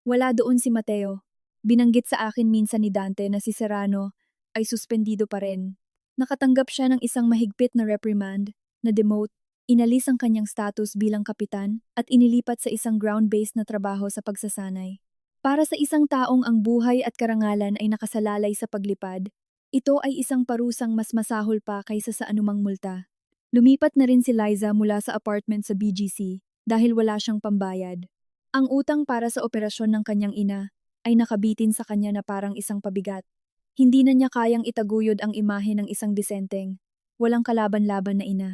Wala doon si Mateo. Binanggit sa akin minsan ni Dante na si Serrano ay suspendido pa rin. Nakatanggap siya ng isang mahigpit na reprimand, na demote, inalis ang kanyang status bilang kapitan at inilipat sa isang ground-based na trabaho sa pagsasanay. Para sa isang taong ang buhay at karangalan ay nakasalalay sa paglipad, ito ay isang parusang mas masahol pa kaysa sa anumang multa. Lumipat na rin si Liza mula sa apartment sa BGC dahil wala siyang pambayad. Ang utang para sa operasyon ng kanyang ina ay nakabitin sa kanya na parang isang pabigat. Hindi na niya kayang itaguyod ang imahe ng isang disenteng, walang kalaban-laban na ina.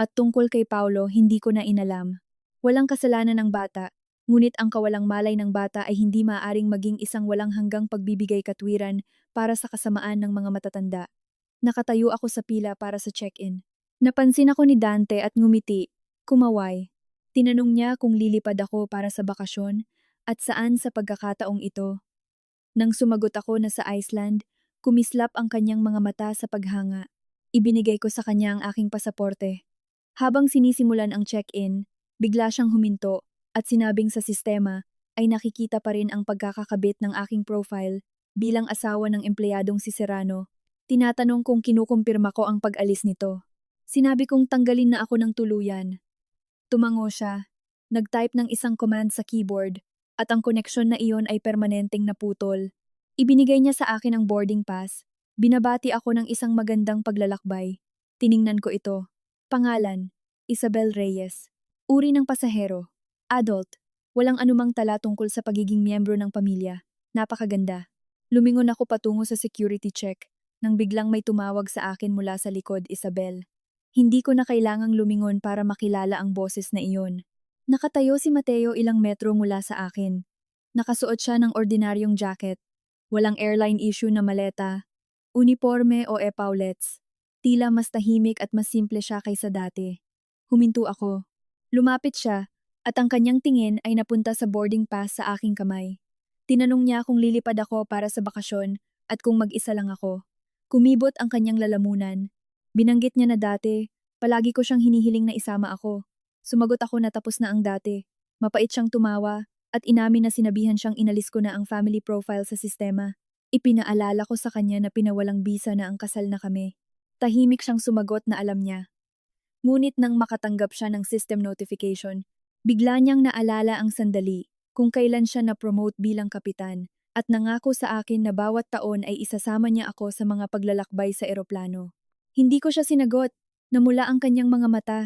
At tungkol kay Paulo, hindi ko na inalam. Walang kasalanan ng bata, ngunit ang kawalang malay ng bata ay hindi maaaring maging isang walang hanggang pagbibigay katwiran para sa kasamaan ng mga matatanda. Nakatayo ako sa pila para sa check-in. Napansin ako ni Dante at ngumiti, kumaway. Tinanong niya kung lilipad ako para sa bakasyon at saan sa pagkakataong ito. Nang sumagot ako na sa Iceland, kumislap ang kanyang mga mata sa paghanga. Ibinigay ko sa kanya ang aking pasaporte. Habang sinisimulan ang check-in, bigla siyang huminto at sinabing sa sistema ay nakikita pa rin ang pagkakakabit ng aking profile bilang asawa ng empleyadong si Serrano. Tinatanong kung kinukumpirma ko ang pag-alis nito. Sinabi kong tanggalin na ako ng tuluyan. Tumango siya, nag-type ng isang command sa keyboard, at ang koneksyon na iyon ay permanenteng naputol. Ibinigay niya sa akin ang boarding pass. Binabati ako ng isang magandang paglalakbay. Tiningnan ko ito. Pangalan, Isabel Reyes. Uri ng pasahero, adult. Walang anumang tala tungkol sa pagiging miyembro ng pamilya. Napakaganda. Lumingon ako patungo sa security check, nang biglang may tumawag sa akin mula sa likod, Isabel. Hindi ko na kailangang lumingon para makilala ang boses na iyon. Nakatayo si Mateo ilang metro mula sa akin. Nakasuot siya ng ordinaryong jacket. Walang airline issue na maleta, uniforme o epaulets. Tila mas tahimik at mas simple siya kaysa dati. Huminto ako. Lumapit siya, at ang kanyang tingin ay napunta sa boarding pass sa aking kamay. Tinanong niya kung lilipad ako para sa bakasyon at kung mag-isa lang ako. Kumibot ang kanyang lalamunan. Binanggit niya na dati, palagi ko siyang hinihiling na isama ako. Sumagot ako na tapos na ang dati. Mapait siyang tumawa, at inamin na sinabihan siyang inalis ko na ang family profile sa sistema. Ipinaalala ko sa kanya na pinawalang bisa na ang kasal na kami. Tahimik siyang sumagot na alam niya. Ngunit nang makatanggap siya ng system notification, bigla niyang naalala ang sandali kung kailan siya na-promote bilang kapitan at nangako sa akin na bawat taon ay isasama niya ako sa mga paglalakbay sa eroplano. Hindi ko siya sinagot, namula ang kanyang mga mata.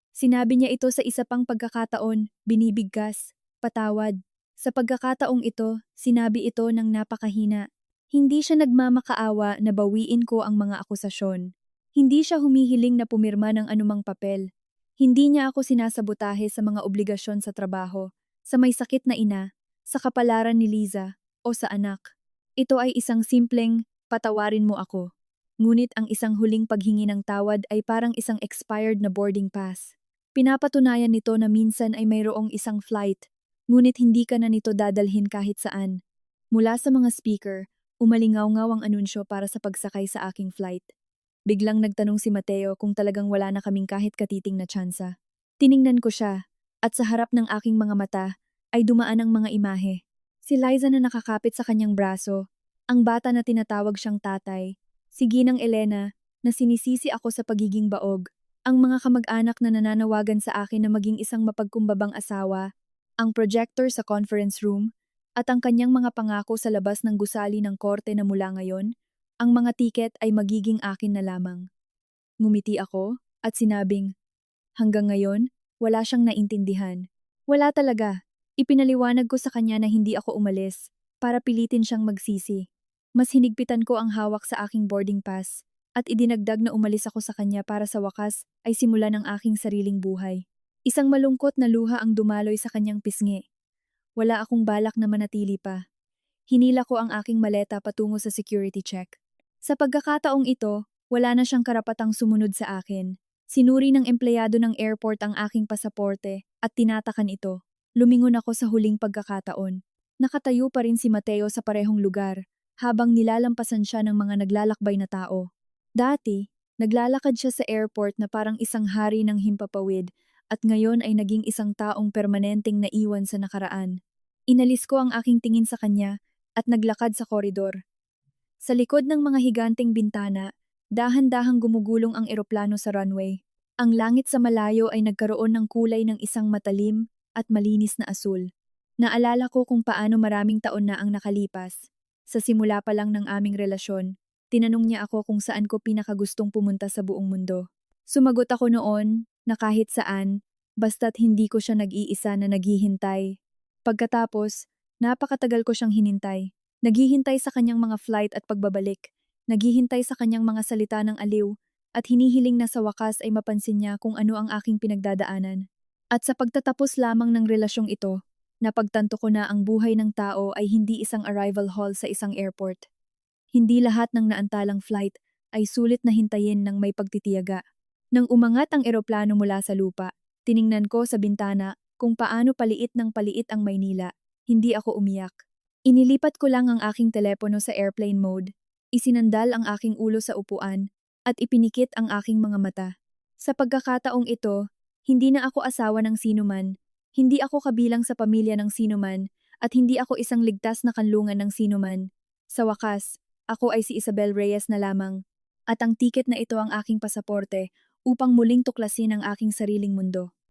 Sinabi niya ito sa isa pang pagkakataon, binibigkas, patawad. Sa pagkakataong ito, sinabi ito ng napakahina. Hindi siya nagmamakaawa na bawiin ko ang mga akusasyon. Hindi siya humihiling na pumirma ng anumang papel. Hindi niya ako sinasabotahe sa mga obligasyon sa trabaho, sa may sakit na ina, sa kapalaran ni Liza, o sa anak. Ito ay isang simpleng, patawarin mo ako. Ngunit ang isang huling paghingi ng tawad ay parang isang expired na boarding pass. Pinapatunayan nito na minsan ay mayroong isang flight, ngunit hindi ka na nito dadalhin kahit saan. Mula sa mga speaker, umalingaw-ngaw ang anunsyo para sa pagsakay sa aking flight. Biglang nagtanong si Mateo kung talagang wala na kaming kahit katiting na tsansa. Tiningnan ko siya, at sa harap ng aking mga mata ay dumaan ang mga imahe. Si Liza na nakakapit sa kanyang braso, ang bata na tinatawag siyang tatay, si Ginang Elena, na sinisisi ako sa pagiging baog, ang mga kamag-anak na nananawagan sa akin na maging isang mapagkumbabang asawa, ang projector sa conference room, at ang kanyang mga pangako sa labas ng gusali ng korte na mula ngayon, ang mga tiket ay magiging akin na lamang. Ngumiti ako at sinabing, hanggang ngayon, wala siyang naintindihan. Wala talaga. Ipinaliwanag ko sa kanya na hindi ako umalis, para pilitin siyang magsisi. Mas hinigpitan ko ang hawak sa aking boarding pass, at idinagdag na umalis ako sa kanya para sa wakas ay simulan ng aking sariling buhay. Isang malungkot na luha ang dumaloy sa kanyang pisngi. Wala akong balak na manatili pa. Hinila ko ang aking maleta patungo sa security check. Sa pagkakataong ito, wala na siyang karapatang sumunod sa akin. Sinuri ng empleyado ng airport ang aking pasaporte at tinatakan ito. Lumingon ako sa huling pagkakataon. Nakatayo pa rin si Mateo sa parehong lugar, habang nilalampasan siya ng mga naglalakbay na tao. Dati, naglalakad siya sa airport na parang isang hari ng himpapawid, at ngayon ay naging isang taong permanenteng naiwan sa nakaraan. Inalis ko ang aking tingin sa kanya at naglakad sa koridor. Sa likod ng mga higanteng bintana, dahan-dahang gumugulong ang eroplano sa runway. Ang langit sa malayo ay nagkaroon ng kulay ng isang matalim at malinis na asul. Naalala ko kung paano maraming taon na ang nakalipas. Sa simula pa lang ng aming relasyon, tinanong niya ako kung saan ko pinakagustong pumunta sa buong mundo. Sumagot ako noon na kahit saan, basta't hindi ko siya nag-iisa na naghihintay. Pagkatapos, napakatagal ko siyang hinintay. Naghihintay sa kanyang mga flight at pagbabalik. Naghihintay sa kanyang mga salita ng aliw at hinihiling na sa wakas ay mapansin niya kung ano ang aking pinagdadaanan. At sa pagtatapos lamang ng relasyong ito, napagtanto ko na ang buhay ng tao ay hindi isang arrival hall sa isang airport. Hindi lahat ng naantalang flight ay sulit na hintayin ng may pagtitiyaga. Nang umangat ang eroplano mula sa lupa, tiningnan ko sa bintana kung paano paliit ng paliit ang Maynila. Hindi ako umiyak. Inilipat ko lang ang aking telepono sa airplane mode, isinandal ang aking ulo sa upuan, at ipinikit ang aking mga mata. Sa pagkakataong ito, hindi na ako asawa ng sinuman, hindi ako kabilang sa pamilya ng sinuman, at hindi ako isang ligtas na kanlungan ng sinuman. Sa wakas, ako ay si Isabel Reyes na lamang, at ang tiket na ito ang aking pasaporte upang muling tuklasin ang aking sariling mundo.